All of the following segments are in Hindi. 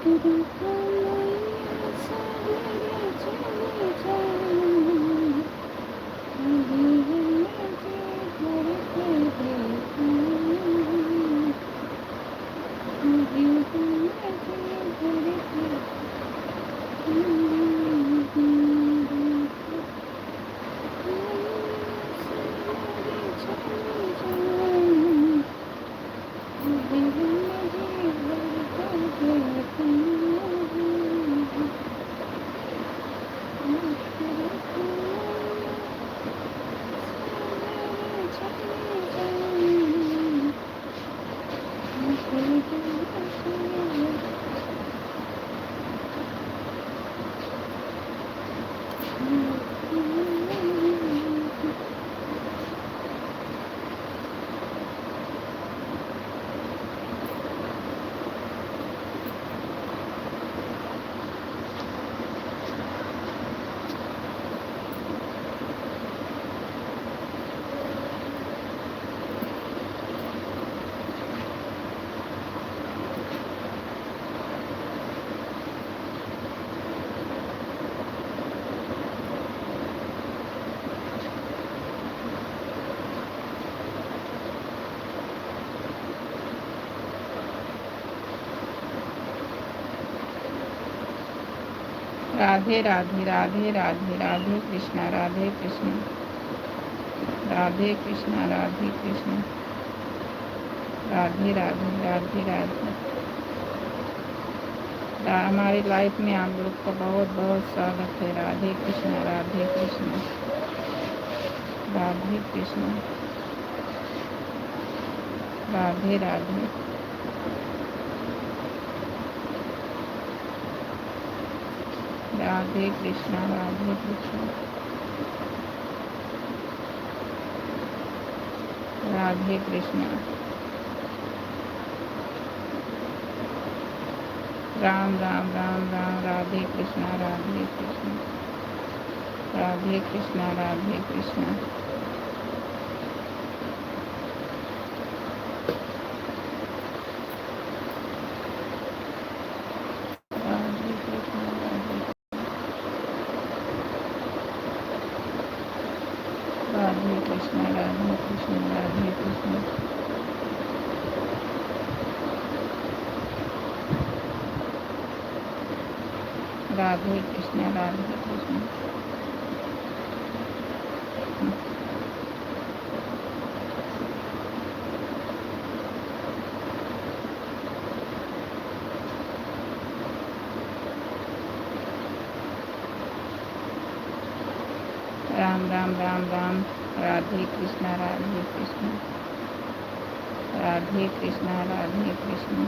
तेरे कन्हैया सवेरे चले जाऊं, अभी हमें जे घर पे देखूं, अभी हमें जे घर पे राधे राधे राधे राधे राधे कृष्णा राधे कृष्ण राधे कृष्णा राधे कृष्ण राधे राधे राधे राधे। हमारी लाइफ में आप लोग का बहुत बहुत स्वागत है। राधे कृष्णा राधे कृष्ण राधे कृष्ण राधे राधे। राधे कृष्णा राधे कृष्ण राधे कृष्णा। राम राम राम राम राधे कृष्णा राधे कृष्ण राधे कृष्णा राधे कृष्ण। राधे कृष्णा राधे कृष्णा राधे कृष्ण राधे कृष्ण। राधे कृष्णा राधे कृष्ण। राम राम राम राम राधे कृष्णा राधे कृष्ण राधे कृष्णा राधे कृष्ण।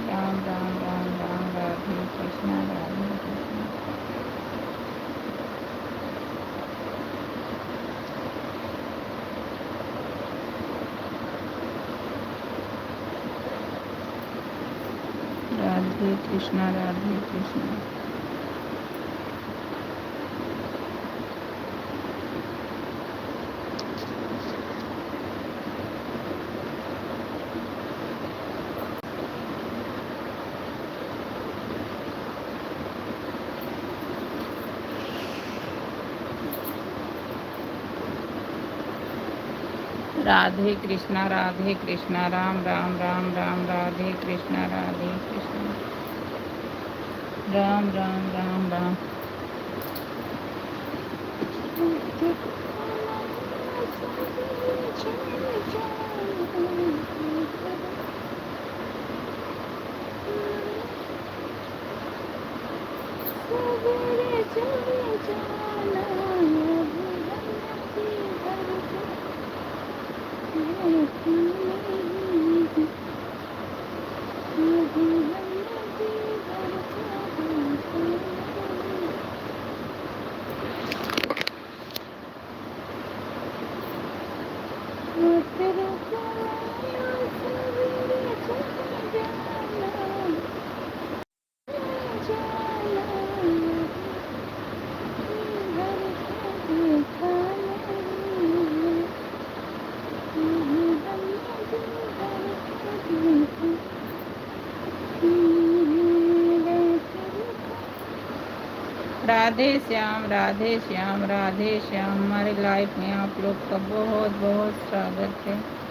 राम राम राम राम राधे कृष्णा राधे कृष्ण। राधे कृष्णा राधे कृष्ण। राधे कृष्णा राम राम राम राम राधे कृष्णा राम राम राम राम। सवेरे चले जाना, अभी हमें घर पे देखूं, अभी हमें घर पे देखूं। तेरे कन्हैया सवेरे चले जाना, राधे श्याम, राधे श्याम, राधे श्याम। हमारे लाइफ में आप लोग का बहुत बहुत स्वागत है।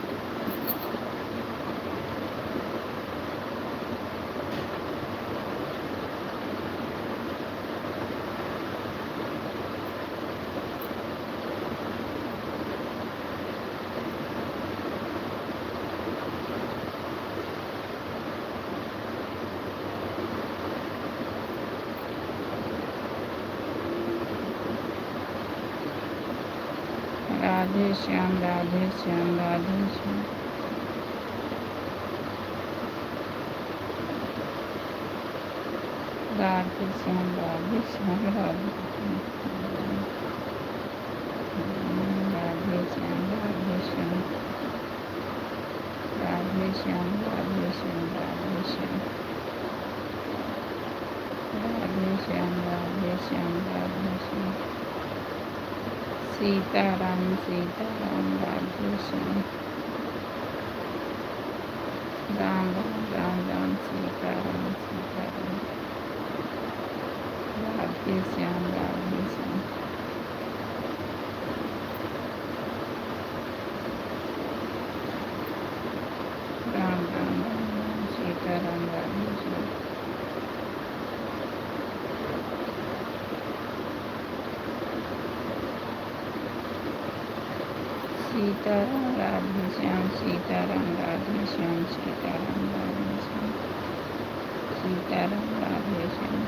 राधे श्याम, राधे श्याम, राधे श्याम। राधे श्याम, राधे श्याम, राधे श्याम। राधे श्याम, राधे श्याम, राधे श्याम, राधे श्याम, राधे श्याम, राधे श्याम, राधे श्याम, राधे श्याम। सीताराम, सीताराम, राधे श्याम। राम राम, राम राम, सीताराम, सीताराम, राधे श्याम, राधे श्याम। राम राम, राम राम, सीताराम, राधे श्याम। सीताराम, राधे श्याम, सीताराम, राधे श्याम, सीताराम, राधे श्याम, सीताराम, राधे श्याम।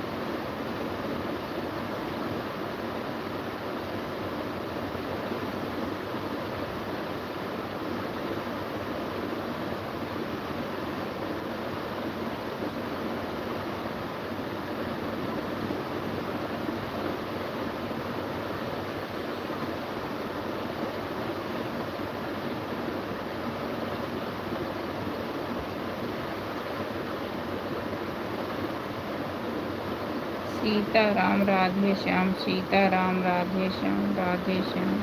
सीताराम, राधे श्याम, सीताराम, राधे श्याम, राधे श्याम।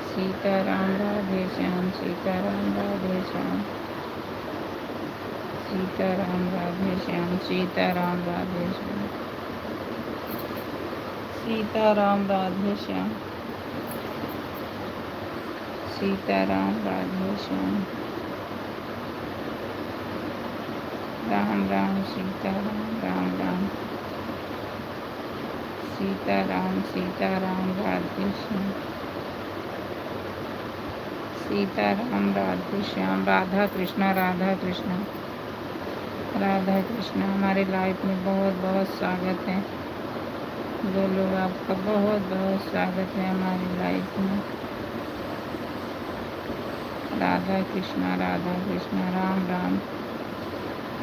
सीताराम, राधे श्याम, सीताराम, राधे श्याम, सीताराम, राधे श्याम, सीताराम, राधे श्याम, सीताराम, राधे श्याम, सीताराम, राधे श्याम। राम राम, सीताराम, राम राम, सीताराम, सीताराम, राधे श्याम, सीताराम, राधे श्याम। राधा कृष्णा, राधा कृष्णा, राधा कृष्णा। हमारे लाइफ में बहुत बहुत स्वागत है। जो लोग आपका बहुत बहुत स्वागत है हमारी लाइफ में। राधा कृष्णा, राधा कृष्णा, राम राम,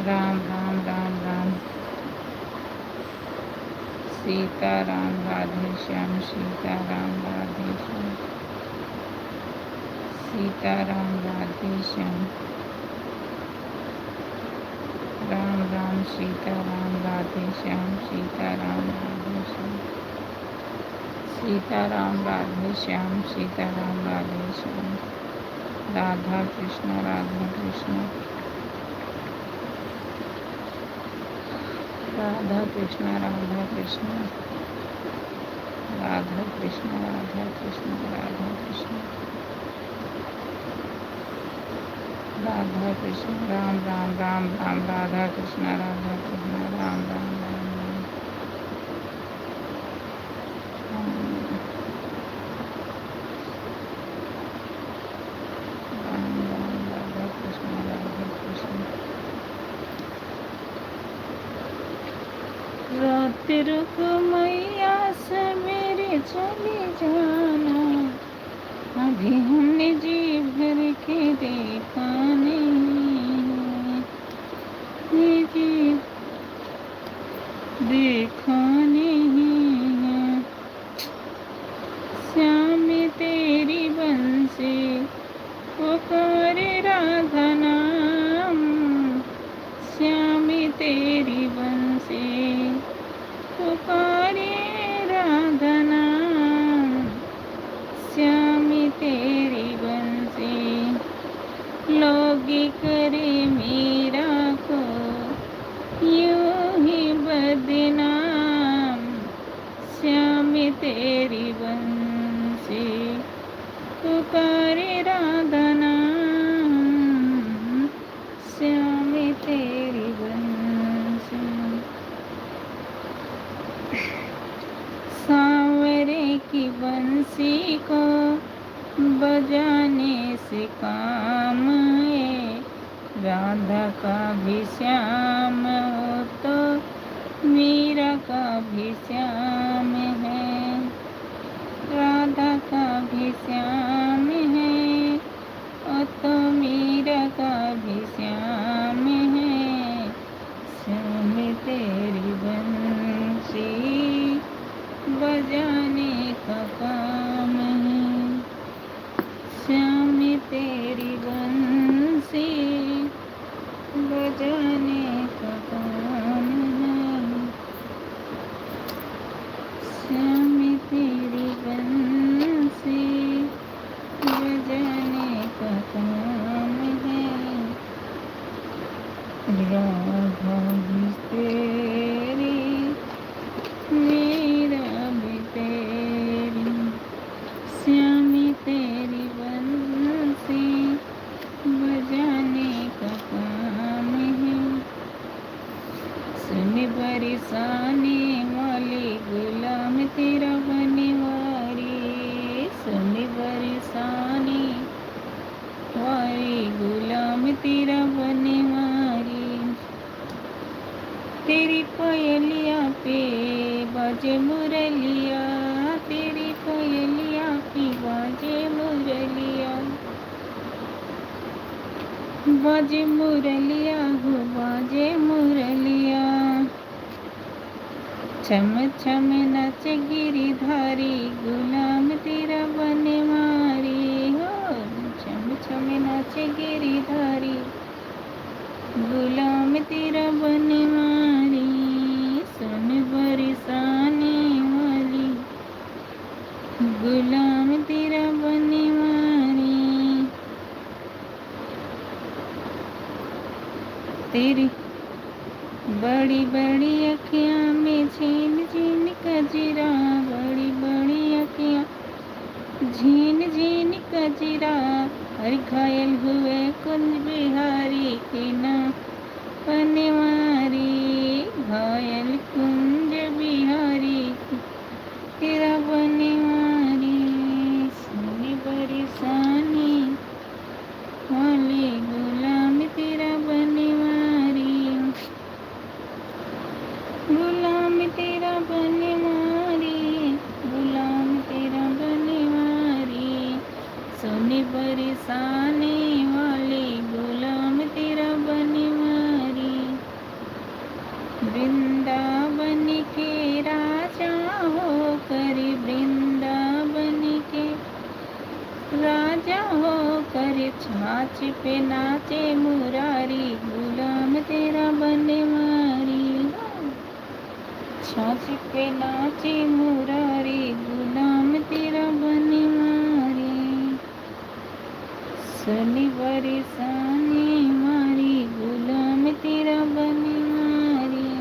राम राम, राम राम। सीताराम, राधे श्याम, सीताराम, राधे श्याम, सीताराम, राधे श्याम। राम राम, सीताराम, राधे श्याम, सीताराम, राधे श्याम, सीताराम, राधे श्याम, सीताराम, राधे श्याम। राधा कृष्ण, राधा कृष्ण, राधा कृष्ण, राधा कृष्ण, राधा कृष्ण, राधा कृष्ण, राधा कृष्ण, राधा कृष्ण। राम राम, राम राम, राधा कृष्ण, राधा कृष्ण, राम राम, राम राम। राम राम, राधा कृष्ण, राधा कृष्ण। रात रुक मैया, सवेरे चली जाना। अभी हमने जी भर के देखा नहीं, जी देखा नहीं। श्याम तेरी बंसी पुकारे राधा नाम, श्याम तेरी बंसी पुकारे राधा नाम, श्याम तेरी बंसी। लोग करे मेरा को यूं ही बदनाम, तेरी बंसी पुकारे राधा नाम, श्याम तेरी बंसी। सांवरे की बंसी को बजाने से काम है, राधा का भी श्याम हो तो मीरा का भी श्याम है, राधा का भी श्याम है और तो मीरा का भी श्याम है, श्याम तेरी बंसी बजाने का काम है, श्याम तेरी बंसी बजाने का काम है, श्याम तेरी बंसी बजाने का काम है, राधा भी तेरी मीरा भी तेरी, श्याम तेरी बंसी बजाने का काम है, सुन बरसाने वाली गुलाम तेरा बनवारी, सुन बरसाने वाली गुलाम तेरा बनवारी, तेरी कोयलिया पे बाजे मुरलिया, तेरी कोयलिया पे बाजे मुरलिया, बाजे मुरलिया हो बाजे मुरलिया, छम छम नाचे गिरिधारी गुलाम तेरा बनवारी हो, छम छम नाचे गिरिधारी गुलाम तेरा बनवारी, सुन बरसाने वाली गुलाम तेरा बनवारी, तेरी बड़ी बड़ी अखियाँ में झीन झीन कजरा, बड़ी बड़ी अखियाँ झीन झीन कजरा, हर घायल हुए कुंज बिहारी के ना बनवारी, घायल कुंज बिहारी तेरा बनवारी, सुनी बरसाने वाले गुलाम तेरा बनवारी, गुलाम तेरा बनवारी, गुलाम तेरा बनवारी, सुनी बरसाने वाले गुलाम तेरा बनवारी, वृंदावन के राजा हो कर, वृंदावन के राजा हो कर छाछ पे नाचे मुरारी, गुलाम तेरा बनवारी, छाछ पे नाचे मुरारी, गुलाम तेरा बनवारी, सुनी बरसाने वाली गुलाम तेरा बनवारी,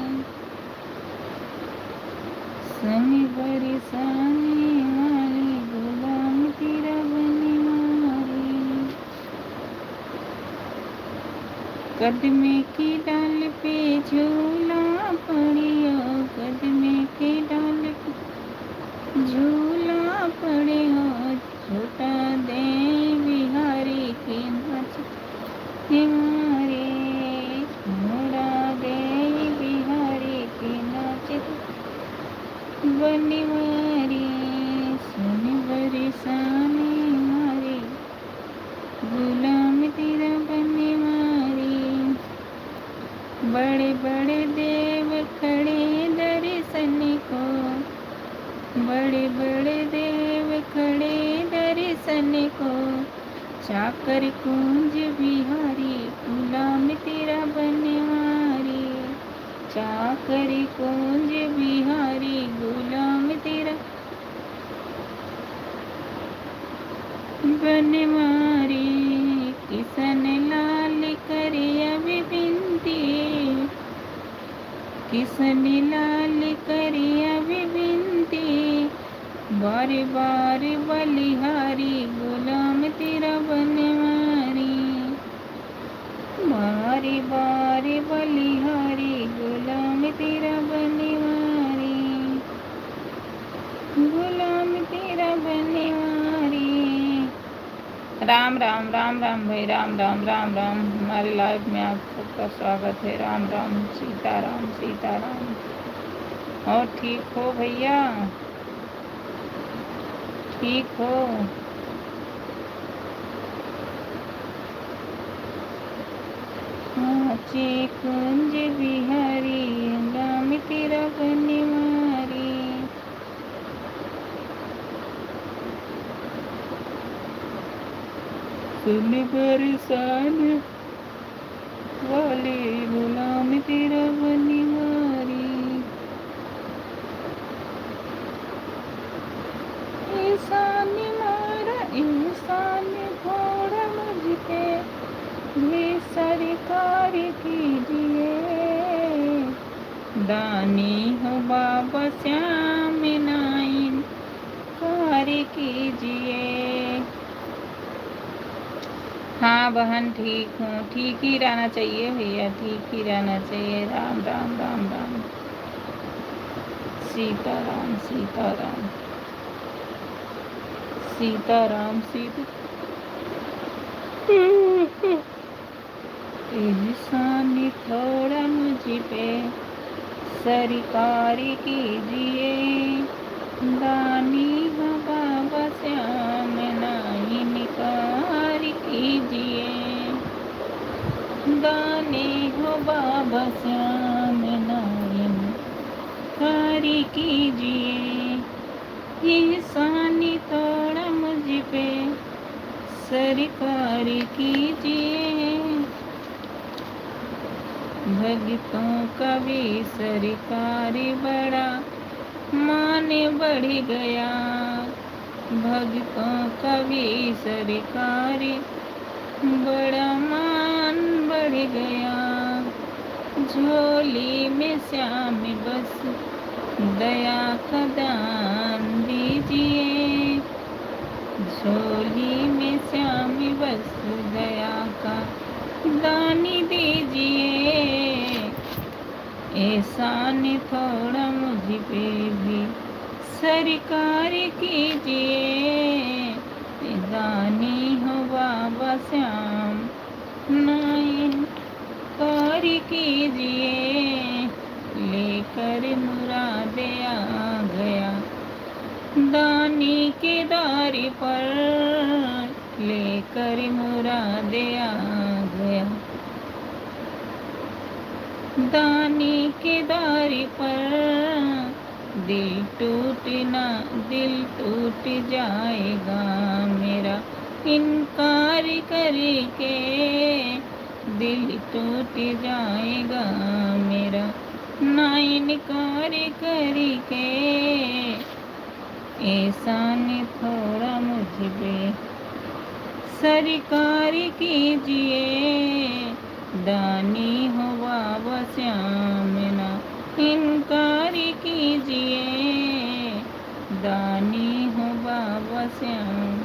सुनी बरसाने वाली गुलाम तेरा बनवारी, कदमे की डाल पे झूला पड़ियो, कदमे की डाल पे झूला पड़े हो, झूठा दे बिहारी के नाच हमारे, झूठा दे बिहारी के नाच बनवारी, सुन बरसाने वाली गुलाम तेरा बनवारी, बड़े बड़े देव खड़े दर्शन को, बड़े बड़े देव खड़े दर्शन को, चाकर कुंज बिहारी गुलाम तेरा बनवारी, चाकर कुंज बिहारी गुलाम तेरा बनवारी, किशन लाल करे अभी बिनती, किशन लाल करे अभी बिनती, बारी बारी बलिहारी गुलाम तेरा बनवारी, बारी बारी बलिहारी गुलाम तेरा बनवारी, गुलाम तेरा बनवारी। राम राम राम राम भाई, राम राम राम राम। हमारे लाइफ में आप सबका स्वागत है। राम राम, सीताराम सीताराम। और ठीक हो भैया? ठीक हो? चे कुंज बिहारी राम तेरा बनवारी, सुन बरसान वाले गुलाम तेरा बनवारी। इंसान मारा इंसान थोड़ा मुझ पे भी सरकार कीजिए, दानी हो बाबा श्याम नाइन कार्य कीजिए। हाँ बहन ठीक हूँ, ठीक ही रहना चाहिए भैया, ठीक ही रहना चाहिए। राम राम राम राम, सीताराम सीताराम, सीताराम सीता। इंसान थोड़ा मुझ पे सरकारी कीजिए, दानी हो बाबा श्याम नाइन कार्य कीजिए, दानी हो बाबा श्याम नाइन कार्य कीजिए। इंसानी थोड़ा मुझ पे सरकारी कीजिए, भक्तों का भी सरकारी बड़ा मान बढ़ गया, भक्तों का भी सरकारी बड़ा मान बढ़ गया। झोली में श्याम बस दया का दान दीजिए, झोली में श्याम बस दया का दानी दीजिए। एहसान थोड़ा मुझ पे भी सरकार कीजिए, दानी हो बाबा श्याम नाइन कार्य कीजिए। लेकर मुरादे आ गया दानी के दार पर, लेकर मुरादे आ गया दानी के दार पर। दिल टूटना दिल टूट जाएगा मेरा इनकार करके, दिल टूट जाएगा मेरा ना इनकार करके। एहसान थोड़ा मुझ पे सरकार कीजिए, दानी हो बाबा श्याम ना इनकार कीजिए, दानी हो बाबा श्याम।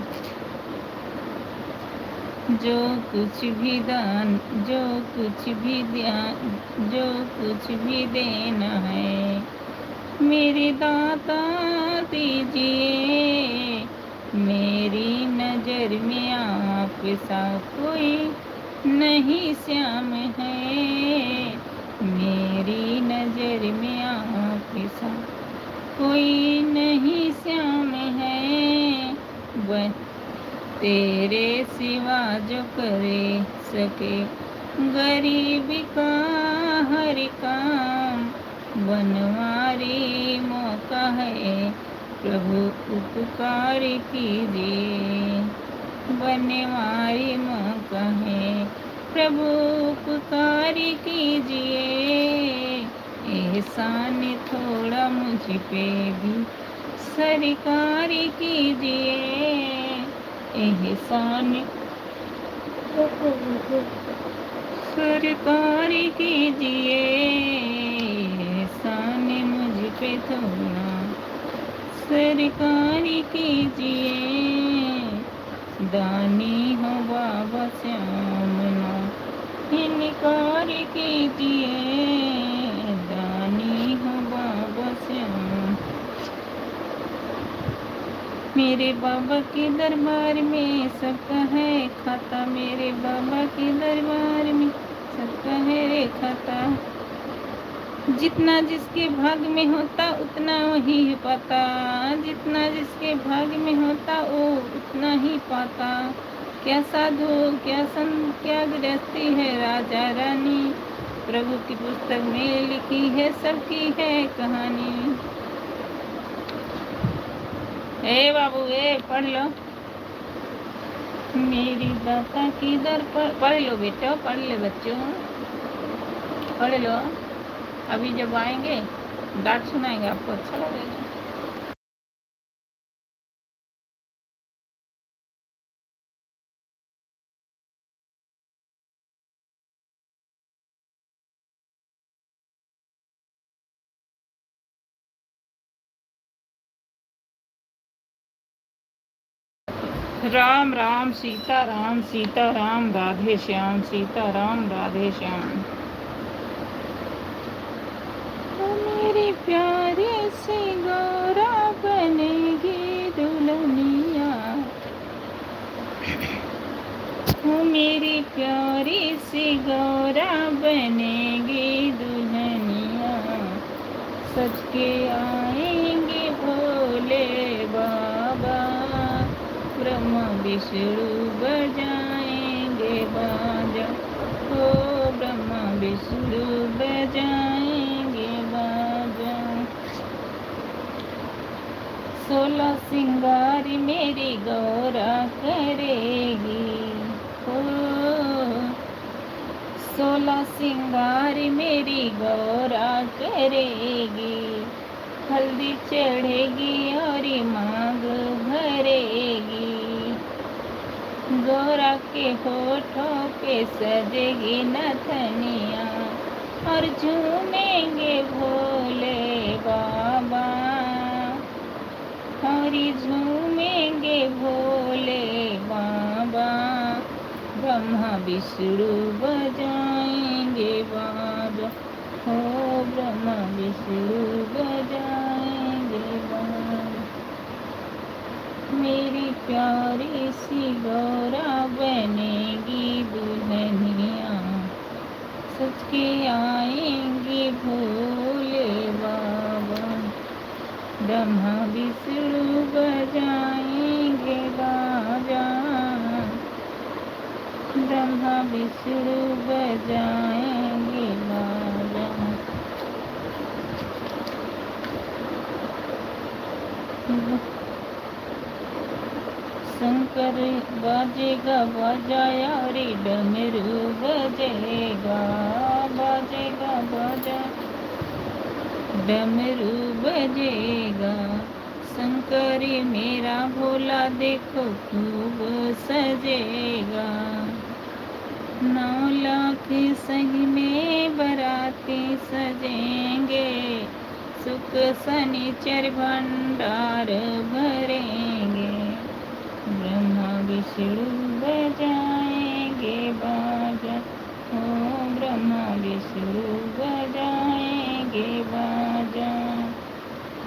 जो कुछ भी दान जो कुछ भी ध्यान जो कुछ भी देना है मेरे दाता दीजिए, मेरी नजर में आप सा कोई नहीं श्याम है, मेरी नजर में आप सा कोई नहीं श्याम है। वह तेरे सिवा जो करे सके गरीब का हर काम, बनवारी मौका है प्रभु उपकार कीजिए, बनवारी मौका है प्रभु उपकार कीजिए। एहसान थोड़ा मुझ पे भी सरकार कीजिए, एहसान सरकार कीजिए। एहसान मुझ पे थोड़ा सरकारी कीजिए, दानी हो बाबा श्यामना, इनकार कीजिए, दानी हो बाबा श्याम। मेरे बाबा के दरबार में सबका है खाता, मेरे बाबा के दरबार में सबका है रे खाता। जितना जिसके भाग में होता उतना वही पाता, जितना जिसके भाग में होता वो उतना ही पाता। क्या साधु क्या संत क्या गृहस्थी है राजा रानी, प्रभु की पुस्तक में लिखी है सबकी है कहानी। ए बाबू ए पढ़ लो, मेरी दाता की दर पर पढ़ लो बेटा, पढ़ ले बच्चों, पढ़ लो। अभी जब आएंगे डांट सुनाएंगे आपको, अच्छा लगेगा। राम राम सीता राम, सीता राम राधे श्याम, सीता राम राधे श्याम। मेरी प्यारी सी गौरा बनेगी दुल्हनिया, मेरी प्यारी सी गौरा बनेगी दुल्हनिया, सच के आएंगे भोले बाबा, ब्रह्मा विष्णु बजाएंगे बाजा, ओ ब्रह्मा विष्णु बजाएंगे बाजा। 16 सिंगार मेरी गौरा करेगी, ओ 16 सिंगार मेरी गौरा करेगी, हल्दी चढ़ेगी और मांग भरेगी, गौरा के होठों पे सजेगी नथनिया, और झूमेंगे भोले बाबा, और झूमेंगे भोले बाबा, ब्रह्मा विष्णु बजाएंगे बाजा, हो ब्रह्मा विष्णु बजाएंगे बाजा। मेरी प्यारी सी गौरा बनेगी दुल्हनिया, सच के आएंगे भोले बाबा, ब्रह्मा विष्णु बजाएंगे बाजा, ब्रह्मा विष्णु बजाएंगे बाजा। शंकर बाजेगा बजाया रे, डमरू बजेगा बाजेगा बजा, डमरू बजेगा, शंकर मेरा भोला देखो खूब सजेगा, 9 लाख संग में बराती सजेंगे, सुख शनिचर भंडार भरेंगे, ब्रह्मा विष्णु बजाएंगे बाजा, ओ ब्रह्मा विष्णु बजाएंगे बाजा।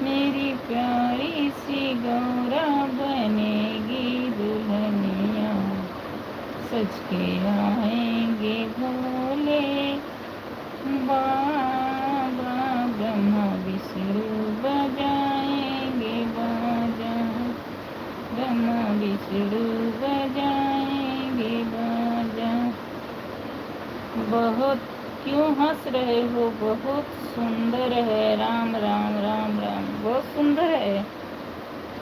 मेरी प्यारी सी गौरा बनेगी दुल्हनिया, सच के आएंगे भोले बाबा, ब्रह्मा विष्णु बजाएंगे बाजा, ब्रह्मा विष्णु बजाएंगे बाजा। बहुत क्यों हंस रहे हो, बहुत सुंदर है, राम राम राम राम, बहुत सुंदर है।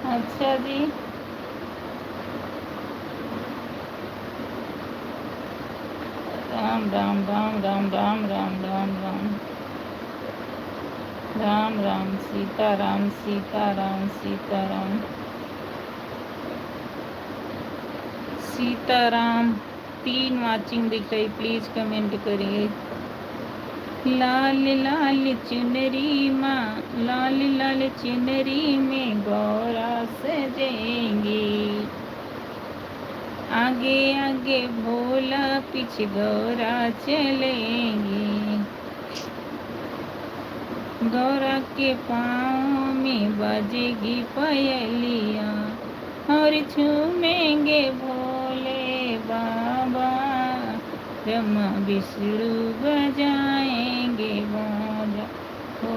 अच्छा जी, राम राम राम राम राम राम राम राम राम राम, सीता राम सीता राम सीता राम सीता राम। 3 वाचिंग दिख रही, प्लीज कमेंट करिए। लाल लाल चुनरी माँ, लाल लाल लाल चुनरी में गौरा सजेंगी। आगे आगे भोला पीछे गौरा चलेंगी। गौरा के पाँव में बजेगी पायलियाँ और झूमेंगे भोले बाबा। ब्रह्मा विष्णु बजाएंगे बाजा, ओ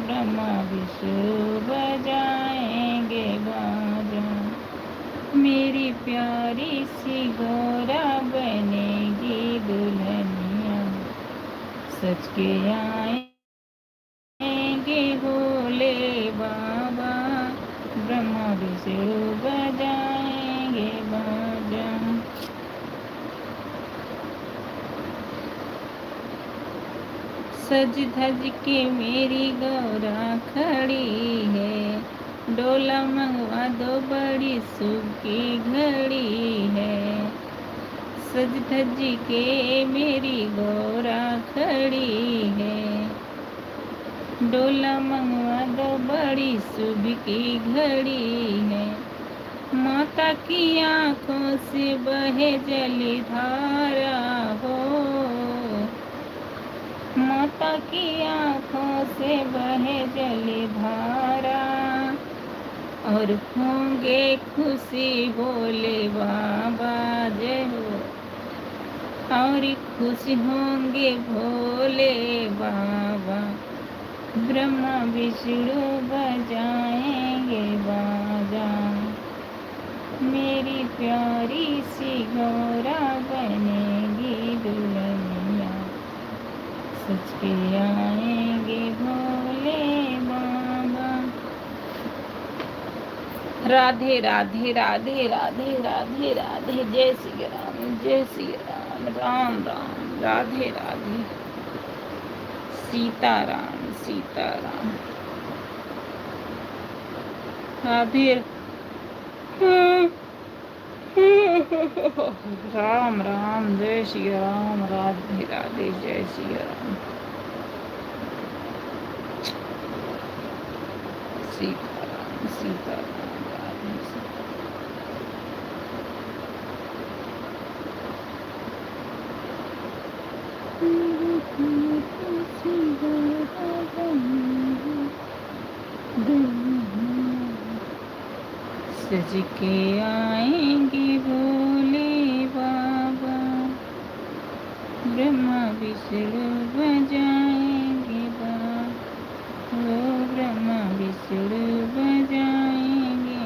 ब्रह्मा विष्णु बजाएंगे बाजा। मेरी प्यारी सी गौरा बनेगी दुल्हनिया, सच के आएंगे भोले बाबा। ब्रह्मा विष्णु बजाएंगे बाजा। सज धज के मेरी गौरा खड़ी है, डोला मंगवा दो बड़ी शुभ की घड़ी है। सज धज के मेरी गौरा खड़ी है, डोला मंगवा दो बड़ी शुभ की घड़ी है। माता की आंखों से बहे जलधारा हो, माता की आंखों से बहे जलधारा। और होंगे खुशी भोले बाबा जय हो, और खुश होंगे भोले बाबा। ब्रह्मा विष्णु बजाएंगे बाजा। मेरी प्यारी सी गौरा बनेगी दुल्हनिया, सच के आएंगे भोले बाबा। राधे राधे राधे राधे राधे राधे। जय श्री राम, जय श्री राम, राम राम, राधे राधे, सीताराम सीताराम, राधे राम राम, जय श्री राम, राधे राधे, जय श्री राम, सीताराम सीताराम, राधे सीताराम। सज के आएंगे भोले बाबा, ब्रह्मा विष्णु बजाएंगे बाबा, वो ब्रह्मा विष्णु बजाएंगे।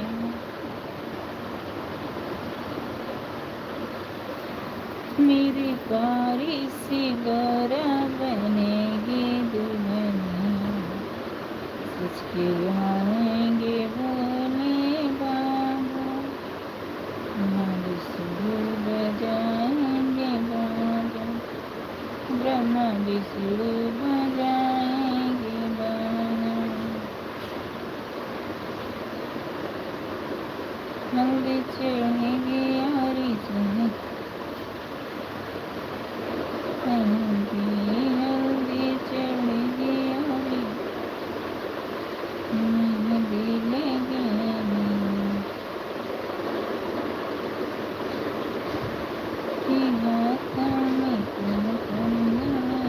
मेरी प्यारी सी गौरा बनेगी दुल्हनिया, सच के आएंगे भोले बाबा। ब्रह्मा विष्णु बजाएंगे बाजा, ब्रह्मा विष्णु बजाएंगे बाजा। हल्दी चढ़ेगी हरी चढ़े, हल्दी हल्दी चढ़ेगी हरी, मेहंदी लेगी हाथों में कंगना।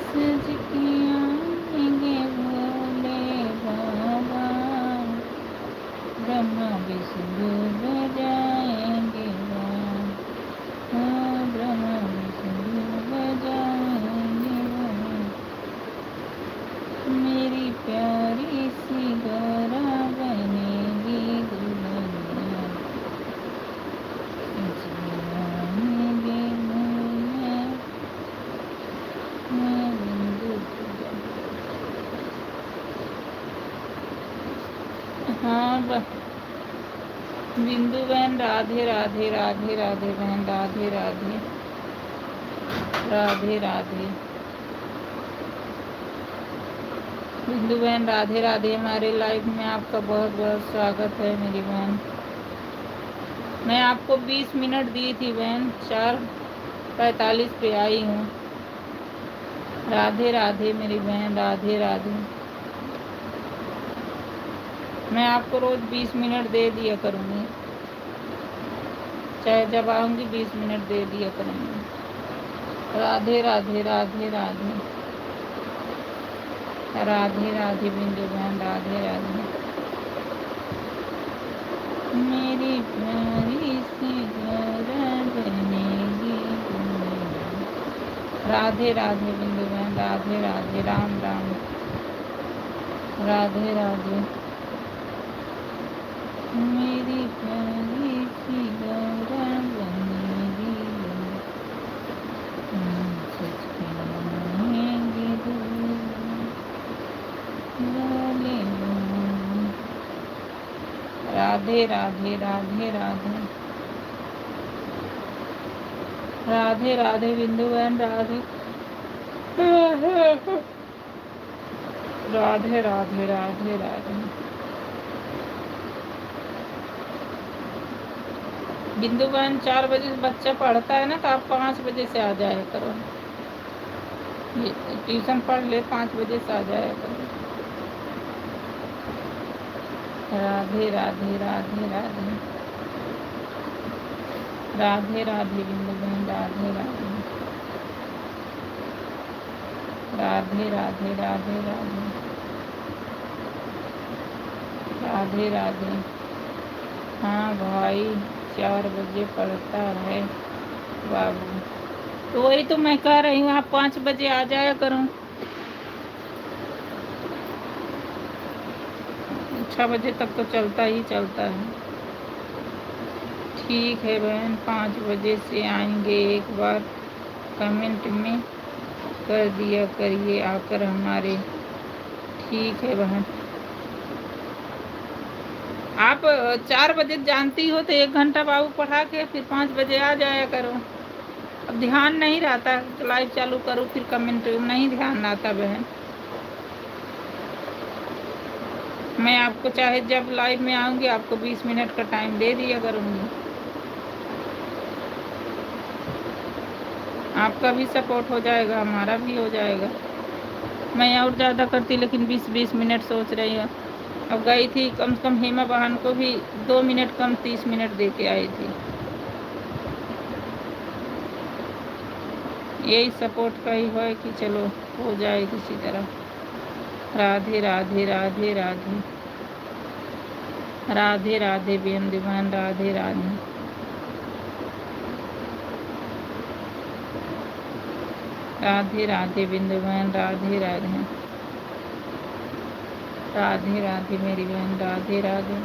सज के आएंगे भोले बाबा, ब्रह्मा विष्णु बजाएंगे बाजा, ब्रह्मा विष्णु बजाएंगे बाजा। मेरी प्यारी सी गौरा बनेगी दुल्हनिया, सच में आएंगे भोले। मैं बिंदु हाँ बिंदु बहन, राधे राधे राधे राधे बहन, राधे राधे राधे राधे। बिंदु बहन राधे राधे। हमारे लाइव में आपका बहुत बहुत स्वागत है मेरी बहन। मैं आपको 20 मिनट दी थी बहन, 4:45 पे आई हूँ। राधे राधे मेरी बहन, राधे राधे। मैं आपको रोज 20 मिनट दे दिया करूँगी, चाहे जब आऊँगी 20 मिनट दे दिया करूँगी। राधे राधे राधे राधे राधे राधे बिंदु बहन, राधे राधे मेरी प्यारी सी गौरा बनेगी दुनिया। राधे राधे बिंदु बहन, राधे राधे, राम राम, राधे राधे मेरी प्यारी सी गौरा बनेगी दुनिया। सच कहेंगे दुनिया। राधे राधे राधे राधे राधे राधे बिंदु बहन, राधे राधे राधे राधे राधे बिंदु बहन। 4 बजे बच्चा पढ़ता है ना, तो आप 5 बजे से आ जाया करो, ये ट्यूशन पढ़ ले, 5 बजे से आ जाया करो। राधे राधे राधे राधे राधे राधे बिंदु बहन, राधे राधे राधे राधे राधे राधे राधे राधे। हाँ भाई, 4 बजे पढ़ता है बाबू, तो वही तो मैं कह रही हूँ, आप 5 बजे आ जाया करो। 6 बजे तक तो चलता ही चलता है। ठीक है बहन, 5 बजे से आएंगे, एक बार कमेंट में कर दिया करिए आकर हमारे। ठीक है बहन, आप 4 बजे जानती हो तो 1 घंटा बाबू पढ़ा के फिर 5 बजे आ जाया करो। अब ध्यान नहीं रहता, तो लाइव चालू करो फिर कमेंट नहीं ध्यान आता बहन। मैं आपको चाहे जब लाइव में आऊँगी आपको 20 मिनट का टाइम दे दिया करूँगी। आपका भी सपोर्ट हो जाएगा, हमारा भी हो जाएगा। मैं और ज़्यादा करती, लेकिन 20-20 मिनट सोच रही हूँ। अब गई थी, कम से कम हेमा बहन को भी 2 मिनट कम 30 मिनट दे के आई थी। यही सपोर्ट का ही है कि चलो हो जाए किसी तरह। राधे राधे राधे राधे राधे राधे बिंदु बहन, राधे राधे राधे राधे बिंदु बहन, राधे राधे राधे राधे मेरी बहन, राधे राधे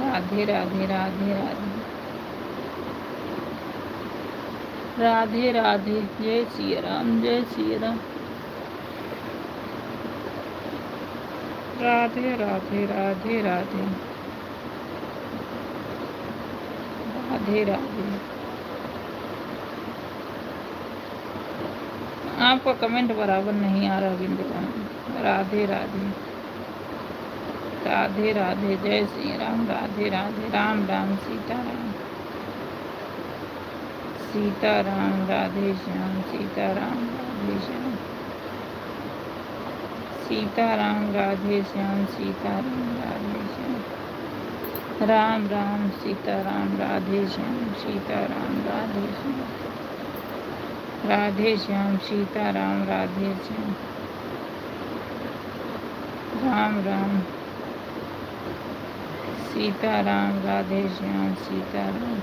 राधे राधे राधे राधे राधे राधे। जय श्री राम, जय श्री राम। राधे राधे राधे राधे राधे राधे। आपका कमेंट बराबर नहीं आ रहा बिंदु बहन। राधे राधे राधे राधे, जय श्री राम, राधे राधे, राम राम, सीताराम सीताराम, राधे श्याम, सीताराम राधे श्याम, सीताराम राधे श्याम, सीताराम राधे श्याम, राम राम, सीताराम राधे श्याम, सीताराम राधे श्याम, राधे श्याम, सीताराम राधे श्याम, राम राम, सीताराम राधे श्याम, सीताराम,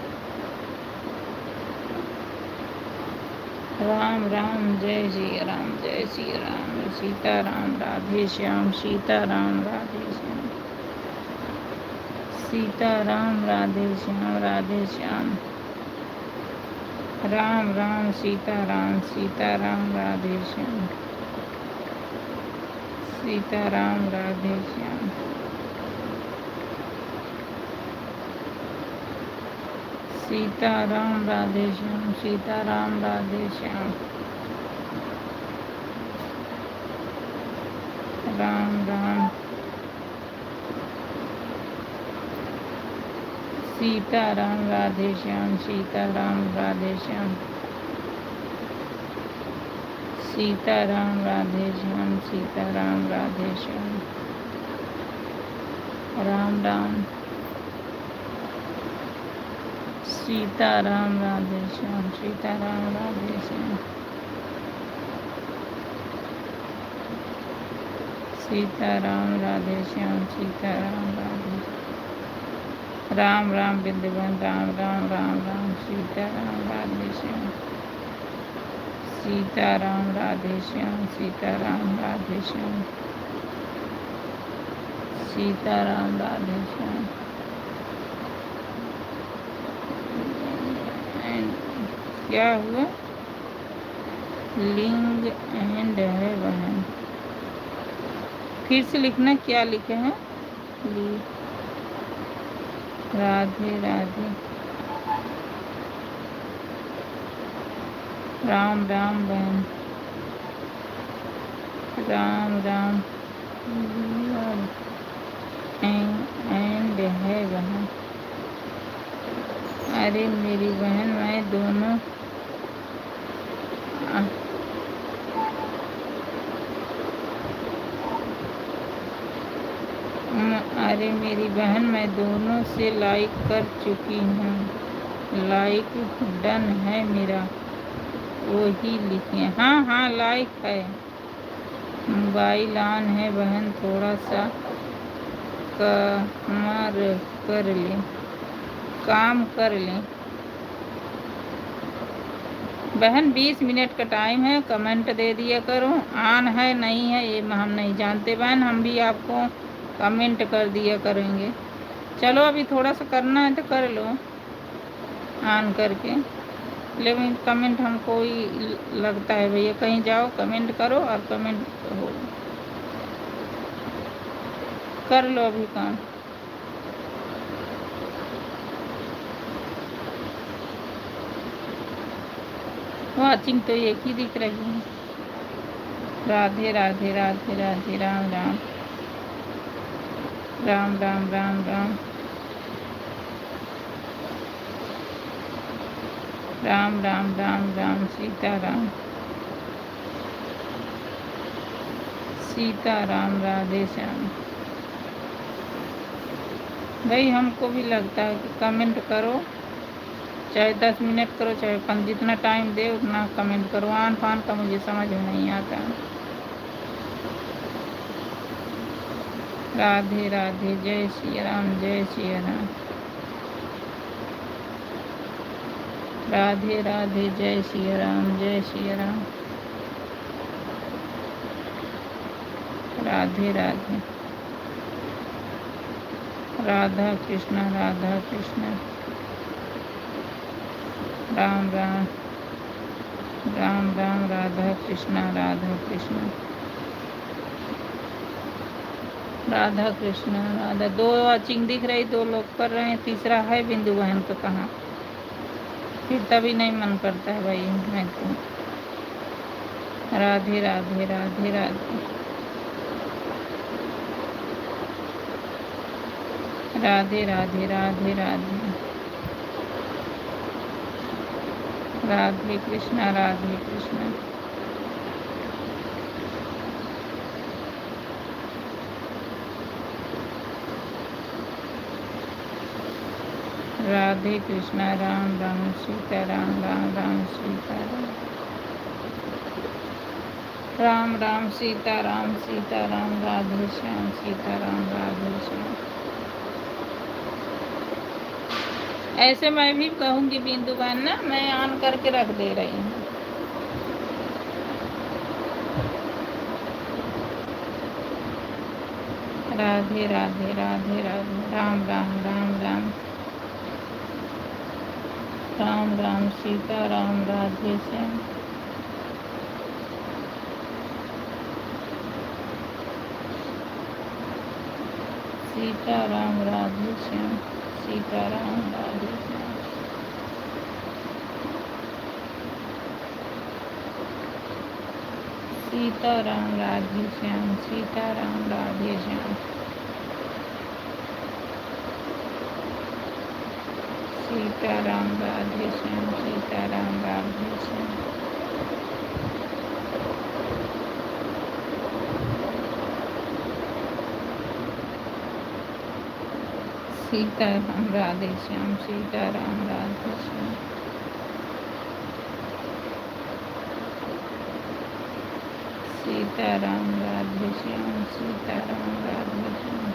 राम राम, जय श्री राम, जय श्री राम, सीताराम राधे श्याम, सीताराम राधे श्याम, सीताराम राधे श्याम, राधे श्याम, राम राम, सीताराम, सीताराम राधे श्याम, सीताराम राधे श्याम, सीताराम राधे श्याम, सीताराम राधे श्याम, राम राम, सीताराम राधे श्याम, सीताराम राधे श्याम, सीताराम राधे श्याम, सीताराम राधे श्याम। राम राम, सीताराम राधे श्याम, सीताराम राधे श्याम। सीताराम राधे श्याम, सीताराम राधे। राम राम बिंदुवन, राम राम राम राम, सीताराम राधे श्याम, सीताराम राधे श्याम, सीताराम राधे श्याम, सीताराम राधे श्याम। क्या हुआ? लिंग एंड है बहन, फिर से लिखना क्या लिखे हैं। राधे राधे, राम राम बहन, राम राम एंड है बहन। अरे मेरी बहन, मैं दोनों अरे मेरी बहन, मैं दोनों से लाइक कर चुकी हूँ। लाइक डन है मेरा, वही लिखिए। हाँ हाँ लाइक है। मोबाइल ऑन है बहन, थोड़ा सा काम कर लें बहन। 20 मिनट का टाइम है, कमेंट दे दिया करो। ऑन है नहीं है ये हम नहीं जानते बहन, हम भी आपको कमेंट कर दिया करेंगे। चलो अभी थोड़ा सा करना है तो कर लो ऑन करके, लेकिन कमेंट हमको ही लगता है भैया। कहीं जाओ कमेंट करो और कमेंट हो कर लो अभी काम। वाचिंग तो एक ही दिख रही है। राधे राधे राधे राधे, राम राम, राम राम राम राम, राम राम राम राम, सीताराम, सीताराम राधे श्याम। भाई हमको भी लगता है कि कमेंट करो, चाहे 10 मिनट करो चाहे 5, जितना टाइम दे उतना कमेंट करो। आन फान का मुझे समझ में नहीं आता। राधे राधे, जय श्री राम, जय श्री राम। राधे राधे, जय श्री राम, जय श्री राम। राधे राधे, राधा कृष्ण, राधा कृष्ण। राम राम, राम राम, राधा कृष्ण, राधा कृष्ण, राधा कृष्ण, राधा। 2 वाचिंग दिख रही, 2 लोग कर रहे हैं, तीसरा है बिंदु बहन का कहाँ। फिर तभी नहीं मन करता है भाई मैं तो। राधे राधे, राधे राधे, राधे राधे, राधे राधे, राधे कृष्ण, राधे कृष्ण। राधे कृष्ण, राम राम, सीताराम, राम राम, सीताराम, राम राम, सीताराम, सीताराम, राधे श्याम, सीताराम, राधे श्याम। ऐसे मैं भी कहूँगी बिंदु बहन ना, मैं ऑन करके रख दे रही हूँ। राधे राधे, राधे राधे, राम राम, राम राम, राम राम, सीताराम, राधे श्याम। सीताराम, राधे श्याम, सीताराम, राधे श्याम। सीताराम, राधे श्याम, सीताराम, राधे श्याम। सीताराम, राधे श्याम, सीताराम, राधे श्याम। सीताराम राधे श्याम, सीताराम राधे श्याम, सीताराम राधे श्याम, सीताराम राधे श्याम,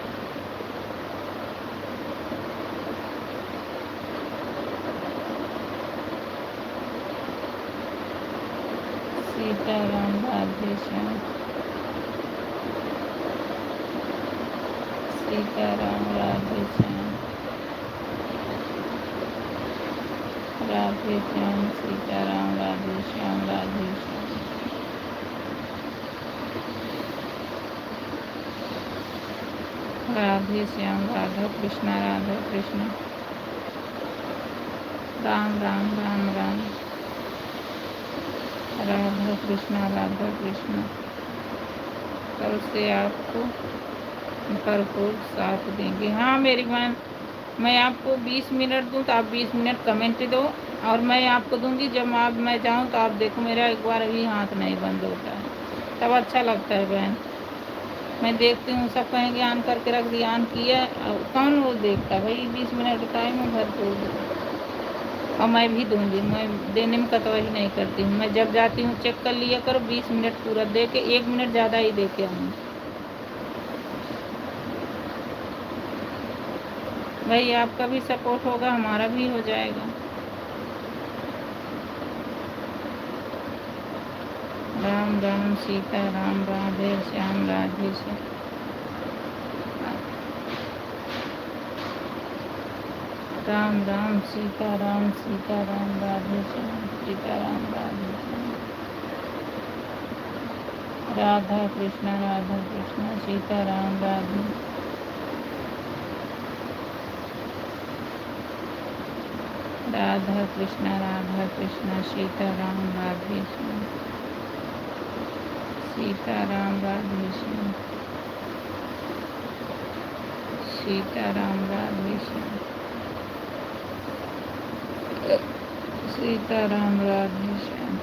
सीताराम राधे श्याम, सीताराम राधे श्याम, राधे श्याम, सीताराम राधे श्याम, राधे श्याम, राधे श्याम, राधा कृष्ण, राधा कृष्ण, राम राम राम राम, राधा कृष्ण, राधा कृष्ण। कल से आपको भरपूर साथ देंगे। हाँ मेरी बहन, मैं आपको 20 मिनट दूँ तो आप 20 मिनट कमेंट दो, और मैं आपको दूंगी जब आप मैं जाऊँ तो आप देखो मेरा एक बार भी हाथ नहीं बंद होता है, तब अच्छा लगता है बहन। मैं देखती हूँ सब कहेंगे ऑन करके रख दिया, ऑन किया, कौन वो देखता भाई। 20 मिनट टाइम है भरपूर, और मैं भी दूंगी, मैं देने में कतवाही नहीं करती हूँ। मैं जब जाती हूँ चेक कर लिया करो, 20 मिनट पूरा दे के 1 मिनट ज़्यादा ही दे के आऊँगी भाई। आपका भी सपोर्ट होगा, हमारा भी हो जाएगा। राम राम, सीता राम, राधे श्याम, राधे श्याम, राम राम, सीता राम, सीता राम, राधे श्याम, सीता राम, राधे श्याम, राधा कृष्ण, राधा कृष्ण, सीता राम, राधे, राधा कृष्ण, राधा कृष्ण, सीता राम, राधे श्याम, सीता राम, राधे श्याम, सीता राम, राधे श्याम, सीता राम, राधे श्याम,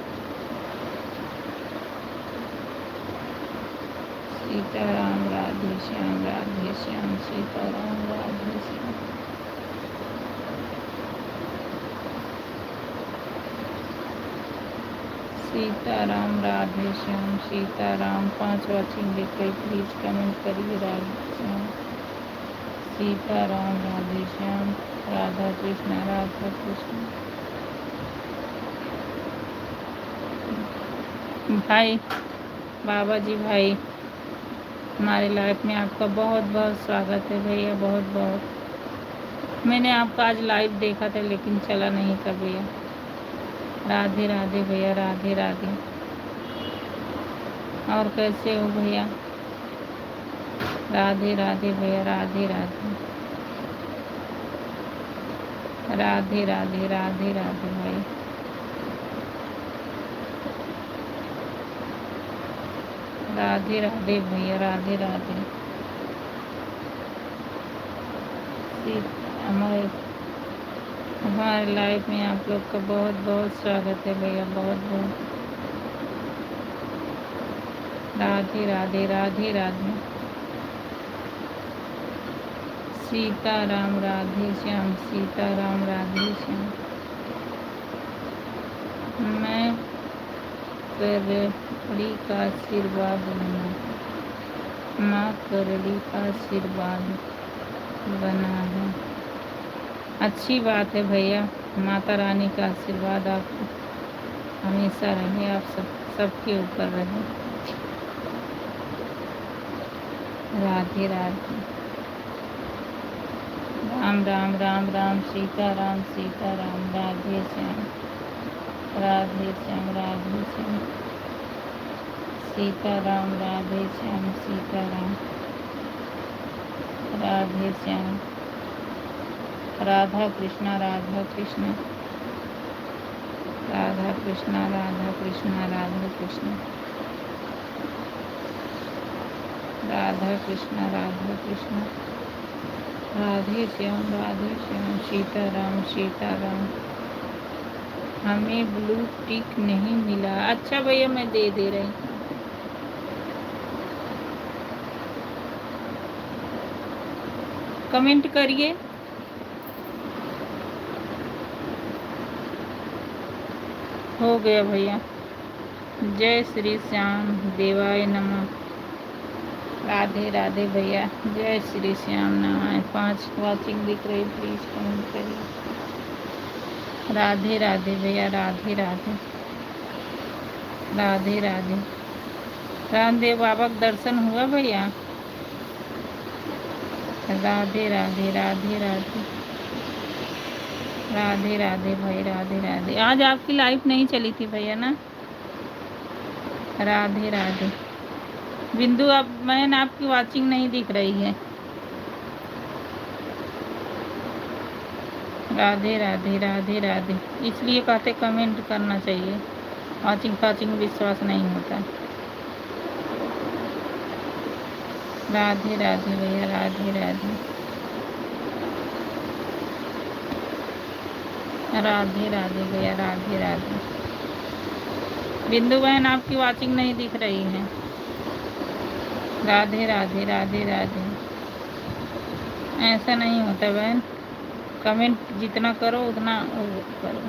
सीता राम, राधे श्याम, राधे श्याम, सीता राम, राधे श्याम, सीता राम, राधे श्याम, सीता राम। 5 वॉचिंग देख कर प्लीज कमेंट करिए राधे श्याम, सीता राम, राधे श्याम, राधा कृष्ण, राधा कृष्ण। भाई बाबा जी भाई, हमारे लाइफ में आपका बहुत बहुत स्वागत है भैया, बहुत बहुत। मैंने आपका आज लाइव देखा था लेकिन चला नहीं था भैया। राधे राधे भैया, राधे राधे। और कैसे हो भैया? राधे राधे भैया, राधे राधे, राधे राधे, राधे राधे भाई। राधे राधे भैया, राधे राधे। हमारे लाइफ में आप लोग का बहुत बहुत स्वागत है भैया, बहुत बहुत। राधे राधे, राधे राधे, सीता राम, राधे श्याम, सीता राम, राधे श्याम। मैं करड़ी का आशीर्वाद बना, माँ करड़ी का आशीर्वाद बना है। अच्छी बात है भैया, माता रानी का आशीर्वाद आपको हमेशा रहे, आप सबके ऊपर रहे। राधे राधे। राम राम, राम राम, सीता राम, सीता राम, राधे श्याम, राधे श्याम, राधे श्याम, सीता राम, राधे श्याम, सीता राम, राधे श्याम, राधा कृष्ण, राधा कृष्ण, राधा कृष्ण, राधा कृष्ण, राधा कृष्ण, राधा कृष्ण, राधा कृष्ण, राधे श्याम, राधे श्याम, सीता राम, सीता राम। हमें ब्लू टिक नहीं मिला। अच्छा भैया, मैं दे रही हूँ। कमेंट करिए, हो गया भैया। जय श्री श्याम देवाय नमः। राधे राधे भैया। जय श्री श्याम नमः। 5 वॉचिंग दिख रही, प्लीज कमेंट करिए। राधे राधे भैया। राधे राधे राधे राधे। रामदेव बाबा का दर्शन हुआ भैया। राधे राधे राधे राधे राधे राधे भाई। राधे राधे। आज आपकी लाइफ नहीं चली थी भैया ना। राधे राधे। बिंदु अब मैन आपकी वाचिंग नहीं दिख रही है। राधे राधे राधे राधे। इसलिए कहते कमेंट करना चाहिए, वाचिंग फाचिंग विश्वास नहीं होता। राधे राधे भैया। राधे राधे राधे राधे भैया। राधे राधे। बिंदु बहन आपकी वाचिंग नहीं दिख रही है। राधे राधे राधे राधे। ऐसा नहीं होता बहन, कमेंट जितना करो उतना वो करो।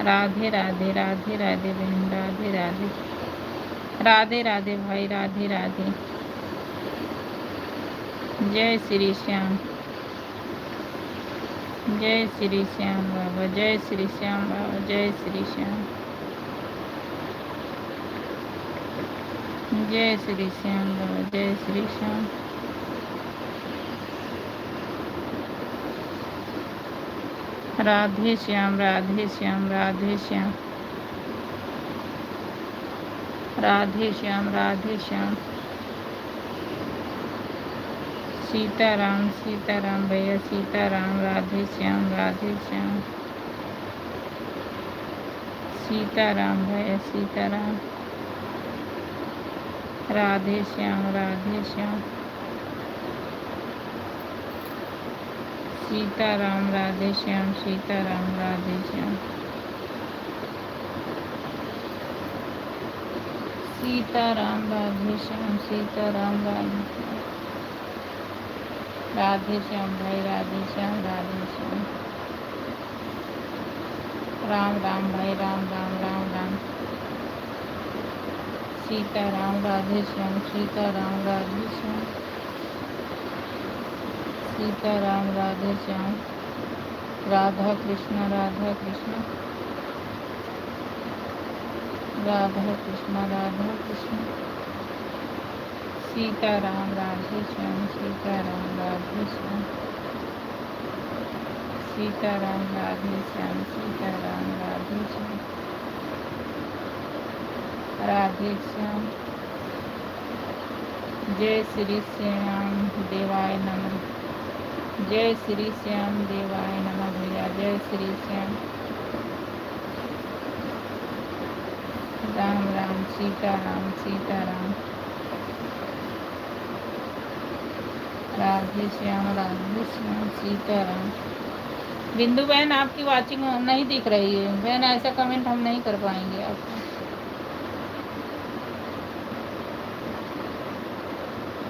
राधे राधे राधे राधे बहन। राधे राधे राधे राधे भाई। राधे राधे। जय श्री श्याम। जय श्री श्याम बाबा। जय श्री श्याम बाबा। जय श्री श्याम। जय श्री श्याम बाबा। जय श्री श्याम। राधे श्याम। राधे श्याम। राधे श्याम। राधे श्याम। राधे श्याम। सीताराम। सीताराम भैया। सीताराम। राधे श्याम। राधे श्याम। सीताराम भैया। सीताराम। राधे श्याम। राधे श्याम। सीताराम। राधे श्याम। सीताराम। राधे श्याम। सीताराम। राधे श्याम। सीताराम। राधे श्याम। राधे श्याम भाई। राधे श्याम। राधे श्याम। राम राम भाई। राम राम राम राम। सीताराम। राधे श्याम। सीताराम। राधे श्याम। सीताराम। राधे श्याम। राधा कृष्ण। राधा कृष्ण। राधा कृष्ण। राधा कृष्ण। सीताराम। राधे श्याम। सीताराम। राधे श्याम। सीताराम। राधे श्याम। सीताराम। राधे श्याम। राधे श्याम। जय श्री श्याम देवाय नमः। जय श्री श्याम देवाय नमः भैया। जय श्री श्याम। राम राम। सीताराम। सीताराम। राधे श्याम। राधे श्याम। सीताराम। बिंदु बहन आपकी वाचिंग नहीं दिख रही है बहन, ऐसा कमेंट हम नहीं कर पाएंगे आपको।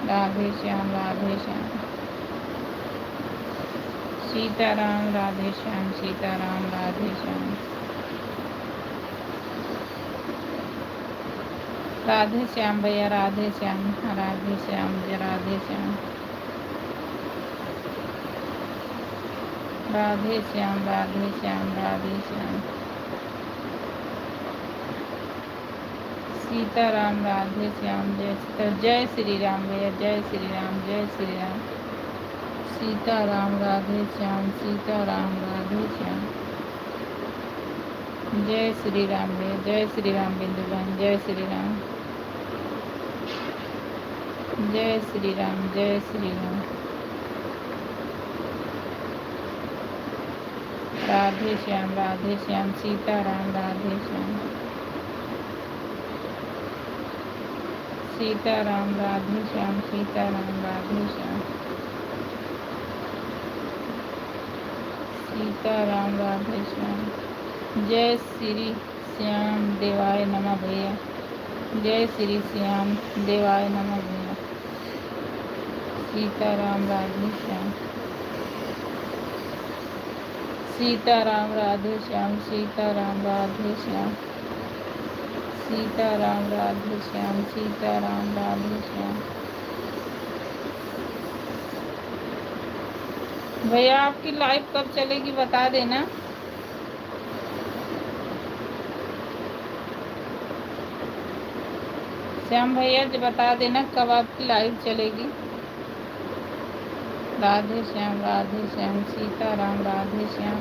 राधे श्याम। राधे श्याम। सीताराम। राधे श्याम। सीताराम। राधे श्याम। राधे श्याम भैया। राधे श्याम। राधे श्याम। राधे श्याम। राधे श्याम। राधे श्याम। राधे श्याम। सीताराम। राधे श्याम। जय श्री राम भैया। जय श्री राम। जय श्री राम। सीताराम। राधे श्याम। सीताराम। राधे श्याम। जय श्री राम भैया। जय श्री राम बिंदु बहन। जय श्री राम। जय श्री राम। जय श्री राम। राधे श्याम। राधे श्याम। सीताराम। राधे श्याम। सीताराम। राधे श्याम। सीताराम। राधे श्याम। सीताराम। राधे श्याम। जय श्री श्याम देवाय नमः भैया। जय श्री श्याम देवाय नमः भैया। सीताराम। राधे श्याम। सीताराम राधे श्याम, सीताराम राधे श्याम, सीताराम राधे श्याम, सीताराम राधे श्याम। भैया आपकी लाइव कब चलेगी बता देना। श्याम भैया जी बता देना कब आपकी लाइव चलेगी। राधे श्याम, राधे श्याम, सीताराम राधे श्याम,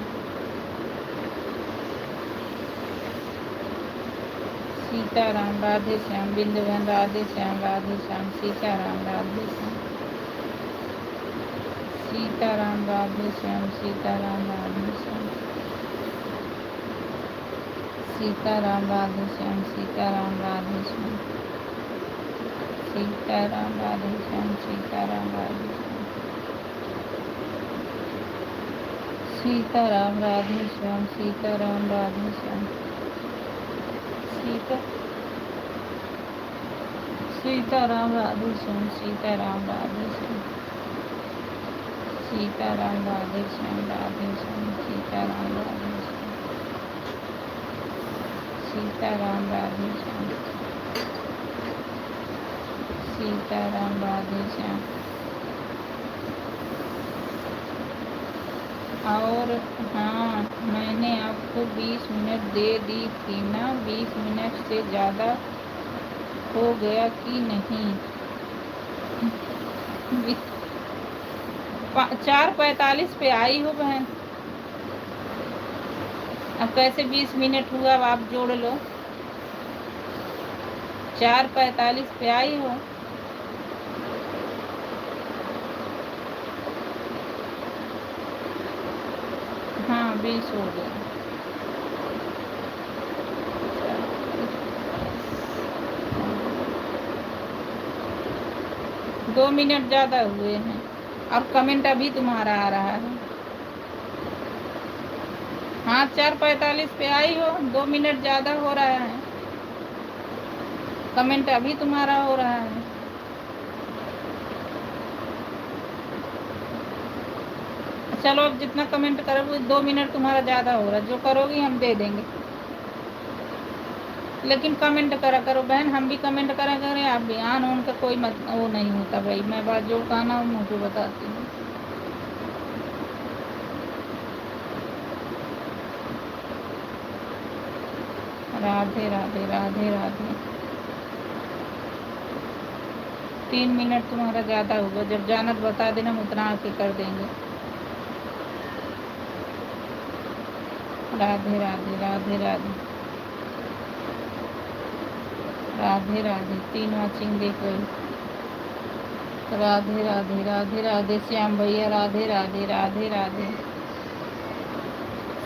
सीताराम राधे श्याम, बिंदु बहन राधे श्याम, राधे श्याम, सीताराम राधे श्याम, सीताराम राधे श्याम, सीताराम राधे श्याम, सीताराम राधे श्याम, सीताराम राधे श्याम, सीताराम राधे श्याम, सीताराम राधे श्याम, सीताराम राधे श्याम, सीताराम राधे श्याम, सीताराम राधे श्याम, सीताराम राधे श्याम, सीताराम राधे श्याम, राधे श्याम, सीताराम राधे श्याम, सीताराम राधे श्याम, सीताराम राधे श्याम। और हाँ, मैंने आपको 20 मिनट दे दी थी ना, 20 मिनट से ज़्यादा हो गया कि नहीं? 4:45 पे आई हो बहन। अब कैसे 20 मिनट हुआ, अब आप जोड़ लो। 4:45 पे आई हो। हाँ 20 हो गया। दो मिनट ज़्यादा हुए हैं और कमेंट अभी तुम्हारा आ रहा है। हाँ 4:45 पे आई हो, 2 मिनट ज़्यादा हो रहा है, कमेंट अभी तुम्हारा हो रहा है। चलो अब जितना कमेंट करोगे 2 मिनट तुम्हारा ज़्यादा हो रहा है, जो करोगी हम दे देंगे, लेकिन कमेंट करा करो बहन, हम भी कमेंट करा करें, आप भी। आन उनका कोई मत वो नहीं होता भाई, मैं बात जो कहना हूँ मुझे बताती हूँ। राधे राधे, राधे राधे। 3 मिनट तुम्हारा ज़्यादा होगा, जब जाना तो बता देना, हम उतना आके कर देंगे। राधे राधे, राधे राधे, राधे राधे। 3 वाचिंग देख गई। राधे राधे, राधे राधे श्याम भैया, राधे राधे, राधे राधे।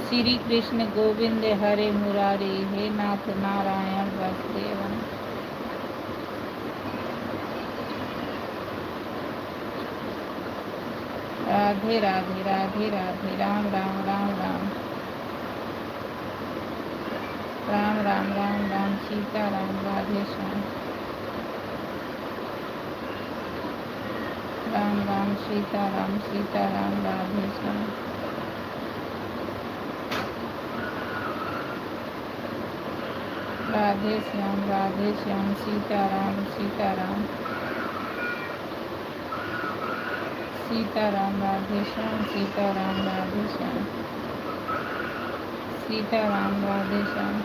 श्री कृष्ण गोविंद हरे मुरारी, हे नाथ नारायण वासुदेवन। राधे राधे, राधे राधे, राम राम, राम राम, राम राम, राम राम, सीता राम, राधे श्याम, राम राम, सीता राम, सीता राम, राधे श्याम, राधे श्याम, राधे श्याम, सीता राम, सीता राम, सीता राम, राधे श्याम, सीता राम, राधे श्याम, सीता राम, राधे श्याम,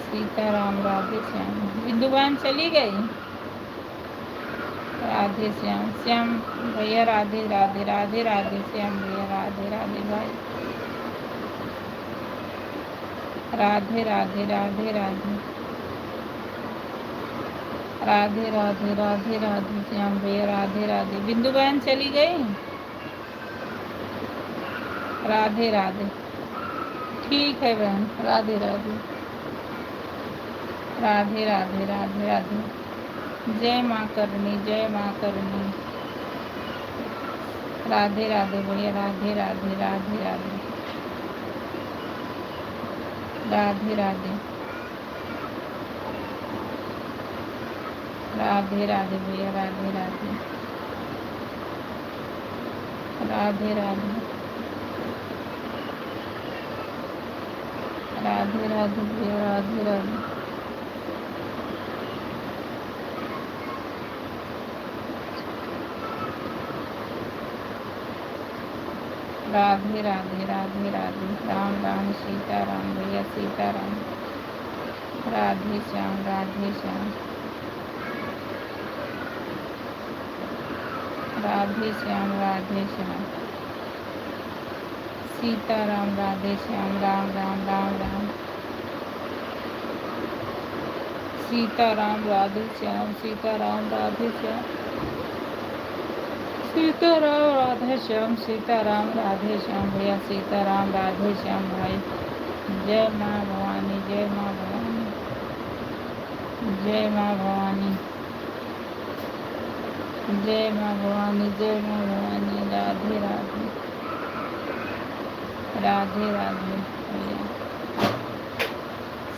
सीता राम, राधे श्याम। बिंदु बहन चली गई। राधे श्याम, श्याम भैया राधे राधे, राधे राधे श्याम भैया, राधे राधे भाई, राधे राधे, राधे राधे, राधे राधे, राधे राधे श्याम भैया, राधे राधे। बिंदु बहन चली गई। राधे राधे, ठीक है बहन, राधे राधे, राधे राधे, राधे राधे। जय माँ करनी, जय माँ करनी। राधे राधे भैया, राधे राधे, राधे राधे, राधे राधे, राधे राधे भैया, राधे राधे, राधे राधे, राधे राधे भैया, राधे राधे। राधे राधे राधे राधे। राम राम सीता राम भैया, सीता राम। राधे श्याम, राधे श्याम, राधे श्याम, राधे श्याम। सीता राम, राधे श्याम, राम राम, राम राम। सीता राम, राधे श्याम, सीता राम, राधे श्याम। सीता राम, राधे श्याम, सीता राम, राधे श्याम भैया, सीता राम, राधे श्याम भाई। जय माँ भवानी, जय माँ भवानी, जय माँ भवानी, जय माँ भवानी, जय माँ भवानी। राधे राधे, राधे राधे भैया।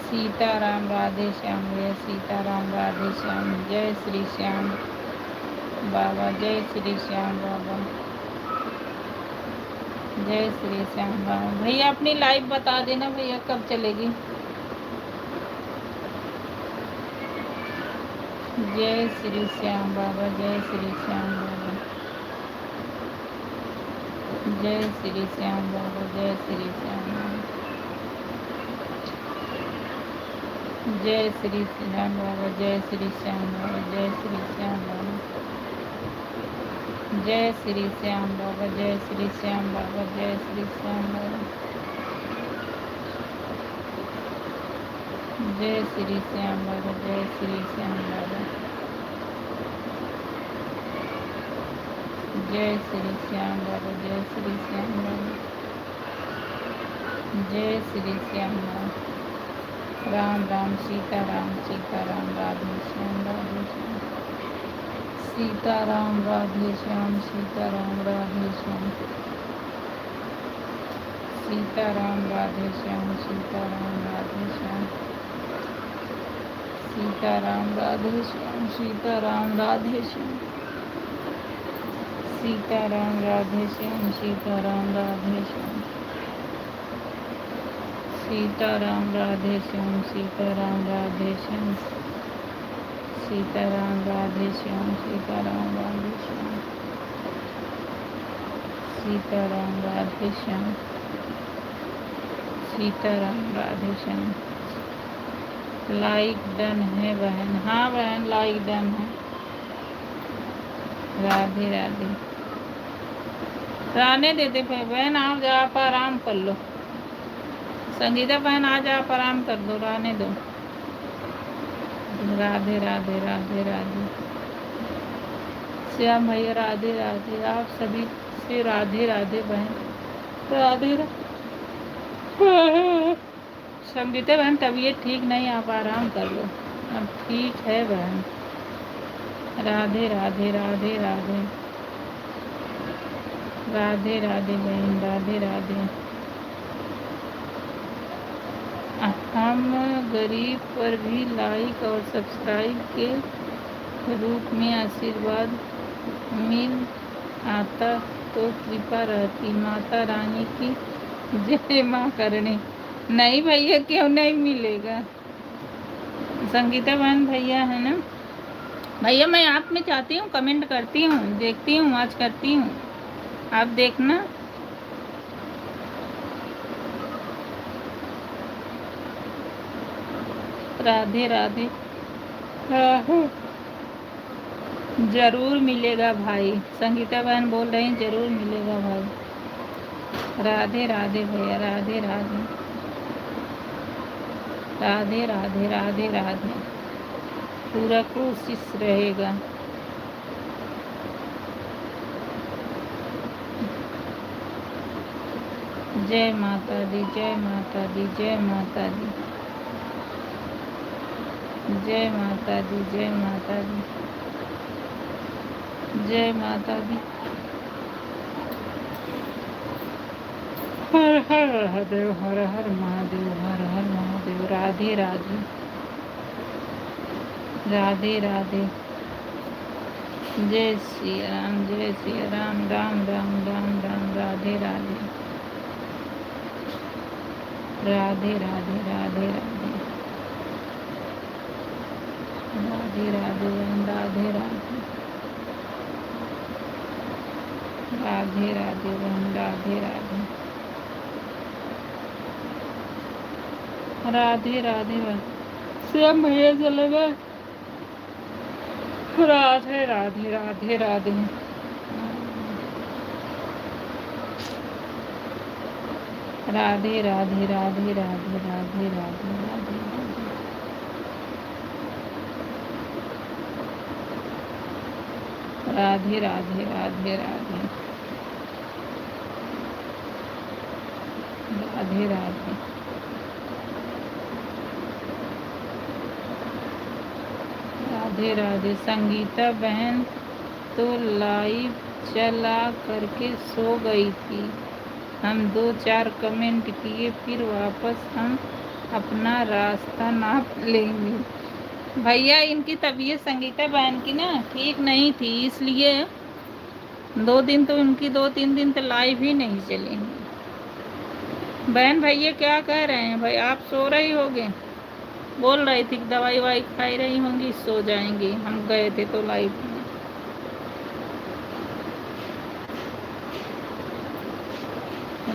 सीता राम, राधे श्याम भैया, सीता राम, राधे श्याम। जय श्री श्याम बाबा, जय श्री श्याम बाबा, जय श्री श्याम बाबा। भैया अपनी लाइव बता देना भैया कब चलेगी। जय श्री श्याम बाबा, जय श्री श्याम बाबा, जय श्री श्याम बाबा, जय श्री श्याम बाबा, जय श्री श्याम बाबा, जय श्री श्याम बाबा, जय श्री श्याम बाबा, जय श्री श्याम बाबा, जय श्री श्याम बाबा, जय श्री श्याम बाबा, जय श्री श्याम बाबा, जय श्री श्याम बाबा, जय श्री श्याम बाबा, जय श्री श्याम बाबा, जय श्री श्याम बाबा। राम राम सीता राम, सीता राम, राधे श्याम, राधे श्याम। सीता राम, राधे श्याम, सीता राम, राधे श्याम। सीता राम, राधे श्याम, सीता राम, राधे श्याम। सीता राम, राधे श्याम, सीता राम, राधे श्याम। सीता राम, राधे श्याम, सीता राम, राधे श्याम। सीता राम, राधे श्याम, सीता राम, राधे श्याम। सीता राम, राधे श्याम, सीता राम, राधे श्याम। सीता राम, राधे श्याम, सीता राम, राधे श्याम। लाइक डन है बहन। हाँ बहन, लाइक डन है। राधे राधे। रहने देते बहन, आप आराम कर लो। संगीता बहन आज आप आराम कर दो, रहने दो। राधे राधे, राधे राधे। श्याम भैया राधे राधे। आप सभी से राधे राधे बहन, राधे राधे। संगीता बहन तबीयत ठीक नहीं, आप आराम कर लो। अब ठीक है बहन। राधे राधे, राधे राधे, राधे राधे बहन, राधे राधे। हम गरीब पर भी लाइक और सब्सक्राइब के रूप में आशीर्वाद मिल आता तो कृपा रहती। माता रानी की जय माँ करने। नहीं भैया, क्यों नहीं मिलेगा। संगीता बहन भैया है ना भैया, मैं आप में चाहती हूँ, कमेंट करती हूँ, देखती हूँ, आज करती हूँ, आप देखना। राधे राधे। जरूर मिलेगा भाई। संगीता बहन बोल रही हैं जरूर मिलेगा भाई। राधे राधे भैया, राधे राधे, राधे राधे, राधे राधे। पूरा कोशिश रहेगा। जय माता दी, जय माता दी, जय माता दी, जय माता दी, जय माता दी, जय माता दी। हर हर महादेव, हर हर महादेव, हर हर महादेव। राधे राधे, राधे राधे। जय श्री राम, जय श्री राम, राम राम, राम राम, राधे राधे, राधे राधे राधे राधे राधे राधे राधे राधे राधे राधे राधे राधे राधे राधे स्वयं भैया चले गए। राधे राधे राधे राधे राधे राधे राधे राधे राधे राधे राधे राधे राधे राधे राधे राधे राधे राधे राधे संगीता बहन तो लाइव चला करके सो गई थी। हम 2-4 कमेंट किए फिर वापस हम अपना रास्ता नाप लेंगे। भैया इनकी तबीयत संगीता बहन की ना ठीक नहीं थी, इसलिए 2 दिन तो इनकी 2-3 दिन तो लाइव ही नहीं चलेंगे। बहन भैया क्या कह रहे हैं भाई? आप सो रही होगे, बोल रही थी कि दवाई वाई खाई रही होंगी, सो जाएंगी। हम गए थे तो लाइव में।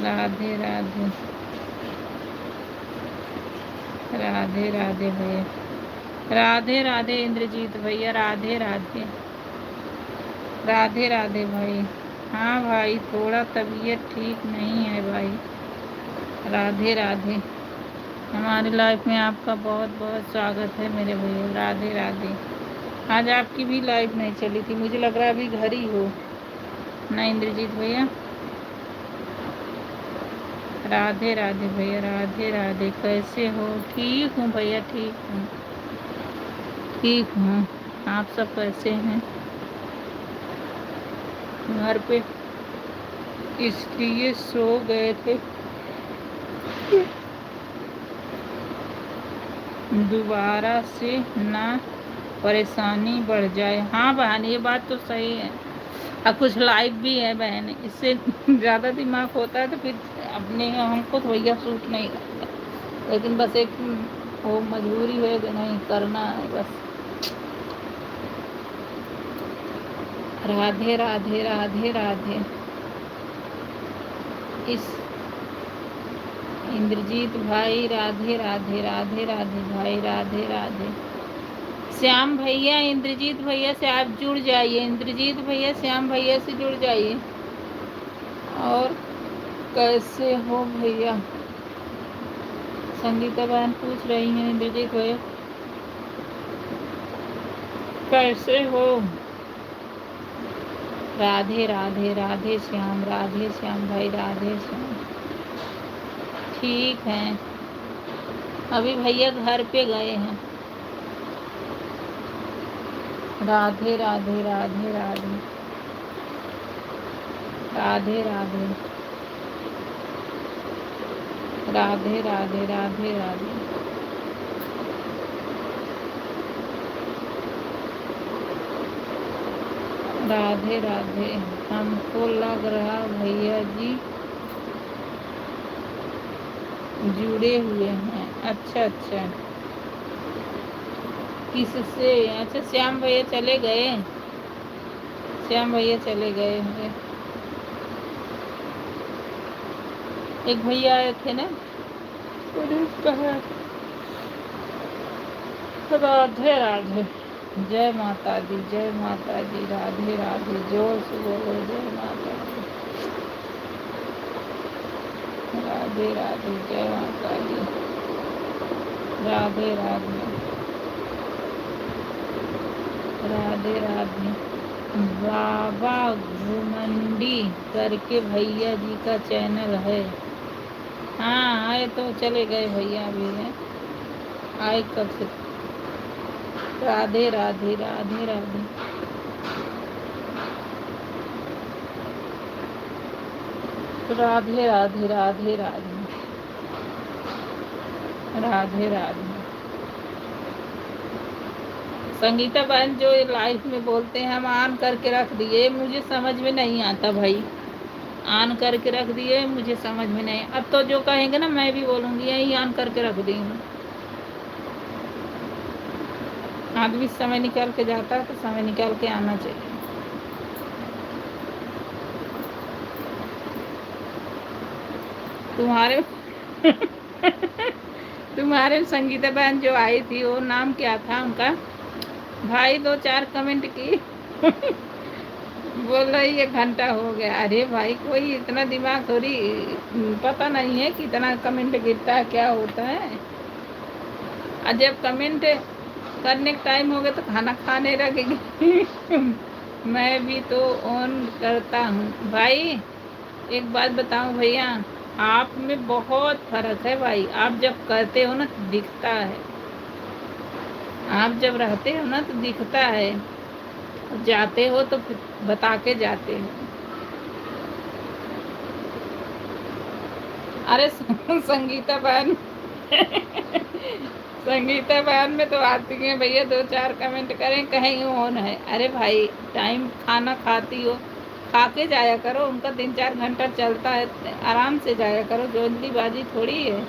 राधे राधे राधे राधे भैया, राधे राधे इंद्रजीत भैया, राधे राधे राधे राधे भाई। हाँ भाई थोड़ा तबीयत ठीक नहीं है भाई। राधे राधे, हमारी लाइफ में आपका बहुत बहुत स्वागत है मेरे भैया। राधे राधे। आज आपकी भी लाइफ नहीं चली थी, मुझे लग रहा है अभी घर ही हो ना इंद्रजीत भैया। राधे राधे भैया, राधे राधे। कैसे हो? ठीक हूँ भैया, ठीक हूँ, ठीक हूँ। आप सब कैसे हैं? घर पे इसलिए सो गए थे, दोबारा से ना परेशानी बढ़ जाए। हाँ बहन ये बात तो सही है। अब कुछ लाइव भी है बहन, इससे ज़्यादा दिमाग होता है तो फिर अपने हमको तो भैया सूट नहीं करता, लेकिन बस एक वो मजबूरी है कि नहीं करना है बस। राधे राधे राधे राधे। इस इंद्रजीत भाई राधे राधे राधे राधे भाई, राधे राधे। श्याम भैया इंद्रजीत भैया से आप जुड़ जाइए, इंद्रजीत भैया श्याम भैया से जुड़ जाइए। और कैसे हो भैया? संगीता बहन पूछ रही हैं इंद्रजीत भैया कैसे हो? राधे राधे राधे श्याम, राधे श्याम भाई, राधे श्याम। ठीक है, अभी भैया घर पे गए हैं। राधे राधे राधे राधे राधे राधे राधे राधे राधे राधे राधे राधे। हमको लग रहा भैया जी जुड़े हुए हैं। अच्छा अच्छा, किससे? अच्छा श्याम भैया चले गए, श्याम भैया चले गए होंगे। एक भैया आए थे ना, राधे राधे, जय माता दी, जय माता दी, राधे राधे। जोर से बोलो जय माता दी, राधे राधे, जय माता दी, राधे राधे राधे राधे। बाबा घुमंडी करके भैया जी का चैनल है। हाँ आए तो चले गए भैया, भी हैं आए कब से। राधे राधे राधे राधे राधे राधे राधे राधे राधे राधे। संगीता बहन जो लाइफ में बोलते हैं हम ऑन करके रख दिए, मुझे समझ में नहीं आता भाई। ऑन करके रख दिए, मुझे समझ में नहीं। अब तो जो कहेंगे ना मैं भी बोलूँगी यही ऑन करके रख दी हूँ। आदमी समय निकाल के जाता है तो समय निकाल के आना चाहिए। तुम्हारे तुम्हारे संगीता बहन जो आई थी वो नाम क्या था उनका? भाई 2-4 कमेंट की बोल रही है घंटा हो गया। अरे भाई कोई इतना दिमाग थोड़ी, पता नहीं है कितना कमेंट गिरता है क्या होता है। और जब कमेंट करने का टाइम हो गया तो खाना खाने लगेगी मैं भी तो ऑन करता हूँ। भाई एक बात बताऊँ भैया, आप में बहुत फर्क है भाई। आप जब करते हो ना तो दिखता है, आप जब रहते हो ना तो दिखता है, जाते हो तो फिर बता के जाते हो। अरे संगीता बहन संगीता बहन में तो आती है भैया 2-4 कमेंट करें कहीं ऑन है। अरे भाई टाइम खाना खाती हो, खा के जाया करो। उनका 3-4 घंटा चलता है, आराम से जाया करो, जल्दीबाजी थोड़ी है।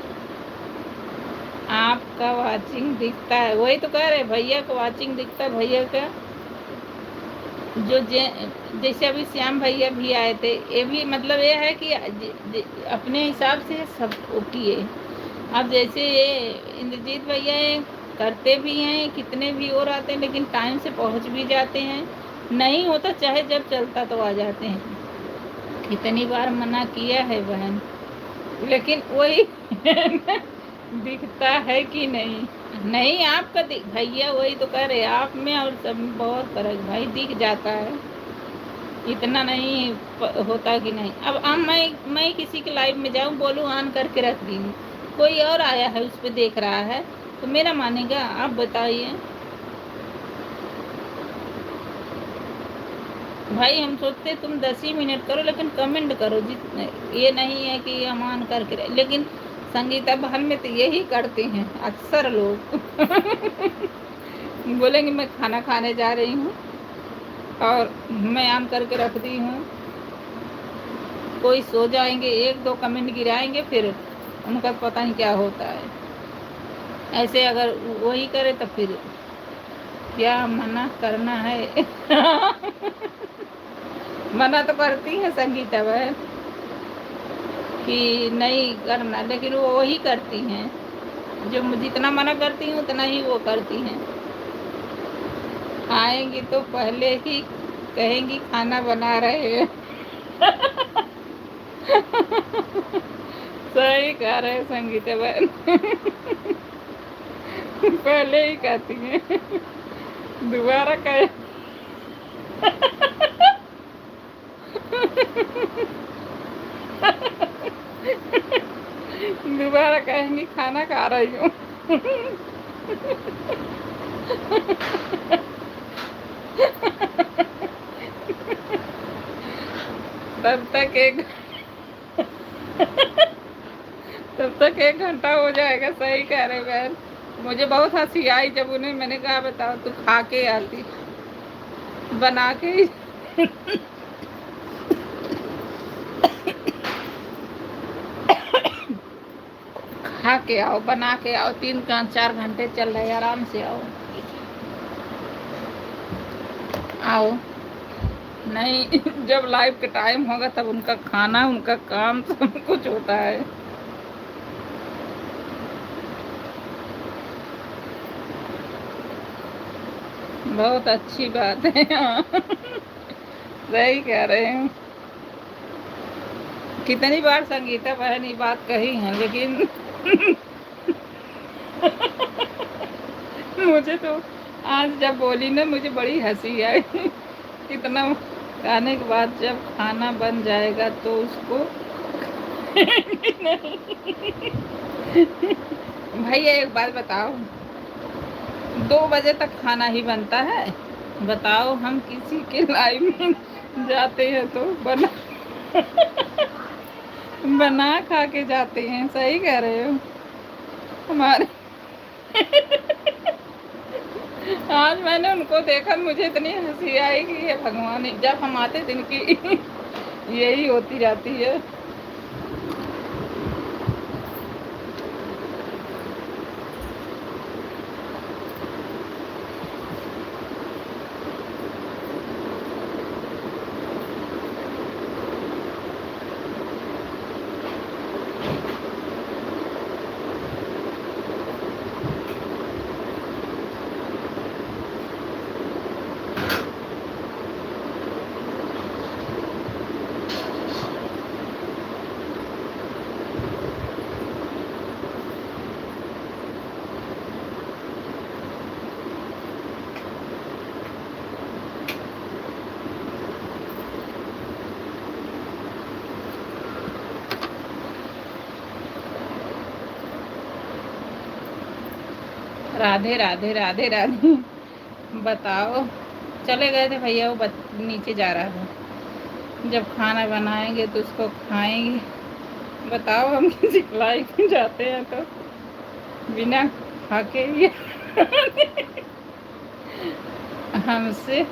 आपका वाचिंग दिखता है, वही तो कह रहे भैया का वाचिंग दिखता है। भैया का जो जैसे अभी श्याम भैया भी आए थे, ये भी मतलब ये है कि अपने हिसाब से सब किए। अब जैसे ये इंद्रजीत भैया करते भी हैं, कितने भी और आते हैं लेकिन टाइम से पहुंच भी जाते हैं। नहीं होता चाहे जब चलता तो आ जाते हैं। कितनी बार मना किया है बहन, लेकिन वही दिखता है कि नहीं। नहीं आपका भैया वही तो कह रहे, आप में और सब में बहुत फर्क भाई, दिख जाता है, इतना नहीं होता कि नहीं। अब मैं किसी के लाइव में जाऊं बोलूं ऑन करके रख दी हूँ, कोई और आया है उस पर देख रहा है तो मेरा मानेगा? आप बताइए भाई। हम सोचते तुम 10 ही मिनट करो लेकिन कमेंट करो, जितने ये नहीं है कि हम ऑन करके रहे। लेकिन संगीता बहन में तो यही करते हैं अक्सर लोग बोलेंगे मैं खाना खाने जा रही हूँ और मैं ऑन करके रख दी हूँ। कोई सो जाएंगे, 1-2 कमेंट गिराएंगे, फिर उनका पता नहीं क्या होता है। ऐसे अगर वही करे तो फिर क्या मना करना है मना तो करती है संगीता बहन कि नहीं करना, लेकिन वो वही करती हैं जो जितना मना करती हूँ उतना ही वो करती हैं। आएंगी तो पहले ही कहेंगी खाना बना रहे हैं सही कह रहे हैं संगीता बहन पहले ही कहती हैं, दोबारा कहे दोबारा कहेंगी खाना खा रही हूँ तब तक एक तब तक 1 घंटा हो जाएगा। सही कह रहे बहन। मुझे बहुत हंसी आई जब उन्हें मैंने कहा बताओ तू खा के आती, बना के खा के आओ, बना के आओ, 3-4 घंटे चल रहे आराम से आओ आओ। नहीं जब लाइव का टाइम होगा तब उनका खाना उनका काम सब कुछ होता है। बहुत अच्छी बात है सही कह रहे हैं। कितनी बार संगीता बहन ये बात कही है लेकिन मुझे तो आज जब बोली ना मुझे बड़ी हंसी आई इतना खाने के बाद जब खाना बन जाएगा तो उसको भैया एक बात बताओ, 2 बजे तक खाना ही बनता है? बताओ हम किसी के लाइव में जाते हैं तो बना खा के जाते हैं। सही कह रहे हो। हमारे आज मैंने उनको देखा मुझे इतनी हंसी आई कि ये भगवान, जब हम आते दिन की यही होती रहती है। राधे राधे राधे राधे। बताओ, चले गए थे भैया, वो नीचे जा रहा था। जब खाना बनाएंगे तो उसको खाएंगे। बताओ, हम किसी खिलाई के जाते हैं तो बिना खा के ये हमसे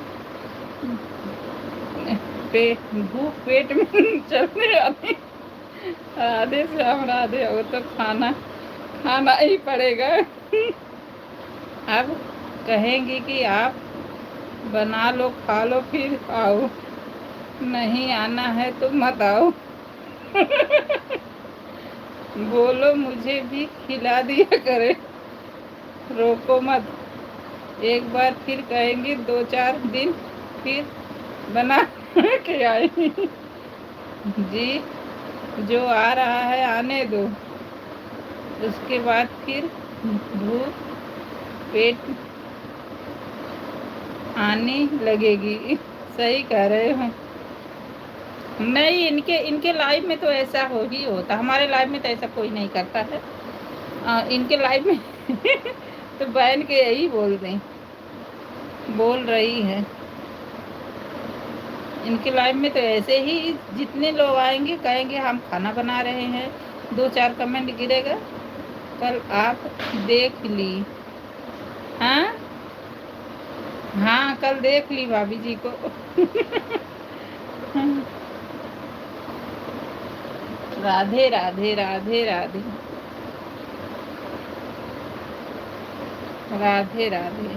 भूख पेट में चलने आते। राधे श्याम राधे, वो तो खाना खाना ही पड़ेगा। अब कहेंगे कि आप बना लो खा लो फिर आओ, नहीं आना है तो मत आओ। बोलो मुझे भी खिला दिया करे, रोको मत। एक बार फिर कहेंगे 2-4 दिन फिर बना के आए। जी, जो आ रहा है आने दो, उसके बाद फिर भूख पेट आने लगेगी। सही कह रहे हो। नहीं, इनके लाइफ में तो ऐसा हो ही होता, हमारे लाइफ में तो ऐसा कोई नहीं करता है। इनके लाइफ में तो बहन के यही बोल रही है। इनके लाइफ में तो ऐसे ही जितने लोग आएंगे कहेंगे हम खाना बना रहे हैं, 2-4 कमेंट गिरेगा, कल आप देख ली। हाँ हाँ, कल देख ली भाभी जी को। राधे राधे राधे राधे राधे राधे।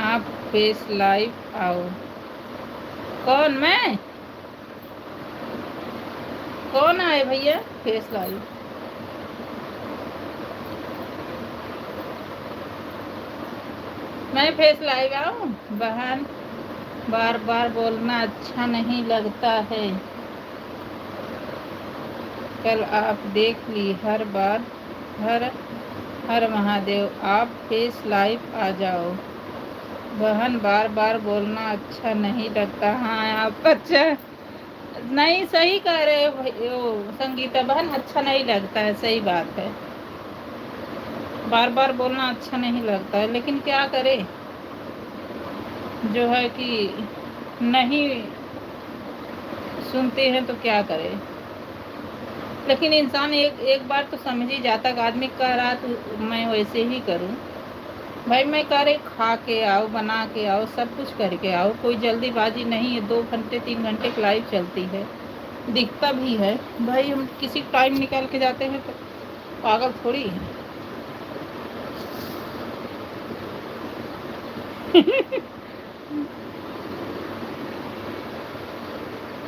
आप फेस लाइव आओ। कौन? मैं? कौन आए भैया फेस लाइव? मैं फेस लाइव आऊं? बहन, बार बार बोलना अच्छा नहीं लगता है। कल आप देख ली, हर बार हर हर महादेव, आप फेस लाइव आ जाओ। बहन, बार बार बोलना अच्छा नहीं लगता। हाँ, आप अच्छा नहीं, सही कह रहे हो संगीता बहन, अच्छा नहीं लगता है, सही बात है। बार बार बोलना अच्छा नहीं लगता है, लेकिन क्या करें, जो है कि नहीं सुनते हैं तो क्या करें। लेकिन इंसान एक बार तो समझ ही जाता कि आदमी कह रहा तो मैं वैसे ही करूं। भाई मैं कह रही खा के आओ, बना के आओ, सब कुछ करके आओ, कोई जल्दीबाजी नहीं है। 2 घंटे 3 घंटे की लाइव चलती है, दिखता भी है। भाई हम किसी टाइम निकाल के जाते हैं तो पागल थोड़ी है।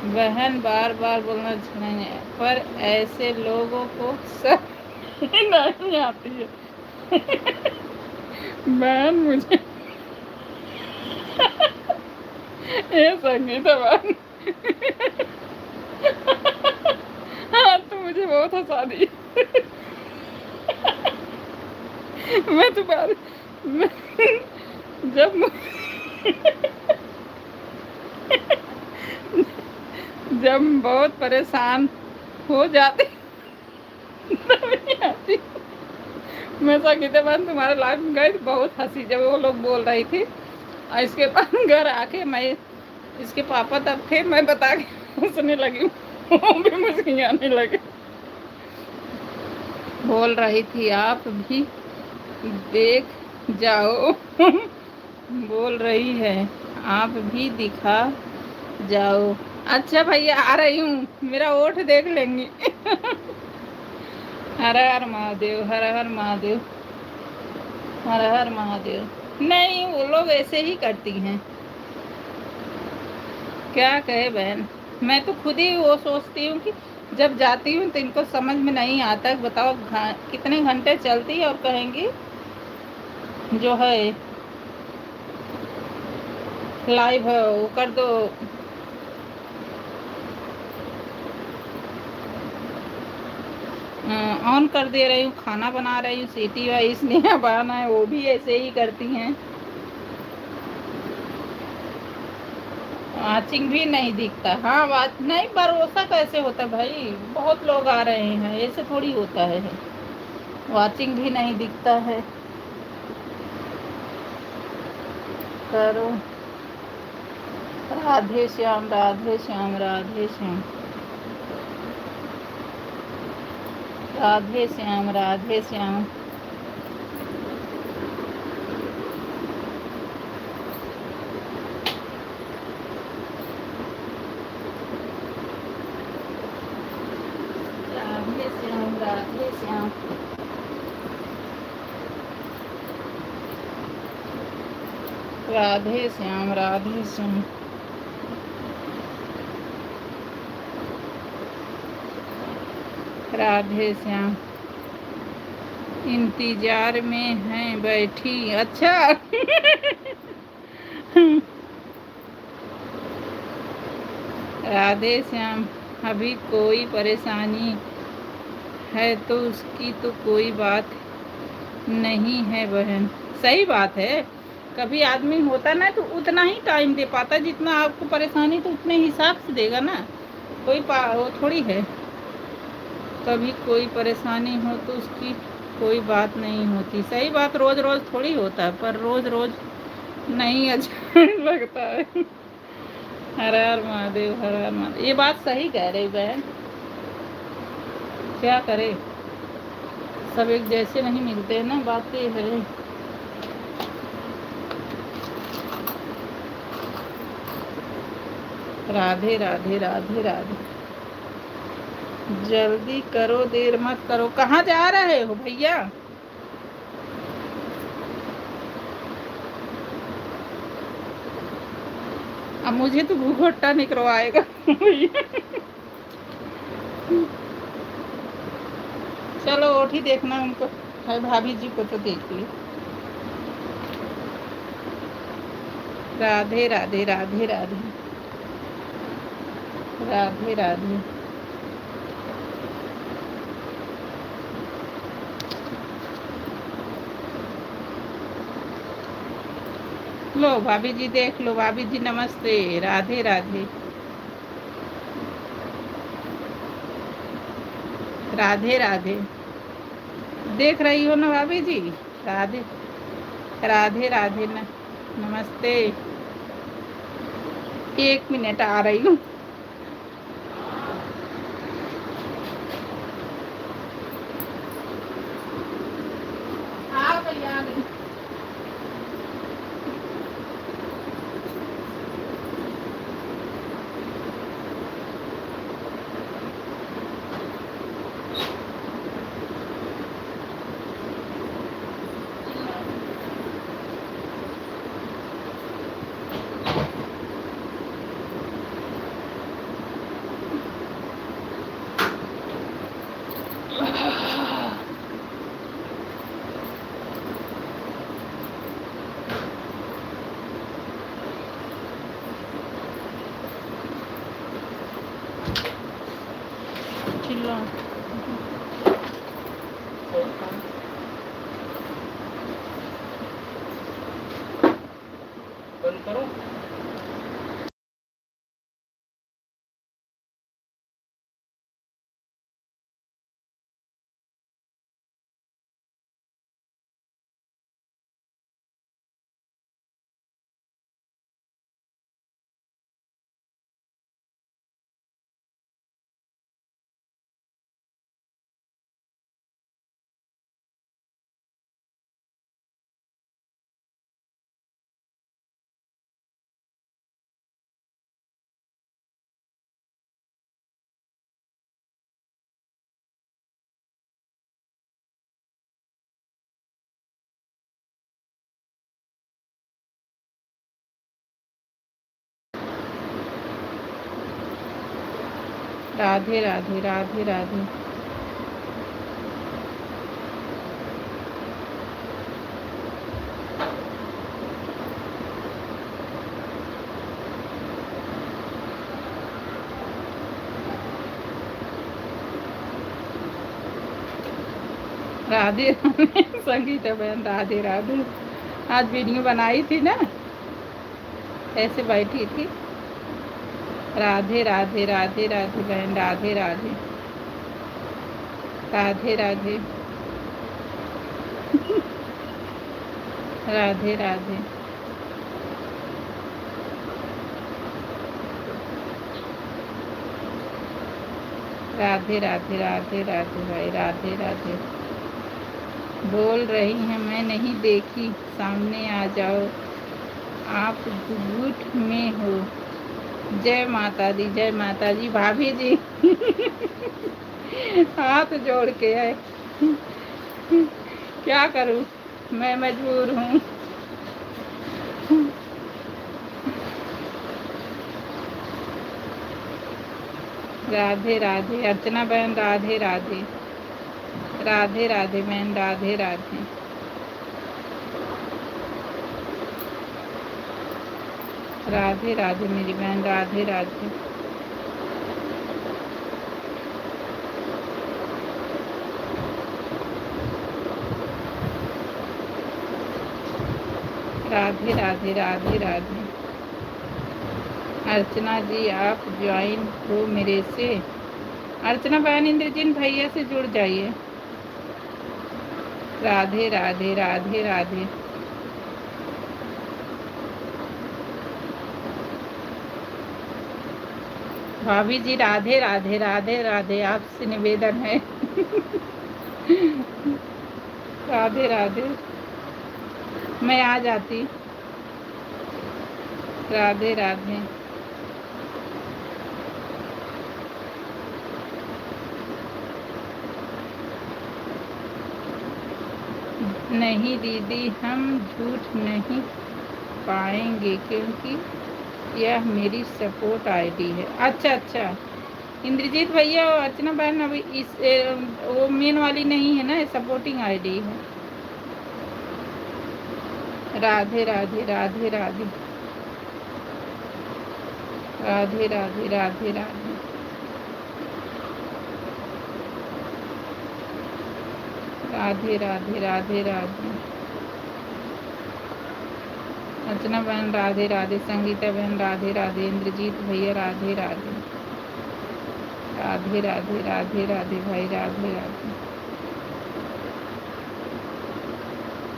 बहन, बार बार बोलना नहीं है, पर ऐसे लोगों को सब नहीं आती है। बहन मुझे ये संगीता बहन, हाँ तो मुझे बहुत हंसा दी। मैं तुम्हारे जब जब बहुत परेशान हो जाती तब नहीं आती। मैं संगीता बहन तुम्हारे लाइफ में गई तो बहुत हंसी, जब वो लोग बोल रही थी। और इसके पास घर आके मैं, इसके पापा तब थे, मैं बता के हंसने लगी, वो भी मुझे आने लगे। बोल रही थी आप भी देख जाओ। बोल रही है आप भी दिखा जाओ। अच्छा भैया आ रही हूँ, मेरा ओठ देख लेंगी। हर हर महादेव, हर हर महादेव, हर हर महादेव। नहीं, वो लोग ऐसे ही करती हैं। क्या कहे बहन, मैं तो खुद ही वो सोचती हूँ कि जब जाती हूँ तो इनको समझ में नहीं आता। बताओ कितने घंटे चलती है और कहेंगी जो है लाइव है वो कर दो। ऑन कर दे रही हूँ, खाना बना रही हूँ, सीटी वाई स्नेहा बहाना है, वो भी ऐसे ही करती हैं। वाचिंग भी नहीं दिखता। हाँ, बात नहीं, भरोसा कैसे होता भाई, बहुत लोग आ रहे हैं, ऐसे थोड़ी होता है। वाचिंग भी नहीं दिखता है। करो। राधे श्याम, राधे श्याम, राधे श्याम, राधे श्याम, राधे श्याम। राधे श्याम, राधे श्याम, राधे श्याम, राधे श्याम, राधे श्याम। इंतजार में हैं बैठी। अच्छा। राधे श्याम। अभी कोई परेशानी है तो उसकी तो कोई बात नहीं है बहन। सही बात है। कभी आदमी होता ना तो उतना ही टाइम दे पाता जितना आपको परेशानी, तो उतने हिसाब से देगा ना। कोई वो थोड़ी है। कभी कोई परेशानी हो तो उसकी कोई बात नहीं होती। सही बात, रोज रोज थोड़ी होता है, पर रोज रोज नहीं अच्छा लगता है। हर हर महादेव, हर हर महादेव। ये बात सही कह रही बहन। क्या करे, सब एक जैसे नहीं मिलते हैं ना, बात ये है। राधे राधे, राधे राधे। जल्दी करो, देर मत करो। कहाँ जा रहे हो भैया? अब मुझे तो भूखट्टा निकलवाएगा भैया। चलो ओठी देखना उनको है, भाभी जी को तो देख ली। राधे राधे, राधे राधे, राधे राधे। लो भाभी जी देख लो, भाभी जी नमस्ते, राधे राधे, राधे राधे। देख रही हो ना भाभी जी? राधे राधे, राधे न, नमस्ते। 1 मिनट आ रही हूँ। आ गई, आ गई। चिल्ला। बंद करो। राधे राधे राधे राधे। राधे संगीता बहन राधे राधे। आज वीडियो बनाई थी ना, ऐसे बैठी थी। राधे राधे राधे राधे बहन राधे राधे राधे राधे राधे राधे। राधे राधे राधे राधे भाई राधे राधे। बोल रही हैं मैं नहीं देखी, सामने आ जाओ, आप गुट में हो। जय माता दी, जय माता जी। भाभी जी हाथ जोड़ के है, क्या करूं, मैं मजबूर हूँ। राधे राधे अर्चना बहन राधे राधे राधे राधे बहन राधे राधे। राधे राधे मेरी बहन राधे राधे। राधे राधे राधे राधे। अर्चना जी आप ज्वाइन हो मेरे से। अर्चना बहन इंद्रजीत भैया से जुड़ जाइए। राधे राधे राधे राधे। भाभी जी राधे राधे राधे राधे, आपसे निवेदन है राधे राधे। मैं आ जाती। राधे राधे। नहीं दीदी हम झूठ नहीं पाएंगे क्योंकि यह मेरी सपोर्ट आईडी है। अच्छा अच्छा इंद्रजीत भैया और अर्चना बहन अभी इस वो मेन वाली नहीं है ना, सपोर्टिंग आईडी है। राधे राधे राधे राधे राधे राधे राधे राधे। राधे राधे राधे राधे। अर्चना बहन राधे राधे, संगीता बहन राधे राधे, इंद्रजीत भैया राधे राधे राधे राधे राधे राधे भाई राधे राधे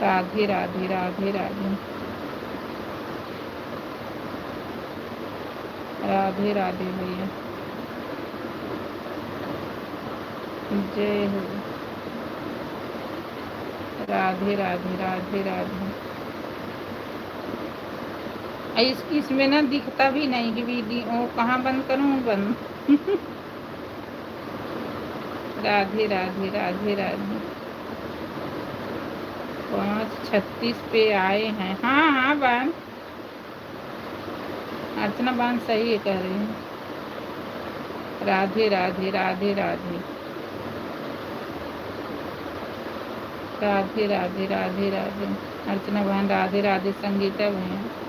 राधे राधे राधे राधे राधे राधे भैया जय हो। राधे राधे राधे राधे। इसमें ना दिखता भी नहीं कि वीडियो कहाँ बंद करूँ बंद राधे राधे राधे राधे। 5:36 पे आए हैं। हाँ हाँ बहन अर्चना बहन सही है कह रही हैं। राधे राधे राधे राधे राधे राधे राधे राधे। अर्चना बहन राधे राधे, संगीता भैया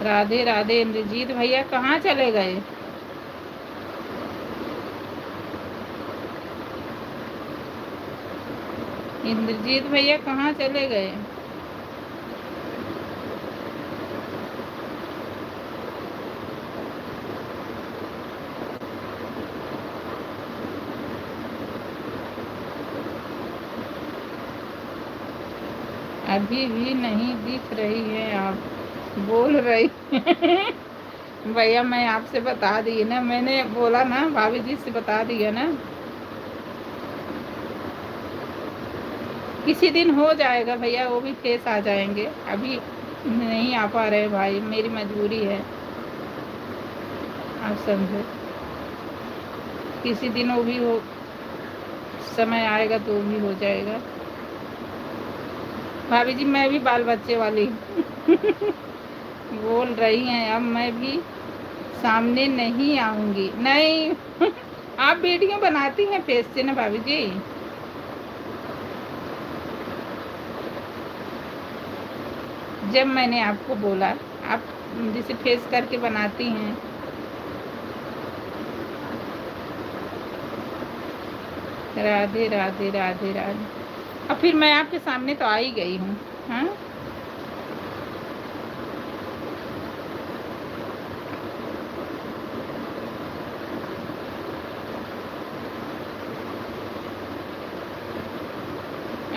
राधे राधे। इंद्रजीत भैया कहाँ चले गए? इंद्रजीत भैया कहाँ चले गए? अभी भी नहीं दिख रही है आप बोल रही भैया मैं आपसे बता दी ना, मैंने बोला ना भाभी जी से बता दिया ना। किसी दिन हो जाएगा भैया, वो भी फेस आ जाएंगे। अभी नहीं आ पा रहे भाई, मेरी मजबूरी है, आप समझो। किसी दिन वो भी हो, समय आएगा तो वो भी हो जाएगा। भाभी जी मैं भी बाल बच्चे वाली बोल रही हैं, अब मैं भी सामने नहीं आऊंगी। नहीं आप वीडियो बनाती हैं फेस से ना भाभी जी? जब मैंने आपको बोला आप जैसे फेस करके बनाती हैं। राधे राधे राधे राधे। अब फिर मैं आपके सामने तो आ ही गई हूँ। हाँ,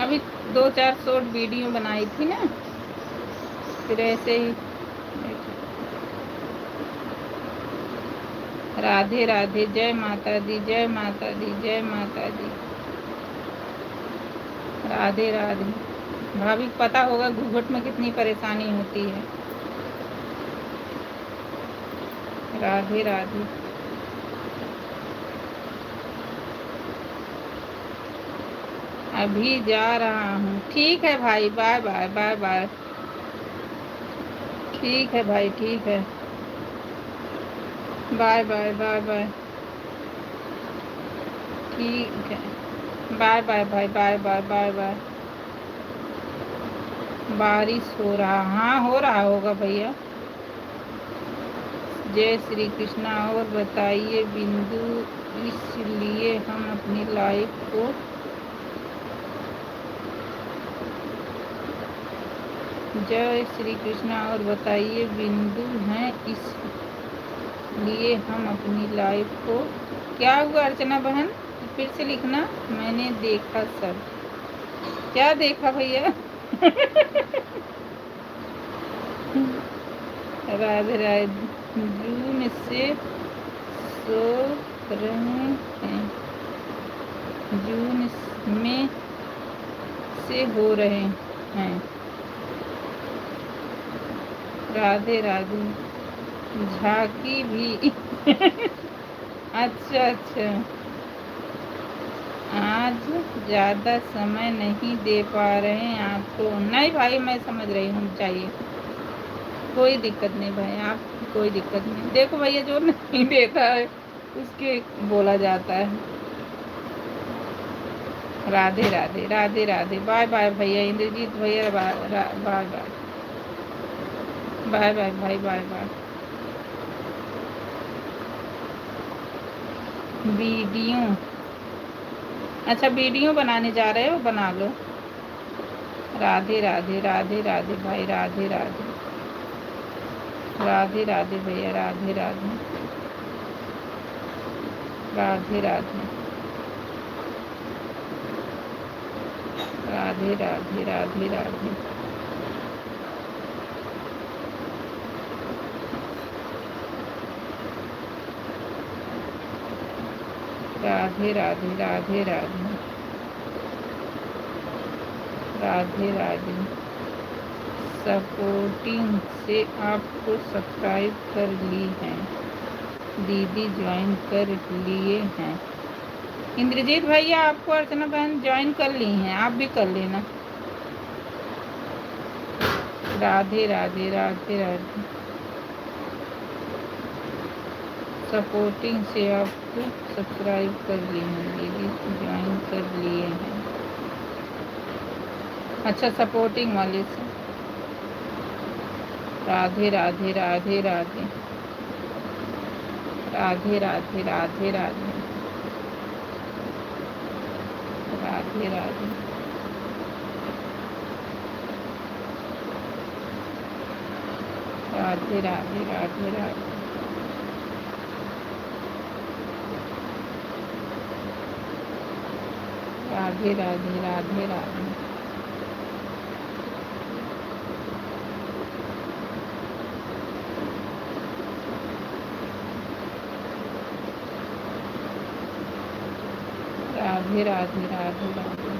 अभी 2-4 शॉर्ट वीडियो बनाई थी ना, फिर ऐसे ही। राधे राधे, जय माता दी, जय माता दी, जय माता दी। राधे राधे। भाभी को पता होगा घूंघट में कितनी परेशानी होती है। राधे राधे। अभी जा रहा हूँ। ठीक है भाई, बाय बाय बाय बाय। ठीक है भाई, ठीक है, बाय बाय बाय बाय। ठीक है, बाय बाय भाई, बाय बाय बाय बाय। बारिश हो रहा? हाँ, हो रहा होगा भैया। जय श्री कृष्णा। और बताइए बिंदु, इसलिए हम अपनी लाइफ को जय श्री कृष्णा। और बताइए बिंदु हैं, इसलिए हम अपनी लाइफ को। क्या हुआ अर्चना बहन? फिर से लिखना। मैंने देखा सब। क्या देखा भैया? राधे राधे। जून से सो रहे हैं, जून में से हो रहे हैं। राधे राधे। झांकी भी। अच्छा अच्छा। आज ज़्यादा समय नहीं दे पा रहे हैं आपको? नहीं भाई, मैं समझ रही हूँ, चाहिए, कोई दिक्कत नहीं भाई, आप कोई दिक्कत नहीं। देखो भैया, जो नहीं देता है उसके बोला जाता है। राधे राधे राधे राधे। बाय बाय भैया इंद्रजीत भैया, bye bye bye bye bye भाई, बाय बाय। वीडियो? अच्छा, वीडियो बनाने जा रहे हो, बना लो। राधे राधे राधे राधे भाई, राधे राधे राधे राधे भैया, राधे राधे राधे राधे राधे राधे राधे राधे। राधे राधे राधे राधे राधे राधे। सपोर्टिंग से आपको सब्सक्राइब कर ली हैं, दीदी ज्वाइन कर लिए हैं। इंद्रजीत भैया, आपको अर्चना बहन ज्वाइन कर ली हैं, आप भी कर लेना। राधे राधे राधे राधे। सपोर्टिंग से आपको सब्सक्राइब कर लिए हैं, दीदी ज्वाइन कर लिए हैं। अच्छा, सपोर्टिंग वाले से। राधे राधे राधे राधे राधे राधे राधे राधे राधे राधे राधे राधे राधे राधे। राधे राधे राधे राधे। राधे राधे राधे राधे।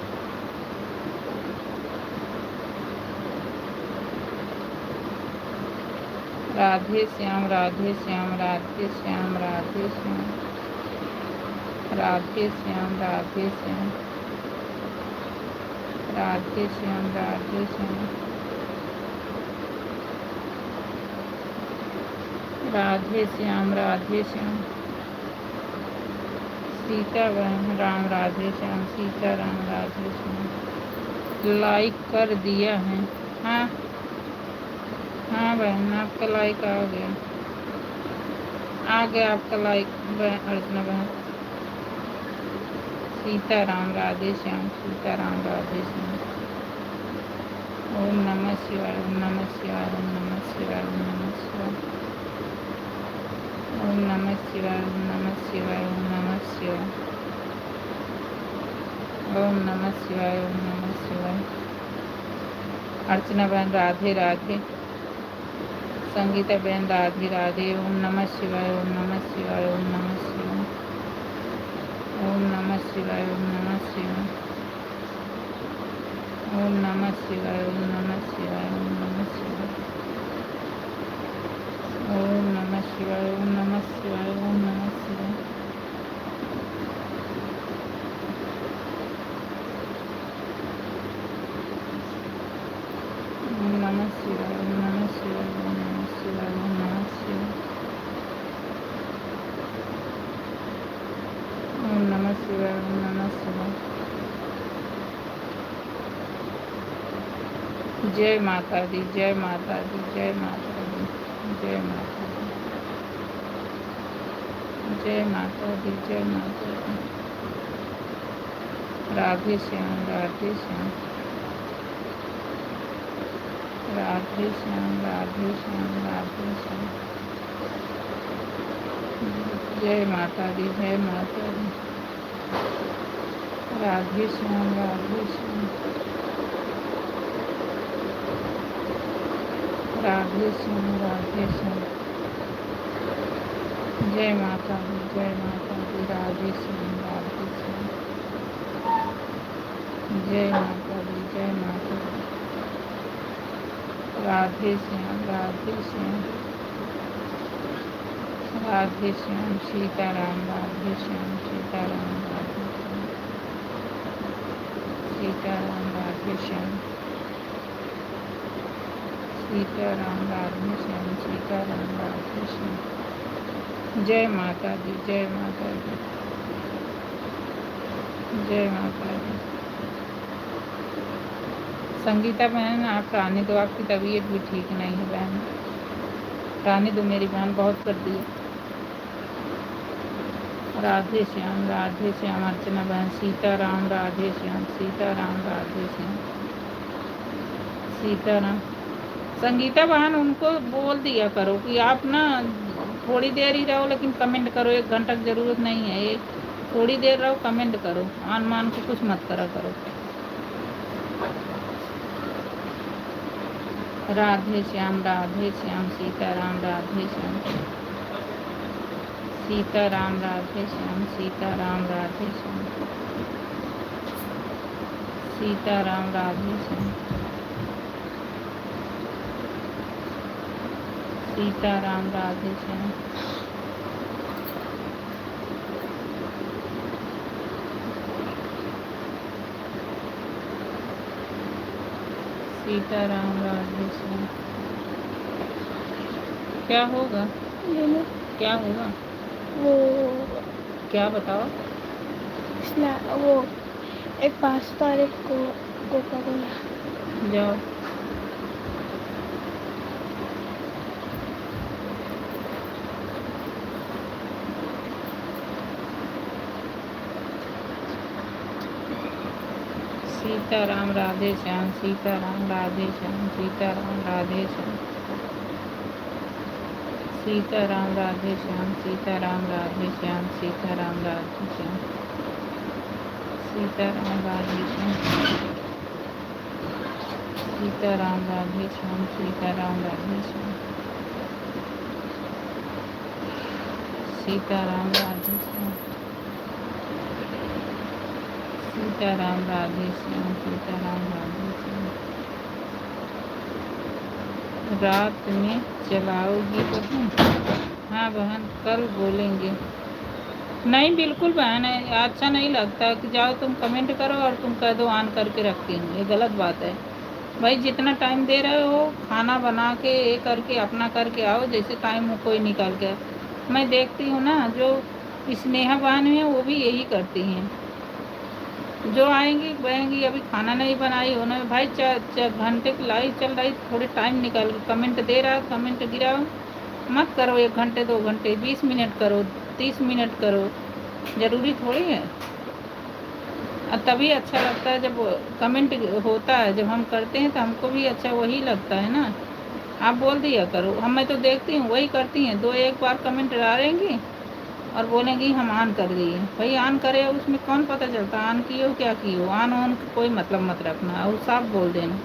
राधे श्याम राधे श्याम राधे श्याम राधे श्याम राधे श्याम राधे श्याम राधे श्याम राधे श्याम राधे श्याम राधे श्याम। सीता बहन राम राधे श्याम, सीता राम राधे श्याम। लाइक कर दिया है। हाँ हाँ बहन, आपका लाइक आ गया आपका लाइक अर्चना बहन। सीता राम राधे श्याम, सीता राम राधे श्याम। ओम नमः शिवाय, ओम नमः शिवाय, ओम नमः शिवाय, ओम नमः शिवाय, ओम नमः शिवाय, ओम नमः शिवाय, ओम नमः शिवाय, ओम नमः शिवाय, ओम नमः शिवाय। अर्चना बहन राधे राधे, संगीता बहन राधे राधे। ओम नमः शिवाय, ओम नमः शिवाय, ओम नमः शिवाय, ओम नमः शिवाय, ओम नमः शिवाय, ओम नमः शिवाय, ओम नमः शिवाय, ओम नमः शिवाय, ओम नमः शिवाय, ओम नमः शिवाय, ओम नमः शिवाय। ओम नमः शिवाय, ओम नमः शिवाय, ओम नमः शिवाय, ओम नमः शिवाय, ओम नमः शिवाय, ओम नमः शिवाय। जय माता दी, जय माता दी, जय माता दी, जय माता दी, जय माता दी, जय माता दी। राधे श्याम, राधे श्याम, राधे श्याम, राधे श्याम, राधे श्याम। जय माता दी, जय माता दी। राधे श्याम, राधे श्याम, राधे श्याम, राधे श्याम। जय माता दी, जय माता दी। राधे श्याम, राधे श्याम। जय माता दी, जय माता दी। राधे श्याम, राधे श्याम, राधे श्याम। सीताराम, राधे श्याम, सीताराम, राधे श्याम, सीताराम, राधे श्याम, सीताराम, राधे श्याम, सीताराम, राधे श्याम। जय माता दी, जय माता दी, जय माता दी। संगीता बहन आप रहने दो, आपकी तबीयत भी ठीक नहीं है बहन, रहने दो मेरी बहन, बहुत कर दी है। राधे श्याम, राधे श्याम। अर्चना बहन सीताराम, राधे श्याम, सीताराम, राधे श्याम, सीताराम। संगीता बहन उनको बोल दिया करो कि आप ना थोड़ी देर ही रहो, लेकिन कमेंट करो, 1 घंटा की ज़रूरत नहीं है, ये थोड़ी देर रहो, कमेंट करो, आन मान को कुछ मत करा करो। राधे श्याम, राधे श्याम, सीताराम, राधे श्याम, सीताराम, राधे श्याम, सीताराम, राधे श्याम, सीताराम, राधे श्याम, सीताराम, राधे श्याम। सीताराम, राधे श्याम। क्या होगा? क्या होगा? वो क्या बताओ? वो एक पास्ता और एक कोका कोला। जाओ। सीताराम, राधे श्याम, सीताराम, राधे श्याम, सीताराम, राधे श्याम, सीताराम, राधे श्याम, सीताराम, राधे श्याम, सीताराम, राधे श्याम, सीताराम, राधे श्याम, सीताराम, राधे श्याम, सीताराम, राधे श्याम, सीताराम, राधे श्याम, सीताराम, राधे श्याम, सीताराम, राधे श्याम। रात में चलाओगी बहन? हाँ बहन, कल बोलेंगे। नहीं बिल्कुल बहन, अच्छा नहीं लगता कि जाओ तुम कमेंट करो और तुम कह दो ऑन करके रखेंगे, ये गलत बात है भाई। जितना टाइम दे रहे हो खाना बना के ये करके अपना करके आओ, जैसे टाइम हो कोई निकाल के। मैं देखती हूँ ना, जो स्नेहा बहन है, वो भी यही करती हैं। जो आएंगी बहेंगी, अभी खाना नहीं बनाई उन्होंने, भाई घंटे की लाइव चल रही, थोड़ी टाइम निकाल कमेंट दे रहा, कमेंट गिराओ मत करो। 1 घंटे 2 घंटे 20 मिनट करो, 30 मिनट करो, ज़रूरी थोड़ी है। और तभी अच्छा लगता है जब कमेंट होता है, जब हम करते हैं तो हमको भी अच्छा वही लगता है ना। आप बोल दिया करो, हम मैं तो देखती हूँ वही करती हैं, 2-1 बार कमेंट डालेंगी और बोलेंगी हम ऑन कर दिए। भाई ऑन करे, उसमें कौन पता चलता ऑन किए हो क्या किए हो। ऑन कोई मतलब मत रखना और साफ बोल देना।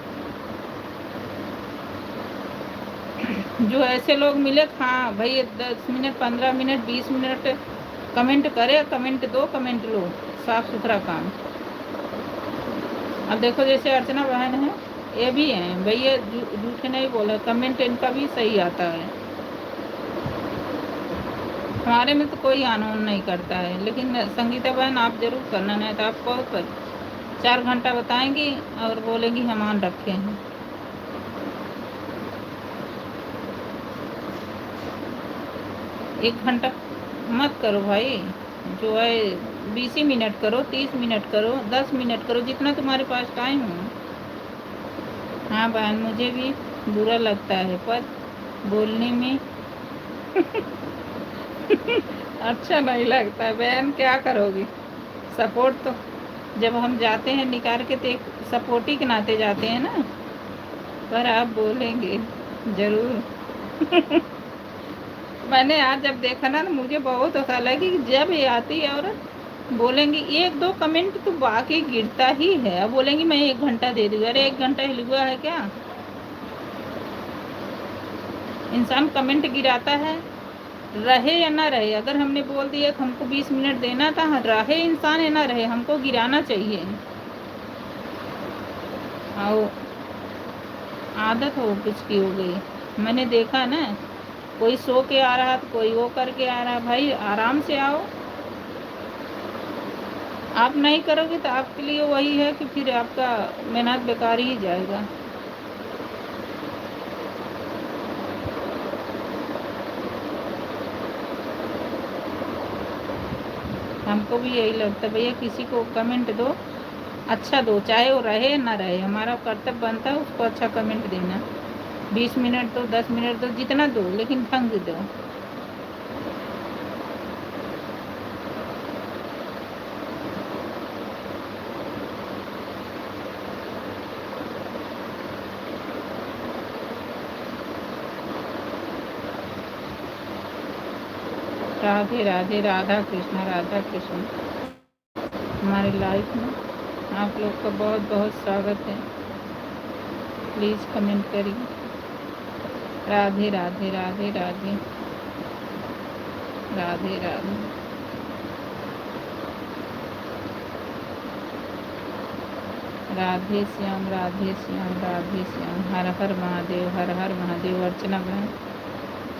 जो ऐसे लोग मिले, हाँ भाई 10 मिनट 15 मिनट 20 मिनट कमेंट करे, कमेंट दो, कमेंट लो, साफ सुथरा काम। अब देखो जैसे अर्चना बहन है, ये भी हैं भैया, झूठे नहीं बोला, कमेंट इनका भी सही आता है। हमारे में तो कोई ऑन नहीं करता है, लेकिन संगीता बहन आप जरूर करना, नहीं तो आपको 4 घंटा बताएंगी और बोलेंगी हम ऑन रखे हैं। एक घंटा मत करो भाई, जो है 20 मिनट करो, 30 मिनट करो, 10 मिनट करो, जितना तुम्हारे पास टाइम हो। हाँ बहन, मुझे भी बुरा लगता है पर बोलने में अच्छा नहीं लगता है बहन, क्या करोगी। सपोर्ट तो जब हम जाते हैं निकाल के तो एक सपोर्ट ही के नाते जाते हैं ना। पर आप बोलेंगे ज़रूर मैंने आज जब देखा ना, मुझे बहुत अच्छा लगा कि जब ये आती है और बोलेंगी 1-2 कमेंट तो बाकी गिरता ही है। अब बोलेंगी मैं 1 घंटा दे दूँगी, अरे 1 घंटा हिलुआ है क्या। इंसान कमेंट गिराता है, रहे या ना रहे। अगर हमने बोल दिया कि हमको 20 मिनट देना था, रहे इंसान या ना रहे, हमको गिराना चाहिए। और आदत हो किसकी हो गई। मैंने देखा ना, कोई सो के आ रहा तो कोई वो करके आ रहा। भाई आराम से आओ, आप नहीं करोगे तो आपके लिए वही है कि फिर आपका मेहनत बेकार ही जाएगा। हमको भी यही लगता है भैया, किसी को कमेंट दो, अच्छा दो, चाहे वो रहे ना रहे, हमारा कर्तव्य बनता है उसको अच्छा कमेंट देना। 20 मिनट दो, 10 मिनट दो, जितना दो, लेकिन ढंग से दो। राधे राधे, राधा कृष्ण राधा कृष्ण। हमारी लाइफ में आप लोग का बहुत बहुत स्वागत है। प्लीज़ कमेंट करिए। राधे राधे राधे राधे राधे राधे। राधे श्याम राधे श्याम राधे श्याम। हर हर महादेव, हर हर महादेव। अर्चना बहन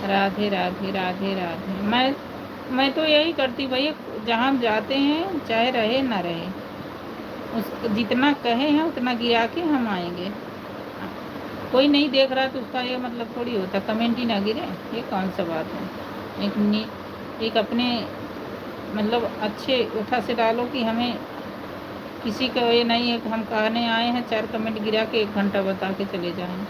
राधे राधे राधे राधे। मैं तो यही करती भैया, जहाँ हम जाते हैं चाहे रहे ना रहे, उस जितना कहे हैं उतना गिरा के हम आएंगे। कोई नहीं देख रहा तो उसका ये मतलब थोड़ी होता कमेंट ही ना गिरे, ये कौन सा बात है। एक अपने मतलब अच्छे उठा से डालो कि हमें किसी का ये नहीं है कि हम कहने आए हैं 4 कमेंट गिरा के 1 घंटा बता के चले जाएं।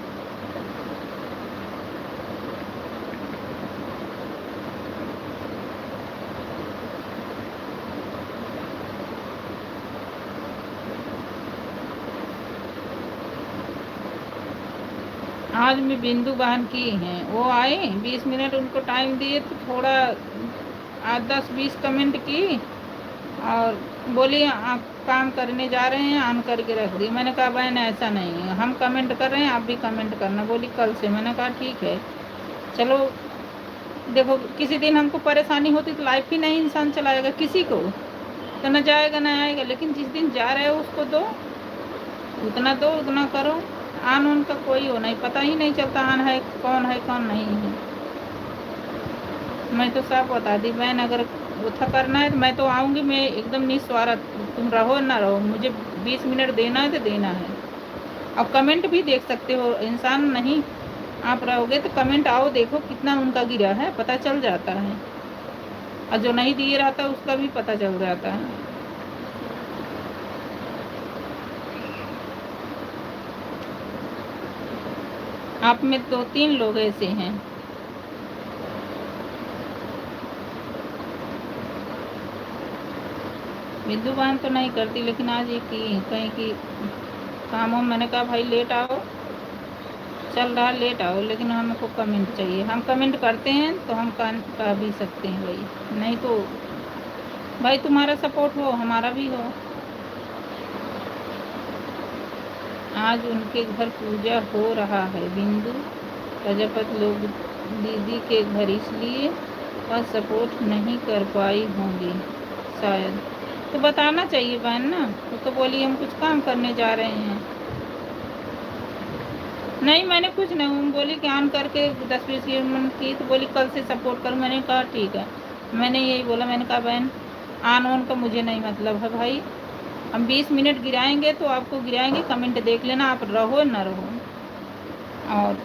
आज मैं बिंदु बहन की हैं, वो आए 20 मिनट उनको टाइम दिए तो थोड़ा 8-10-20 कमेंट की और बोली आप काम करने जा रहे हैं, ऑन करके रख दी। मैंने कहा बहन ऐसा नहीं है, हम कमेंट कर रहे हैं आप भी कमेंट करना। बोली कल से। मैंने कहा ठीक है चलो। देखो किसी दिन हमको परेशानी होती तो लाइफ ही नहीं इंसान चलाएगा, किसी को तो न जाएगा न आएगा। लेकिन जिस दिन जा रहे हो उसको दो, उतना करो। आन उनका कोई हो नहीं, पता ही नहीं चलता आन है कौन नहीं है। मैं तो साफ बता दी बहन, अगर उठा करना है तो मैं तो आऊँगी, मैं एकदम निस्वार्थ। तुम रहो ना रहो, मुझे 20 मिनट देना है तो देना है। अब कमेंट भी देख सकते हो, इंसान नहीं आप रहोगे तो कमेंट आओ, देखो कितना उनका गिरा है, पता चल जाता है। और जो नहीं दिए रहता उसका भी पता चल जाता है। आप में 2-3 लोग ऐसे हैं। विद्युवान तो नहीं करती, लेकिन आज ये की कहीं की काम हो, मैंने कहा भाई लेट आओ, चल रहा लेट आओ, लेकिन हमको कमेंट चाहिए। हम कमेंट करते हैं तो हम कह भी सकते हैं भाई, नहीं तो भाई तुम्हारा सपोर्ट हो हमारा भी हो। आज उनके घर पूजा हो रहा है, बिंदु प्रजापति लोग दीदी के घर, इसलिए वह सपोर्ट नहीं कर पाई होंगी शायद। तो बताना चाहिए बहन ना। तो बोली हम कुछ काम करने जा रहे हैं। नहीं मैंने कुछ नहीं बोली कि ऑन करके 10-20 मिनट की, तो बोली कल से सपोर्ट करूँ। मैंने कहा ठीक है, मैंने यही बोला। मैंने कहा बहन ऑन का मुझे नहीं मतलब है भाई, हम 20 मिनट गिराएंगे तो आपको गिराएंगे, कमेंट देख लेना, आप रहो ना रहो। और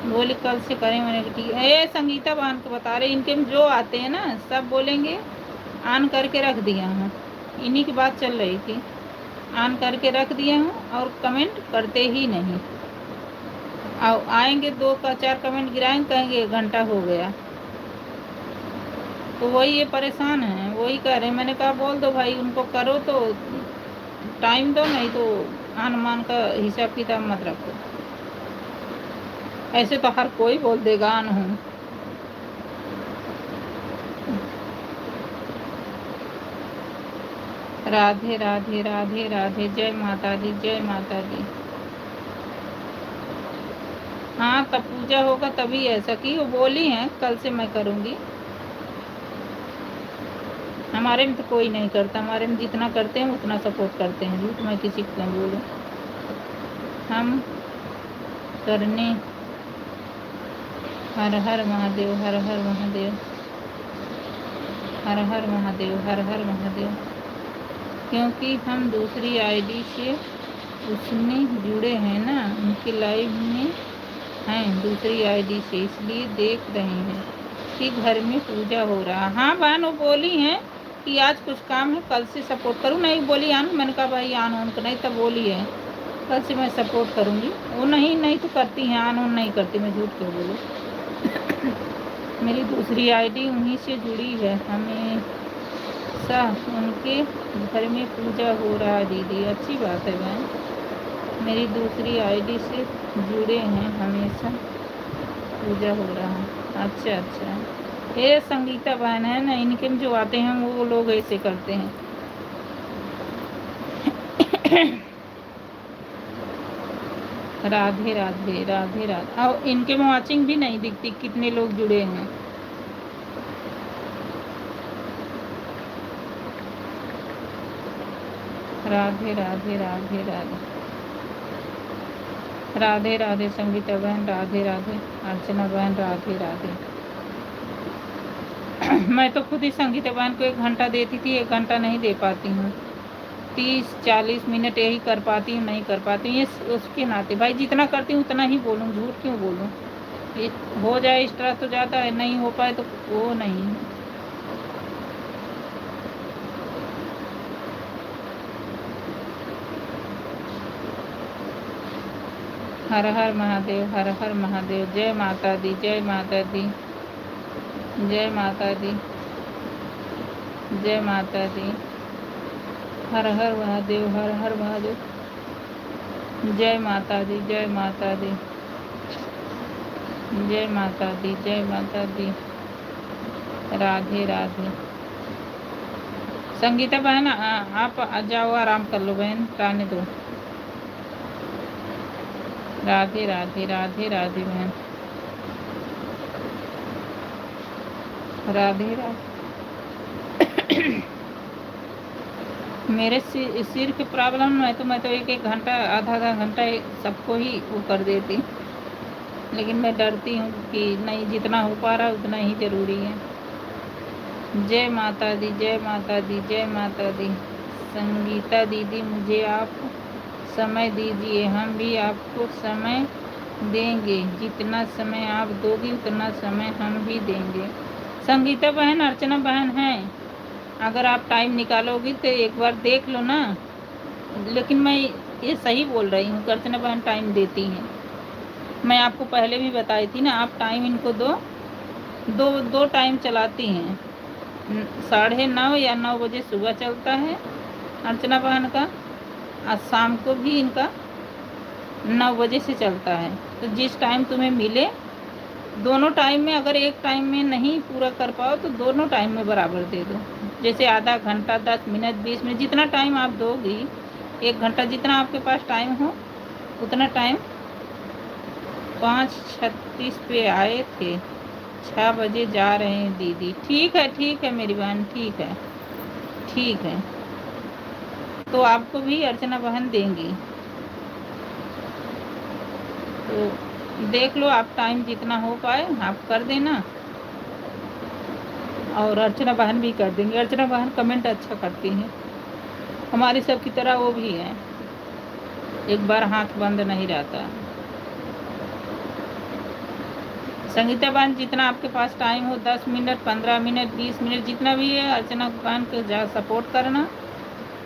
बोली कल से करें। मैंने कहा ठीक है। ये संगीता बहन को बता रहे, इनके जो आते हैं ना सब बोलेंगे ऑन करके रख दिया हूँ, इन्हीं की बात चल रही थी। ऑन करके रख दिए हूँ और कमेंट करते ही नहीं। और आएंगे 2-4 कमेंट गिराएंगे, कहेंगे 1 घंटा हो गया। तो वही ये परेशान है, वही कह रहे हैं। मैंने कहा बोल दो भाई उनको, करो तो टाइम दो, नहीं तो अनुमान का हिसाब किताब मत रखो। ऐसे तो हर कोई बोल देगा ऑन हूँ। राधे राधे राधे राधे, जय माता दी, जय माता दी। हाँ तब पूजा होगा तभी ऐसा की वो बोली हैं, कल से मैं करूँगी। हमारे में तो कोई नहीं करता, हमारे में जितना करते हैं उतना सपोर्ट करते हैं। झूठ मैं किसी को नहीं बोलूँ। हम करने हर हर महादेव, हर हर महादेव, हर हर महादेव, हर हर महादेव। क्योंकि हम दूसरी आईडी से उसमें जुड़े हैं ना, उनके लाइव में हैं दूसरी आईडी से, इसलिए देख रहे हैं कि घर में पूजा हो रहा। हाँ बहन वो बोली हैं कि आज कुछ काम है, कल से सपोर्ट करूँ। नहीं बोली आन, मैंने कहा भाई आन ऑन नहीं, तब बोली है कल से मैं सपोर्ट करूँगी। वो नहीं तो करती हैं, आन ऑन नहीं करती, मैं झूठ क्यों बोलूँ। मेरी दूसरी आईडी उन्हीं से जुड़ी है, हमेशा उनके घर में पूजा हो रहा है। दीदी अच्छी बात है बहन, मेरी दूसरी आईडी से जुड़े हैं, हमेशा पूजा हो रहा है। अच्छा ये संगीता बहन है ना, इनके में जो आते हैं वो लोग ऐसे करते हैं। राधे राधे राधे राधे। और इनके में वॉचिंग भी नहीं दिखती कितने लोग जुड़े हैं। राधे राधे राधे राधे राधे राधे संगीता बहन, राधे राधे अर्चना बहन, राधे राधे। मैं तो खुद ही संगीता बहन को 1 घंटा देती थी, 1 घंटा नहीं दे पाती हूँ। 30-40 मिनट यही कर पाती हूँ, नहीं कर पाती हूँ। ये उसके नाते भाई जितना करती हूँ उतना ही बोलूँ, झूठ क्यों बोलूँ। ये हो जाए एक्स्ट्रा तो ज़्यादा है, नहीं हो पाए तो वो नहीं। हर हर महादेव, हर हर महादेव। जय माता दी, जय माता दी, जय माता दी, जय माता दी। हर हर महादेव, हर हर महादेव। जय माता दी, जय माता दी, जय माता दी, जय माता दी। राधे राधे। संगीता बहन आप जाओ, आराम कर लो बहन, रहने दो। राधे राधे राधे राधे बहन, राधे राधे। मेरे सिर की प्रॉब्लम है तो मैं तो 1-1 घंटा, आधा घंटा सबको ही वो कर देती, लेकिन मैं डरती हूँ कि नहीं, जितना हो पा रहा उतना ही ज़रूरी है। जय माता दी, जय माता दी, जय माता दी। संगीता दीदी मुझे आप समय दीजिए, हम भी आपको समय देंगे, जितना समय आप दोगी उतना समय हम भी देंगे। संगीता बहन, अर्चना बहन हैं, अगर आप टाइम निकालोगी तो एक बार देख लो ना। लेकिन मैं ये सही बोल रही हूँ कि अर्चना बहन टाइम देती हैं। मैं आपको पहले भी बताई थी ना, आप टाइम इनको दो। दो टाइम चलाती हैं, 9:30 या 9 बजे सुबह चलता है अर्चना बहन का, और शाम को भी इनका 9 बजे से चलता है। तो जिस टाइम तुम्हें मिले, दोनों टाइम में, अगर एक टाइम में नहीं पूरा कर पाओ तो दोनों टाइम में बराबर दे दो। जैसे आधा घंटा, 10 मिनट, 20 मिनट, जितना टाइम आप दोगी, 1 घंटा, जितना आपके पास टाइम हो उतना टाइम। 5:36 पे आए थे, 6 बजे जा रहे हैं दीदी। ठीक है मेरी बहन, ठीक है। तो आपको भी अर्चना बहन देंगी, तो देख लो, आप टाइम जितना हो पाए आप कर देना, और अर्चना बहन भी कर देंगे। अर्चना बहन कमेंट अच्छा करती हैं, हमारी सब की तरह वो भी हैं, एक बार हाथ बंद नहीं रहता। संगीता बहन, जितना आपके पास टाइम हो, 10 मिनट, 15 मिनट, 20 मिनट, जितना भी है, अर्चना बहन को जा सपोर्ट करना।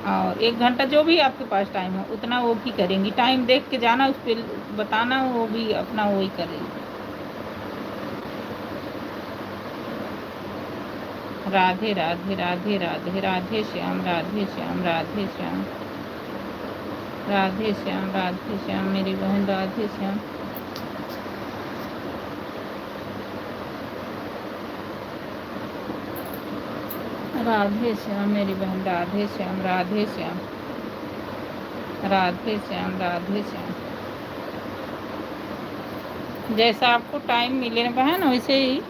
और 1 घंटा जो भी आपके पास टाइम हो उतना वो भी करेंगी। टाइम देख के जाना, उस पर बताना, वो भी अपना वही करेगी। राधे राधे राधे राधे, राधे श्याम, राधे श्याम, राधे श्याम, राधे श्याम, राधे श्याम मेरी बहन, राधे श्याम। राधे श्याम मेरी बहन, राधे श्याम, राधे श्याम, राधे श्याम, राधे श्याम। जैसा आपको टाइम मिले ना बहन, वैसे ही,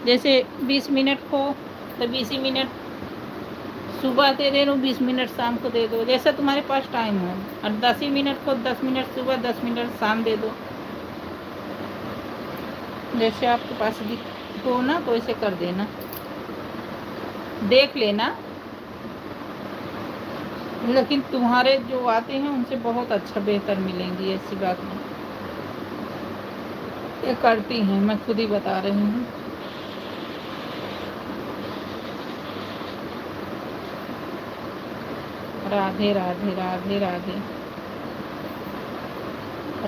जैसे 20 मिनट को तो 20 ही मिनट सुबह दे दो, 20 मिनट शाम को दे दो, जैसा तुम्हारे पास टाइम हो। और 10 ही मिनट को 10 मिनट सुबह, 10 मिनट शाम दे दो, जैसे आपके पास हो ना, तो ऐसे कर देना, देख लेना। लेकिन तुम्हारे जो आते हैं उनसे बहुत अच्छा बेहतर मिलेंगी, ऐसी बात नहीं। ये करती हैं, मैं खुद ही बता रही हूँ। राधे राधे राधे राधे,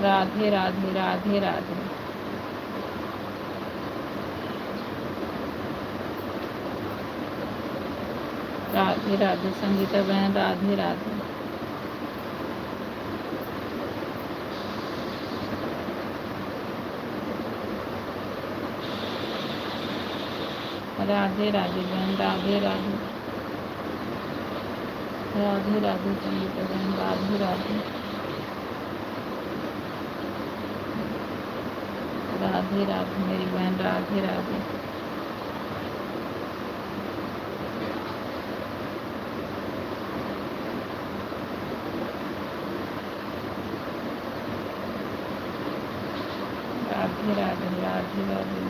राधे राधे राधे राधे, राधे राधे संगीता बहन, राधे राधे, राधे राधे बहन, राधे राधे, राधे राधे संगीता बहन, राधे राधे, राधे राधे मेरी बहन, राधे राधे, राधे राधे, राधे राधे,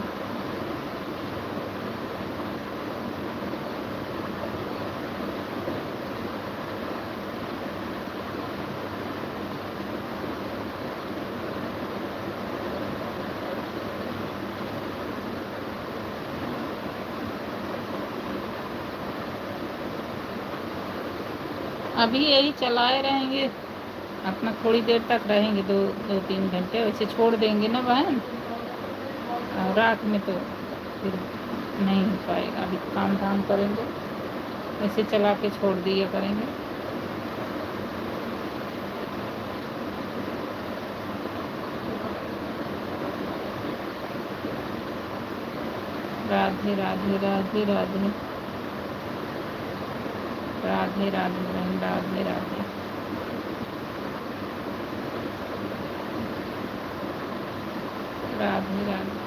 अभी यही चलाए रहेंगे अपना, थोड़ी देर तक रहेंगे, 2-3 घंटे, वैसे छोड़ देंगे ना बहन। और रात में तो फिर नहीं हो पाएगा, अभी काम धाम करेंगे, वैसे चला के छोड़ दिया करेंगे। राधे राधे राधे राधे, राधे राधे बहन, राधे राधे, राधे राधे,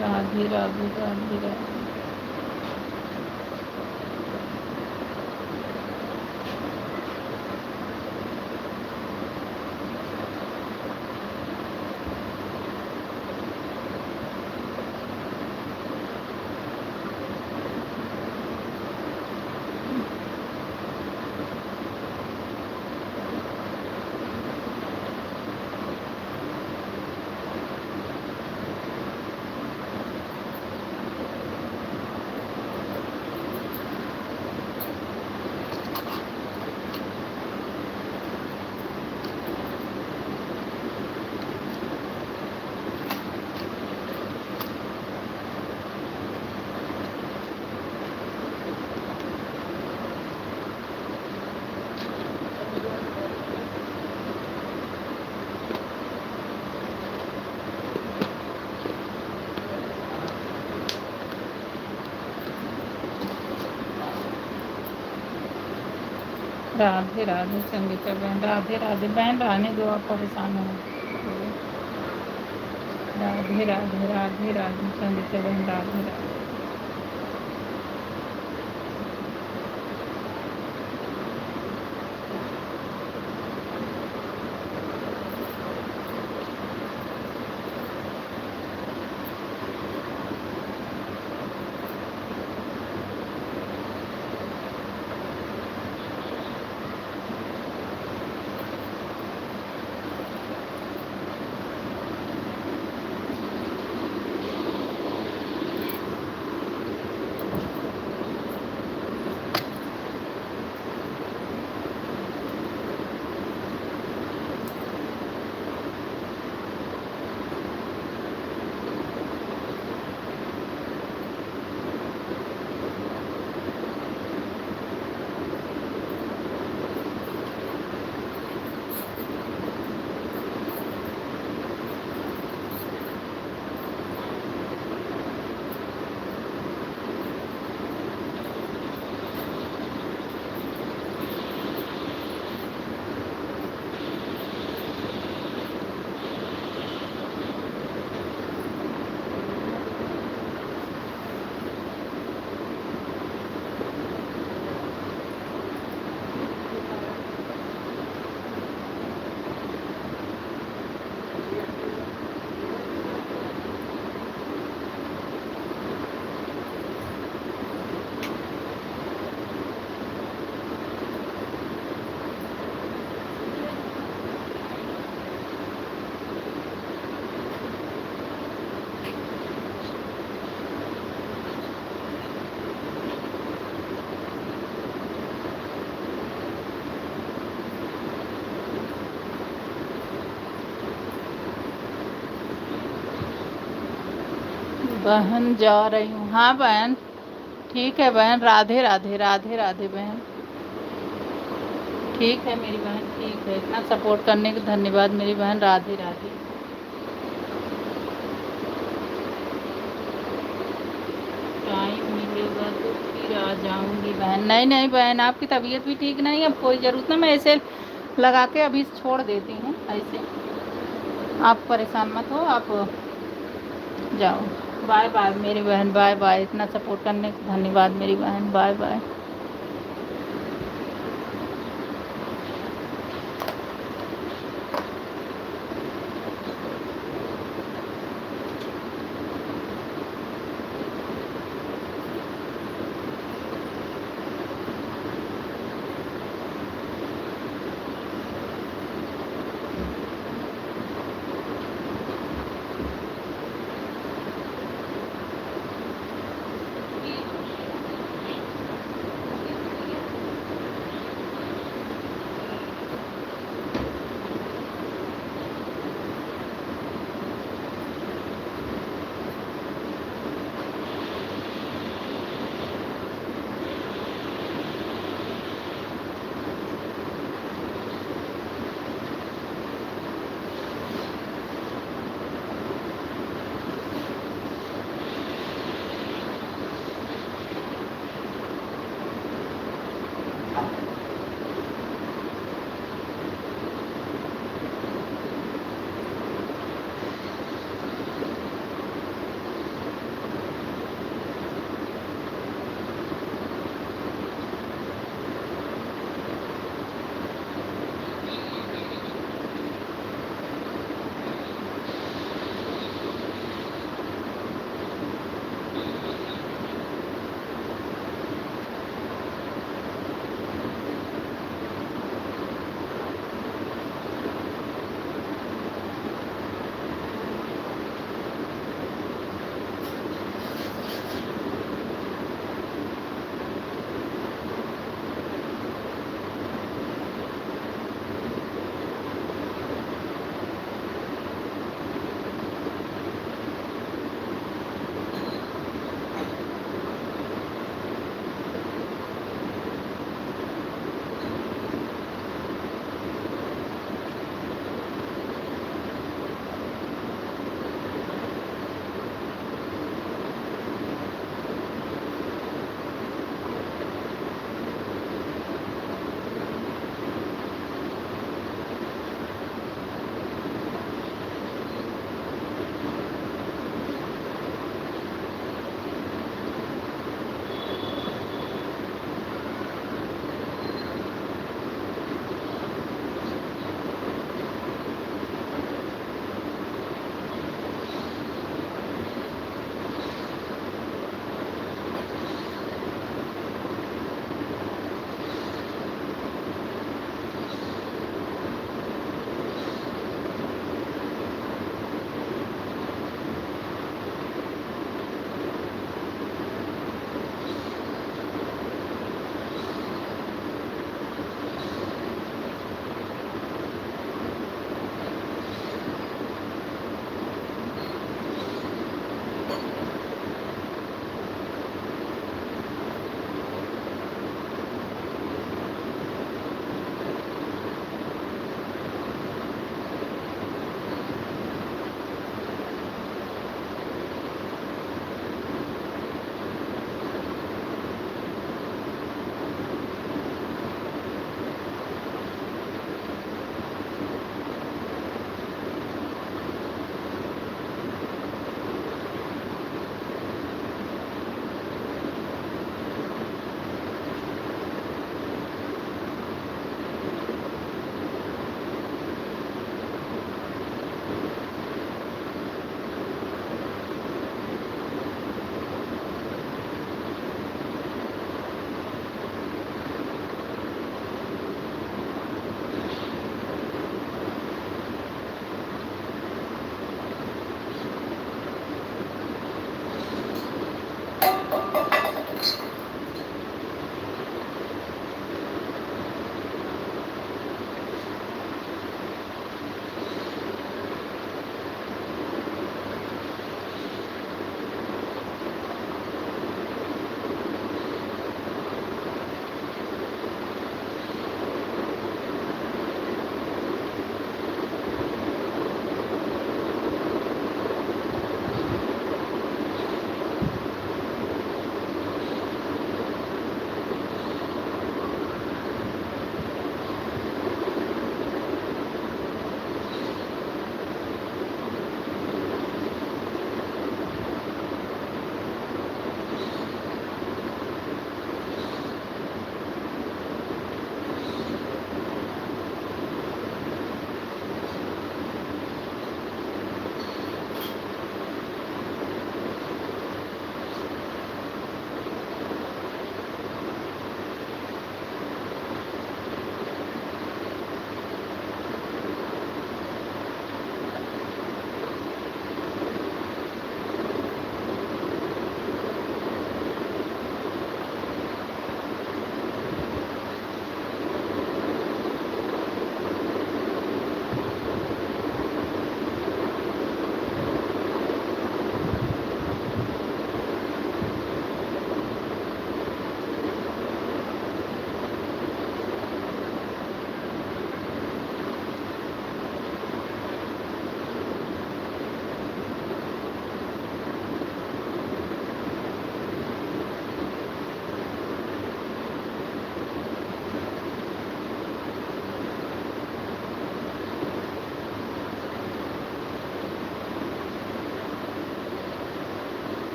राधे राधे राधे राधे। राधे राधे संगीता बहन, राधे राधे बहन, रहने दो, आप परेशान हो। राधे राधे राधे राधे संगीता बहन, राधे राधे। बहन जा रही हूँ। हाँ बहन, ठीक है बहन, राधे राधे राधे राधे बहन, ठीक है मेरी बहन, ठीक है। इतना सपोर्ट करने के धन्यवाद मेरी बहन, राधे राधे। टाइम मिलेगा तो फिर आ जाऊंगी बहन। नहीं नहीं बहन, आपकी तबीयत भी ठीक नहीं है, अब कोई ज़रूरत ना, मैं ऐसे लगा के अभी छोड़ देती हूँ ऐसे। आप परेशान मत हो, आप जाओ। बाय बाय मेरी बहन, बाय बाय। इतना सपोर्ट करने का धन्यवाद मेरी बहन, बाय बाय।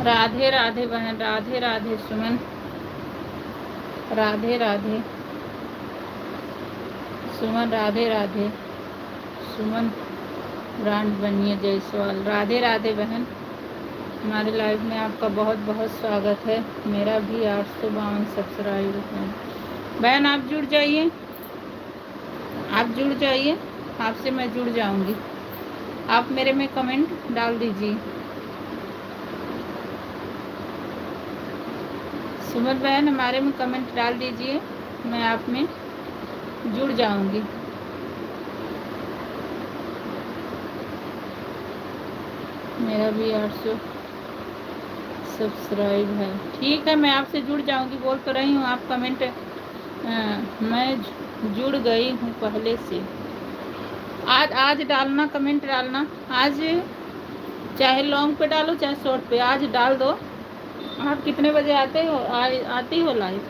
राधे राधे बहन, राधे राधे सुमन, राधे राधे सुमन, राधे राधे सुमन, ब्रांड बनिए जायसवाल। राधे राधे बहन, हमारे लाइव में आपका बहुत बहुत स्वागत है। मेरा भी 852 सब्सक्राइबर है। बहन आप जुड़ जाइए, आप जुड़ जाइए, आपसे मैं जुड़ जाऊंगी। आप मेरे में कमेंट डाल दीजिए। सुमन बहन हमारे में कमेंट डाल दीजिए, मैं आप में जुड़ जाऊंगी। मेरा भी 800 सब्सक्राइब है। ठीक है, मैं आपसे जुड़ जाऊंगी। बोल तो रही हूँ, आप कमेंट मैं जुड़ गई हूँ पहले से। आज डालना, कमेंट डालना आज, चाहे लॉन्ग पे डालो चाहे शॉर्ट पे, आज डाल दो। आप कितने बजे आते हो, आती हो लाइव?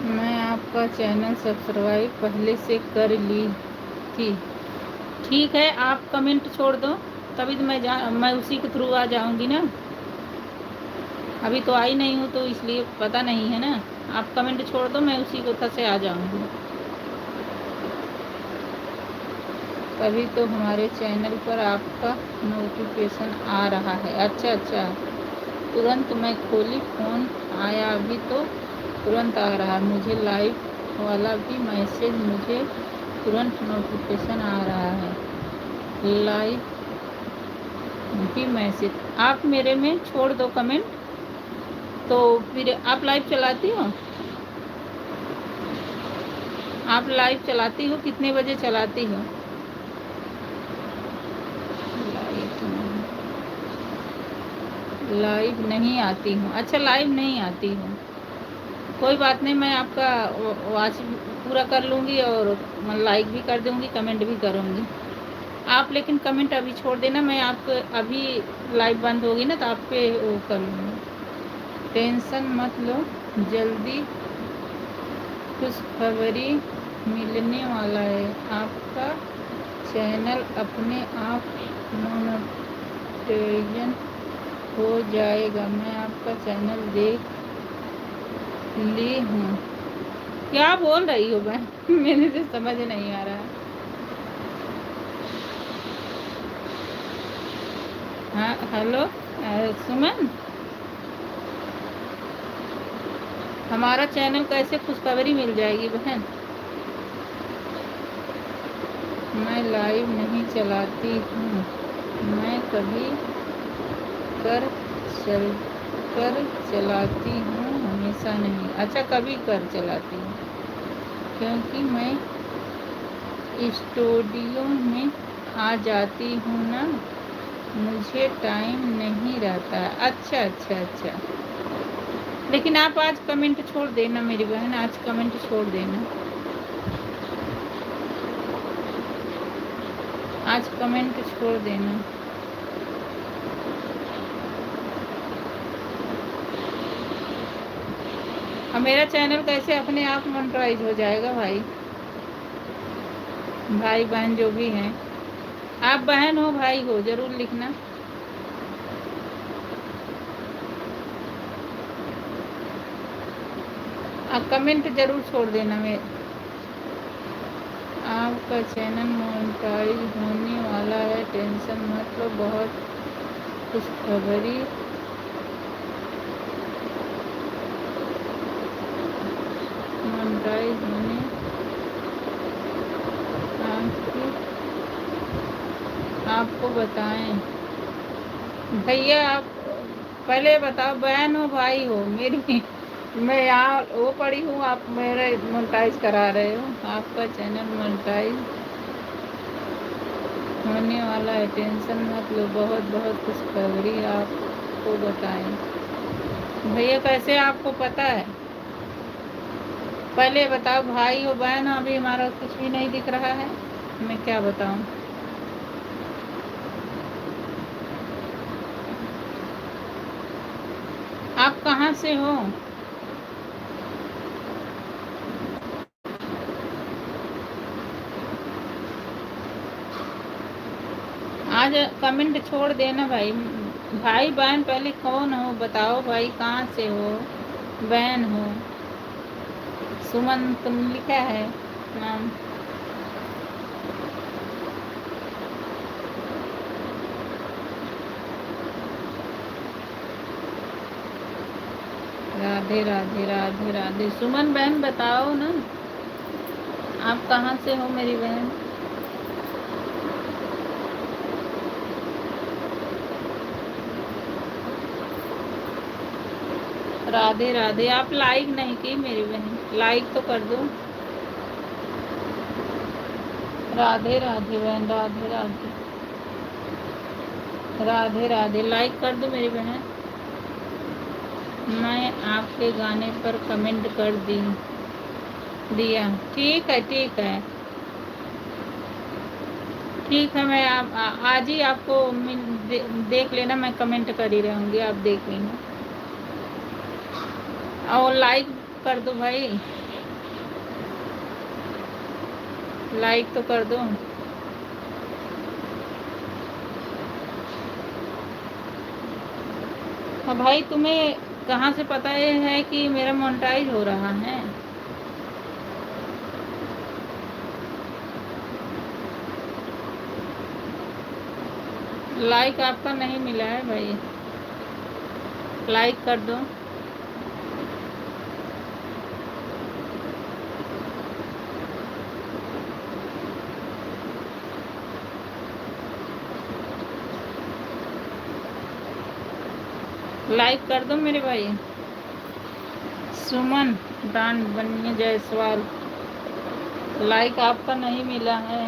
मैं आपका चैनल सब्सक्राइब पहले से कर ली थी। ठीक है, आप कमेंट छोड़ दो, तभी तो मैं उसी के थ्रू आ जाऊंगी ना। अभी तो आई नहीं हूँ तो इसलिए पता नहीं है ना। आप कमेंट छोड़ दो, मैं उसी को से आ जाऊंगी। तभी तो हमारे चैनल पर आपका नोटिफिकेशन आ रहा है। अच्छा अच्छा, तुरंत मैं खोली, फ़ोन आया अभी तो तुरंत आ रहा है। मुझे लाइव वाला भी मैसेज, मुझे तुरंत नोटिफिकेशन आ रहा है। लाइव भी मैसेज, आप मेरे में छोड़ दो कमेंट, तो फिर आप लाइव चलाती हो? आप लाइव चलाती हो? कितने बजे चलाती हो? लाइव नहीं आती हूँ। अच्छा, लाइव नहीं आती हूँ, कोई बात नहीं, मैं आपका वॉच पूरा कर लूँगी और लाइक भी कर दूँगी, कमेंट भी करूँगी। आप लेकिन कमेंट अभी छोड़ देना, मैं आपको अभी लाइव बंद होगी ना तो आप पे वो कर लूँगी। टेंशन मत लो, जल्दी खुशखबरी मिलने वाला है। आपका चैनल अपने आप मोनेटाइजेशन हो जाएगा। मैं आपका चैनल देख ली हूँ। क्या बोल रही हो बहन? मेरे से समझ नहीं आ रहा। हाँ हेलो सुमन, हमारा चैनल कैसे खुशखबरी मिल जाएगी बहन? मैं लाइव नहीं चलाती हूँ, मैं कभी कर चलाती हूँ, हमेशा नहीं। अच्छा, कभी कर चलाती हूँ, क्योंकि मैं स्टूडियो में आ जाती हूँ ना, मुझे टाइम नहीं रहता। अच्छा अच्छा अच्छा, लेकिन आप आज कमेंट छोड़ देना मेरी बहन, आज कमेंट छोड़ देना, आज कमेंट छोड़ देना। अब मेरा चैनल कैसे अपने आप मोनेटाइज हो जाएगा भाई? भाई बहन जो भी हैं, आप बहन हो भाई हो ज़रूर लिखना। आप कमेंट ज़रूर छोड़ देना। मैं आपका चैनल मोनेटाइज होने वाला है, टेंशन मत लो, बहुत खुशखबरी मोनेटाइज होने आपको बताएं। भैया आप पहले बताओ, बहन हो भाई हो मेरी? मैं यहाँ वो पड़ी हूँ, आप मेरे मोनेटाइज करा रहे हो। आपका चैनल मोनेटाइज होने वाला है, टेंशन मत लो, बहुत बहुत खुशखबरी आपको बताएं। भैया कैसे आपको पता है? पहले बताओ, भाई हो बहन हो? अभी हमारा कुछ भी नहीं दिख रहा है, मैं क्या बताऊं? आप कहाँ से हो? आज कमेंट छोड़ देना भाई, भाई बहन पहले कौन हो बताओ भाई, कहाँ से हो, बहन हो? सुमन तुम लिखा है नाम। राधे राधे राधे राधे। सुमन बहन बताओ ना, आप कहाँ से हो मेरी बहन? राधे राधे। आप लाइक नहीं की मेरी बहन, लाइक तो कर दो। राधे राधे बहन, राधे राधे राधे राधे। लाइक कर दो मेरी बहन। मैं आपके गाने पर कमेंट कर दिया। ठीक है ठीक है ठीक है। मैं आज ही आपको देख लेना, मैं कमेंट कर ही रहूँगी, आप देख लेना। और लाइक कर दो भाई, लाइक तो कर दो। हाँ भाई, तुम्हें कहाँ से पता है कि मेरा मोनेटाइज हो रहा है? लाइक आपका नहीं मिला है भाई, लाइक कर दो। लाइक कर दो मेरे भाई। सुमन ब्रांड बनिए जायसवाल, लाइक आपका नहीं मिला है।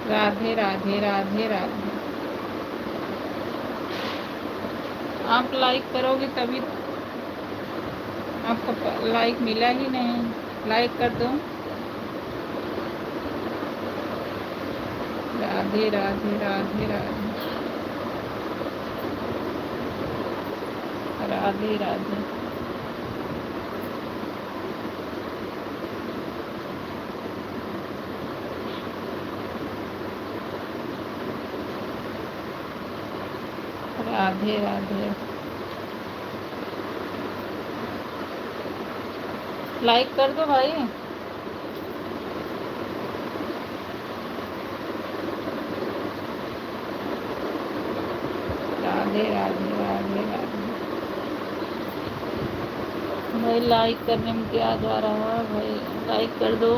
राधे राधे राधे राधे। आप लाइक करोगे तभी, आपको लाइक मिला ही नहीं, लाइक कर दो। राधे राधे राधे राधे राधे राधे। राधे राधे। लाइक कर दो भाई। राधे राधे राधे राधे। भाई लाइक करने में क्या जा रहा है भाई, लाइक कर दो।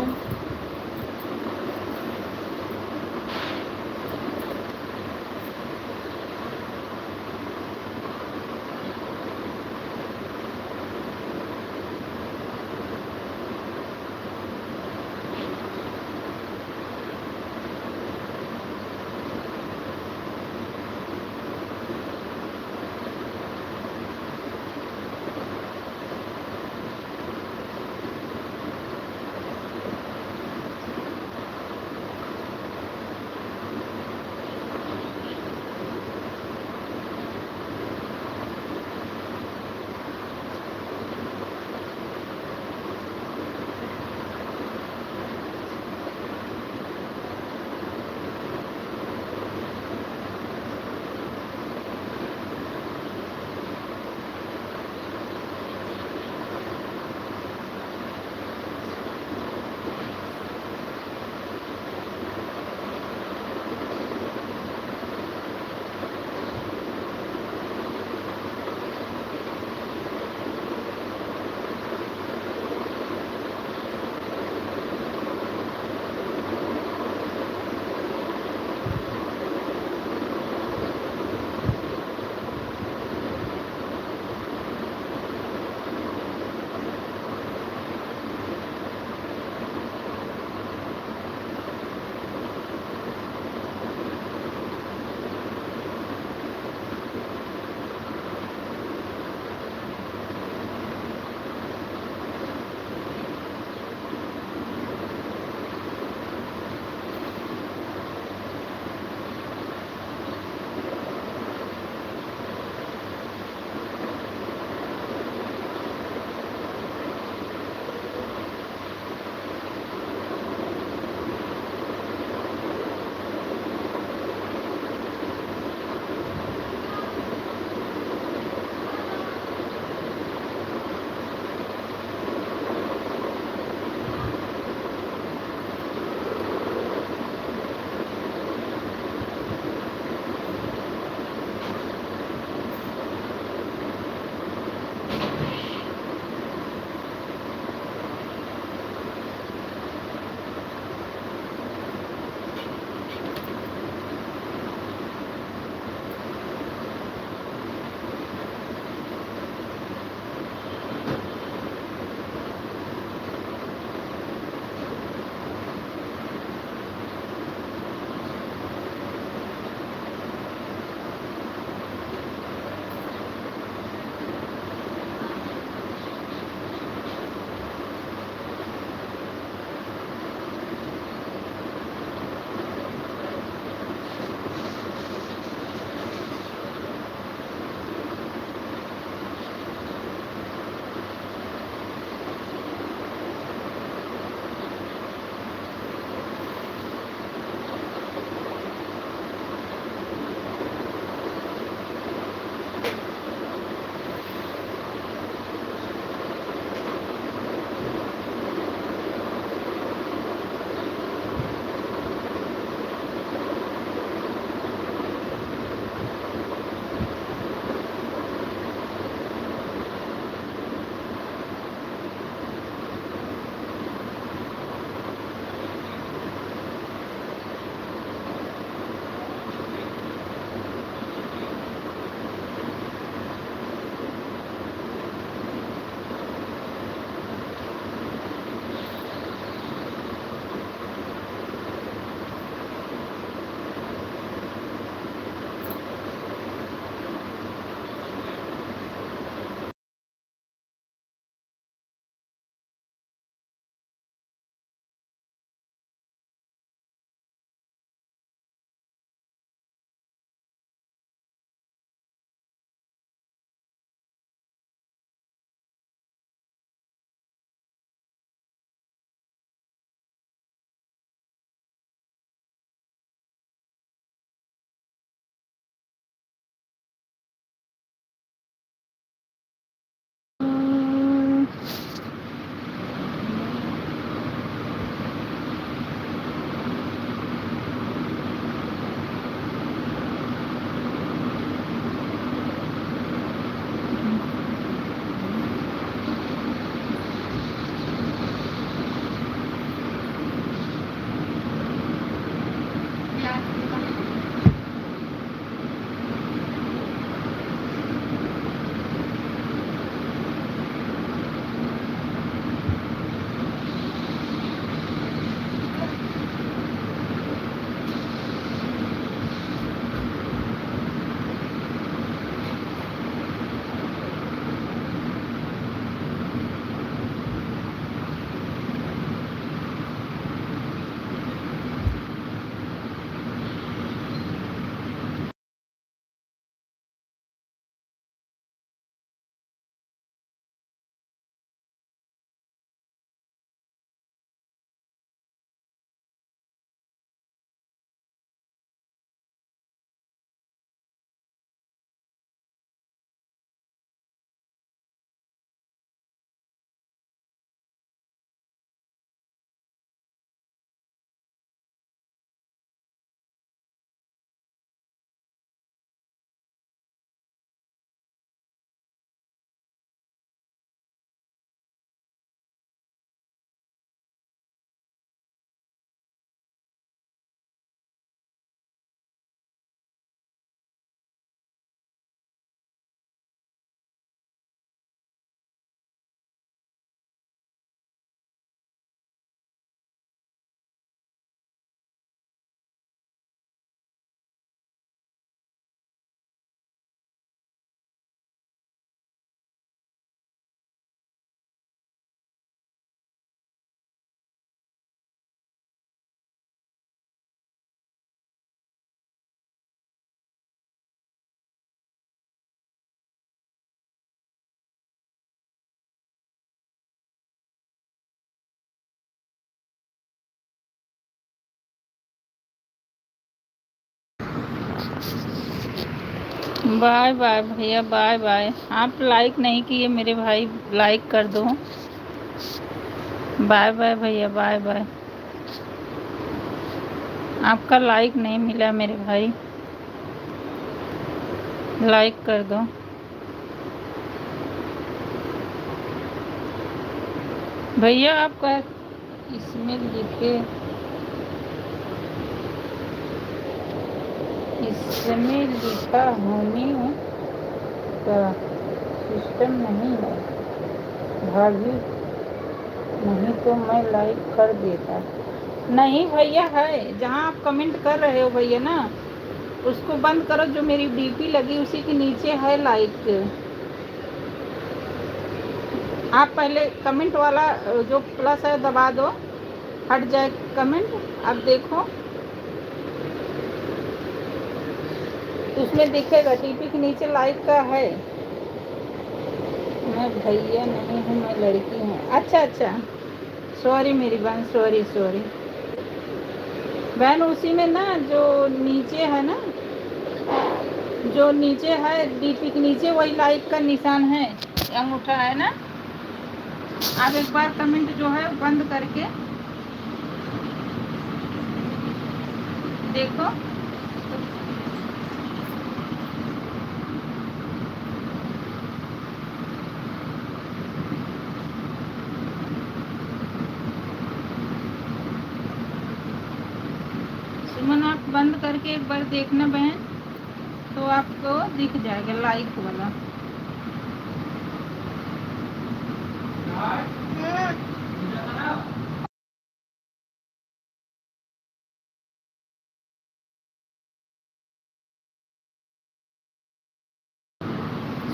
बाय बाय भैया, बाय बाय। आप लाइक नहीं किए मेरे भाई, लाइक कर दो। बाय बाय भैया, बाय बाय। आपका लाइक नहीं मिला मेरे भाई, लाइक कर दो। भैया आपका इसमें लिखे, इसमें लिखा होने का सिस्टम नहीं है भाभी, नहीं तो मैं लाइक कर देता। नहीं भैया है, जहाँ आप कमेंट कर रहे हो भैया ना, उसको बंद करो। जो मेरी डीपी लगी उसी के नीचे है लाइक। आप पहले कमेंट वाला जो प्लस है दबा दो, हट जाए कमेंट। अब देखो उसमें दिखेगा डीपी के नीचे लाइक का है। मैं भैया नहीं हूँ, मैं लड़की हूँ। अच्छा अच्छा, सॉरी मेरी बहन, सॉरी सॉरी बहन। उसी में ना जो नीचे है ना, जो नीचे है डीपी के नीचे, वही लाइक का निशान है, अंगूठा है ना। आप एक बार कमेंट जो है बंद करके देखो। सुमन आप बंद करके एक बार देखना बहन, तो आपको दिख जाएगा लाइक वाला।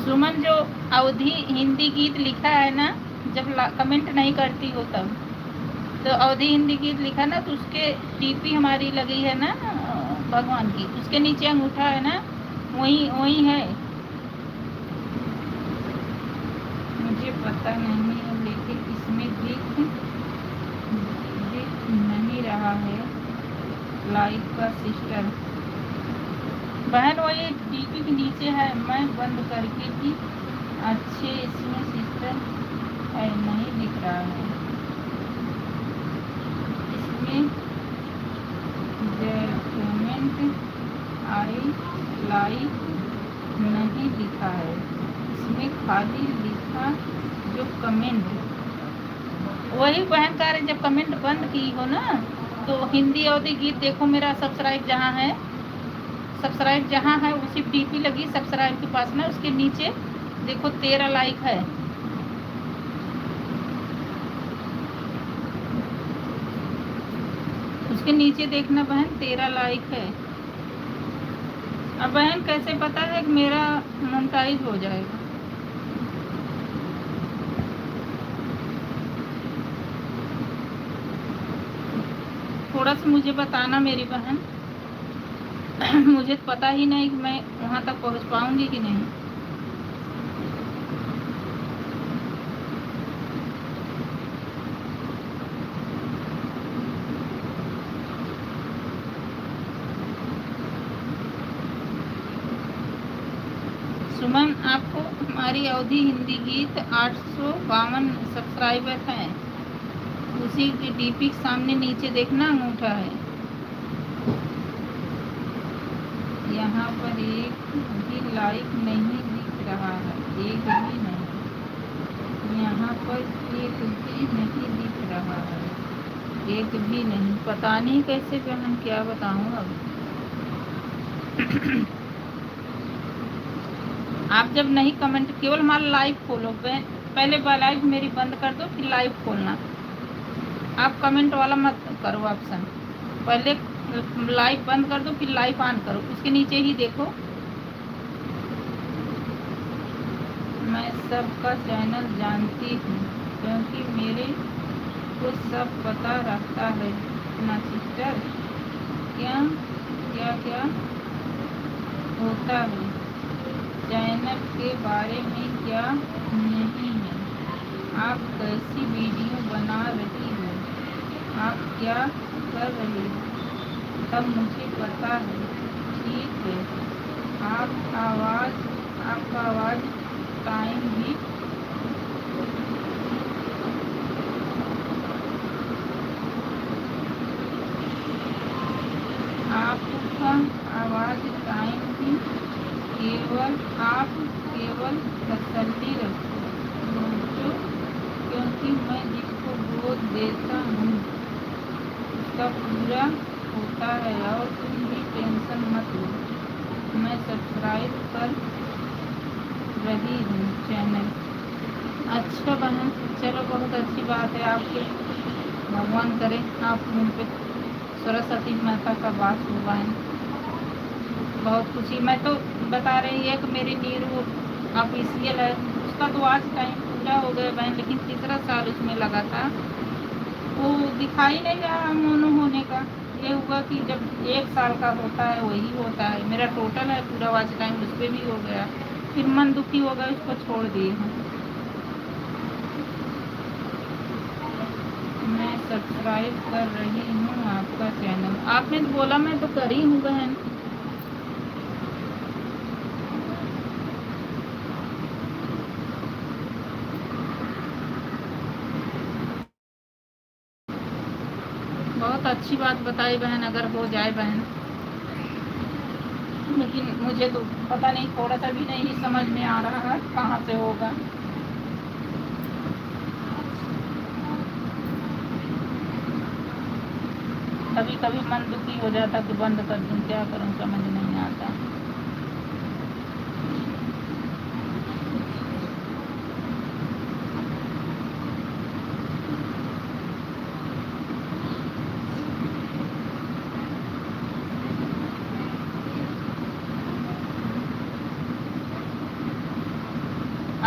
सुमन जो अवधि हिंदी गीत लिखा है ना, जब कमेंट नहीं करती हो तब, तो अवधि हिंदी गीत लिखा ना, तो उसके टीपी हमारी लगी है ना भगवान की, उसके नीचे अंगूठा है ना, वही वही है। मुझे पता नहीं है, लेकिन इसमें दिख नहीं रहा है लाइक का सिस्टर। बहन वही डीपी के नीचे है, मैं बंद करके भी अच्छे इसमें सिस्टम है, नहीं दिख रहा है। इसमें कमेंट आई लाइक नहीं लिखा है, इसमें खाली लिखा जो कमेंट। वही बहन कह रहे, जब कमेंट बंद की हो ना, तो हिंदी अवधि गीत देखो, मेरा सब्सक्राइब जहाँ है, सब्सक्राइब जहाँ है उसी डीपी लगी सब्सक्राइब के पास ना, उसके नीचे देखो 13 लाइक है। उसके नीचे देखना बहन, 13 लाइक है। अब बहन कैसे पता है कि मेरा मोनेटाइज हो जाएगा? थोड़ा सा मुझे बताना मेरी बहन। मुझे तो पता ही नहीं कि मैं वहाँ तक पहुँच पाऊँगी कि नहीं। सुमन आपको हमारी अवधि हिंदी गीत 852 सब्सक्राइबर हैं, उसी के डीपी के सामने नीचे देखना अंगूठा है। यहाँ पर एक भी लाइक नहीं दिख रहा है, एक भी नहीं। यहाँ पर एक भी नहीं दिख रहा है, एक भी नहीं। पता नहीं कैसे बहन, क्या बताऊँ अब। आप जब नहीं कमेंट, केवल हमारा लाइव खोलो, पहले लाइव मेरी बंद कर दो, फिर लाइव खोलना। आप कमेंट वाला मत करो ऑप्शन, पहले लाइव बंद कर दो, फिर लाइव ऑन करो, उसके नीचे ही देखो। मैं सबका चैनल जानती हूँ, क्योंकि मेरे को सब पता रहता है ना सिस्टर, क्या क्या क्या होता है चैनल के बारे में, क्या नहीं है। आप कैसी वीडियो बना रही हो, आप क्या कर रही हो, तब मुझे पता है। ठीक है, आपका आवाज़ टाइम भी आपका आवाज़ टाइम भी केवल तसल्ली रखो, क्योंकि मैं जिसको गोद देता हूँ उसका पूरा होता है, और तुम भी टेंशन मत लो। मैं सब्सक्राइब कर रही हूँ चैनल। अच्छा बहन, चलो बहुत अच्छी बात है। आपके भगवान करे आप उन पे सरस्वती माता का वास हो बहन। बहुत खुशी। मैं तो बता रही है कि मेरी नीरू ऑफिशियल है, उसका तो आज टाइम पूरा हो गया बहन, लेकिन तीसरा साल उसमें लगा था। वो दिखाई नहीं रहा मोनो होने का। ये हुआ कि जब 1 साल का होता है वही होता है। मेरा टोटल है पूरा वॉच टाइम उस पर भी हो गया, फिर मन दुखी हो गया, उसको छोड़ दिए हैं। मैं सब्सक्राइब कर रही हूँ आपका चैनल। आपने तो बोला मैं तो करी हूँ बहन। बहुत अच्छी बात बताई बहन, अगर हो जाए बहन। लेकिन मुझे तो पता नहीं, थोड़ा सा भी नहीं समझ में आ रहा है कहाँ से होगा। कभी कभी मन दुखी हो जाता कि बंद कर दूं, क्या करूं समझ नहीं आता।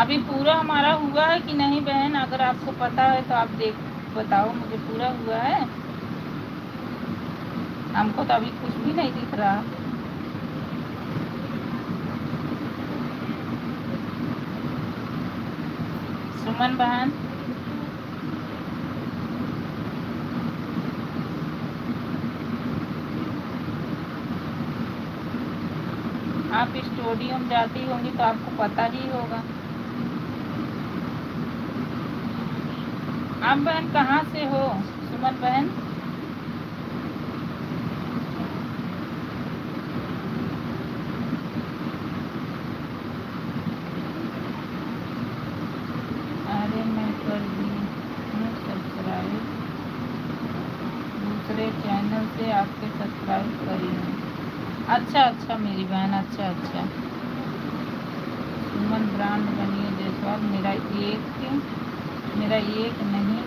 अभी पूरा हमारा हुआ है कि नहीं बहन? अगर आपको पता है तो आप बताओ मुझे, पूरा हुआ है? हमको तो अभी कुछ भी नहीं दिख रहा। सुमन बहन, आप स्टूडियो में जाती होंगी तो आपको पता ही होगा। आप बहन कहाँ से हो सुमन बहन? अरे मैं कर दी हूँ सब्सक्राइब, दूसरे चैनल से आपके सब्सक्राइब करी हूँ। अच्छा अच्छा मेरी बहन, अच्छा अच्छा। सुमन ब्रांड बनिए जायसवाल। मेरा एक नहीं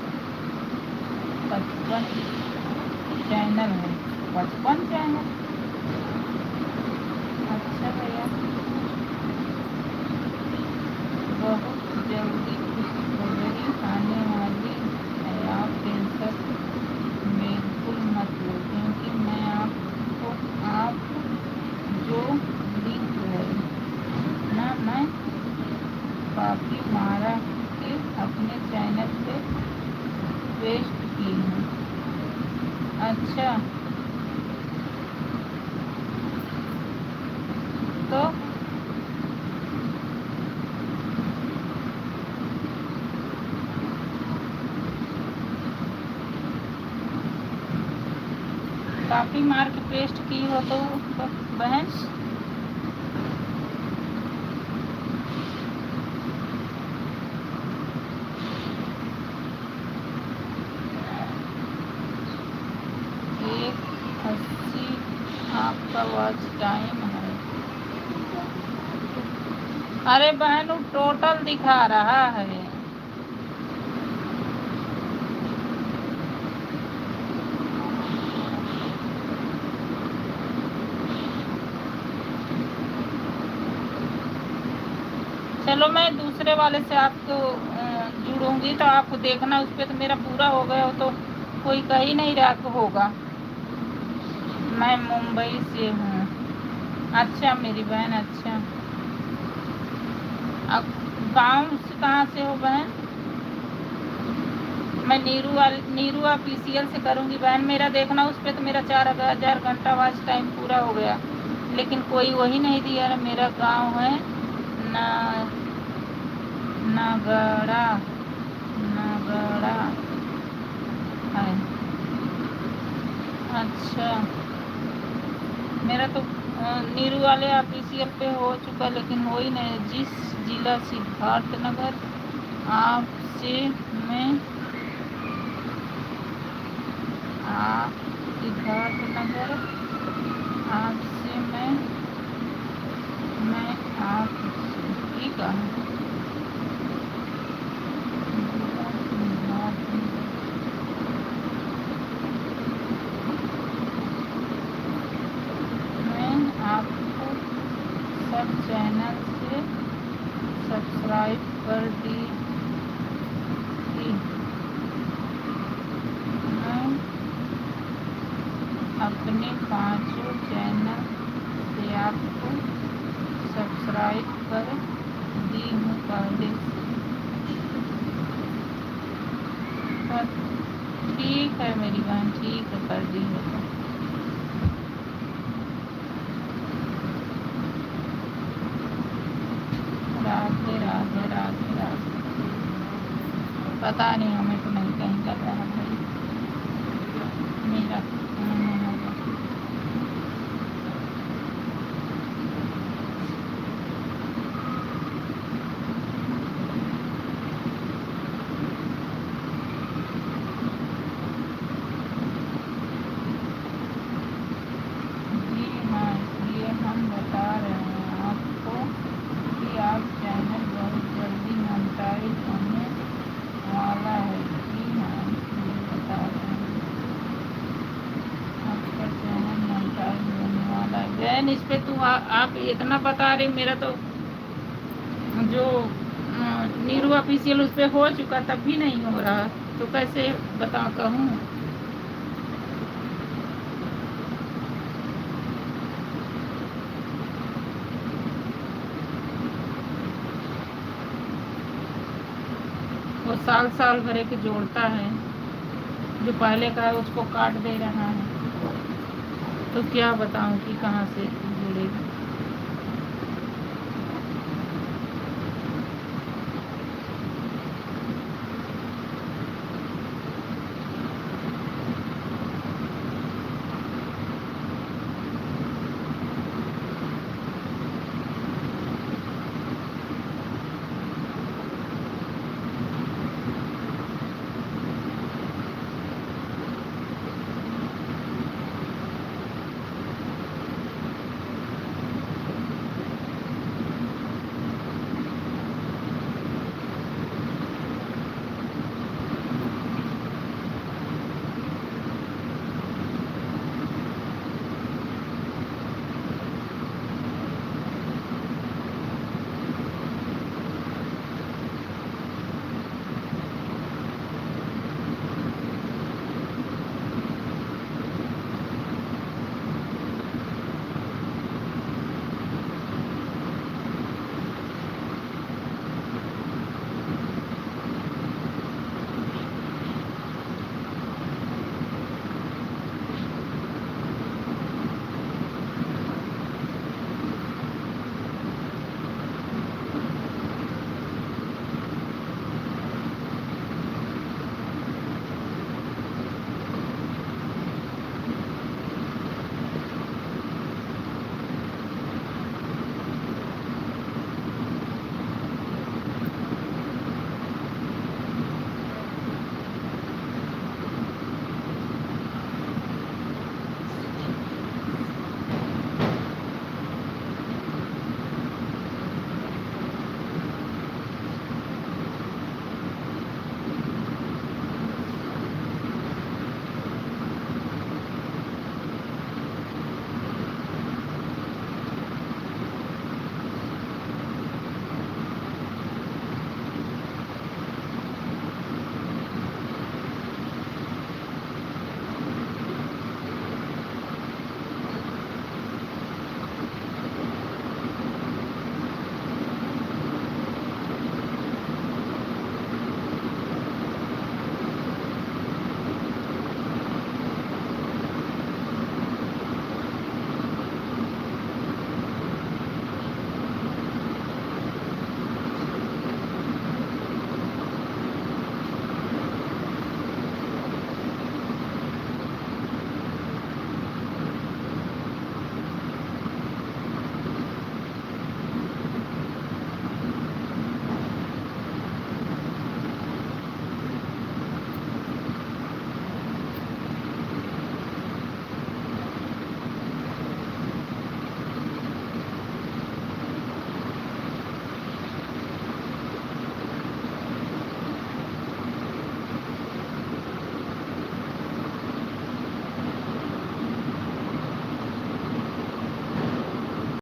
55 चैनल है। 55 चैनल? अच्छा भैया, बहुत जल्दी खुशखबरी आने वाली है। आप टेंशन बिल्कुल मत लो, क्योंकि मैं आपको आप जो लिंक है ना, मैं कॉपी मारा के अपने चैनल पे पेस्ट की हूँ। अच्छा तो कॉपी मार के पेस्ट की हो तो बहन एक 80 आपका वॉच टाइम है। अरे बहन वो टोटल दिखा रहा है। चलो मैं दूसरे वाले से आपको जुड़ूंगी तो आप देखना, उस पर तो मेरा पूरा हो गया हो तो कोई कह ही नहीं रहा होगा। मैं मुंबई से हूँ। अच्छा मेरी बहन, अच्छा। अब गाँव से कहाँ से हो बहन? मैं नीरू ऑफिशियल से करूँगी बहन। मेरा देखना उस पर तो मेरा 4000 घंटा वॉच टाइम पूरा हो गया। लेकिन कोई वही नहीं दिया रहा। मेरा गांव है ना नागड़ा नागड़ा है। अच्छा, मेरा तो नीरू वाले ऑफिशियल पे हो चुका, लेकिन हो ही नहीं। जिस जिला सिद्धार्थनगर आपसे मैं आप सिद्धार्थनगर आपसे मैं आपसे ठीक है। जिला सिद्धार्थनगर मैं आपको सब चैनल से सब्सक्राइब कर दी थी। मैं अपने 5 चैनल से आपको सब्सक्राइब कर दी हूँ पहले से। पर ठीक है मेरी बहन, ठीक है, कर दी है तो। राधे राधे राधे राधे। पता नहीं, हमें तो नहीं कहीं कर रहा भाई मेरा होगा। जी हाँ, इसलिए हम बता रहे हैं आपको कि आप चैनल बहुत जल्दी मोनेटाइज होने वाला है। जी हाँ, इसलिए बता रहे हैं आपका चैनल मोनेटाइज होने वाला है। बहन, इस पे तू आप इतना बता रही, मेरा तो जो नीरू ऑफिशियल उस पे हो चुका तब भी नहीं हो रहा, तो कैसे बता कहूँ। वो साल साल भरे के जोड़ता है, जो पहले का है उसको काट दे रहा है, तो क्या बताऊं कि कहाँ से जुड़ेगा।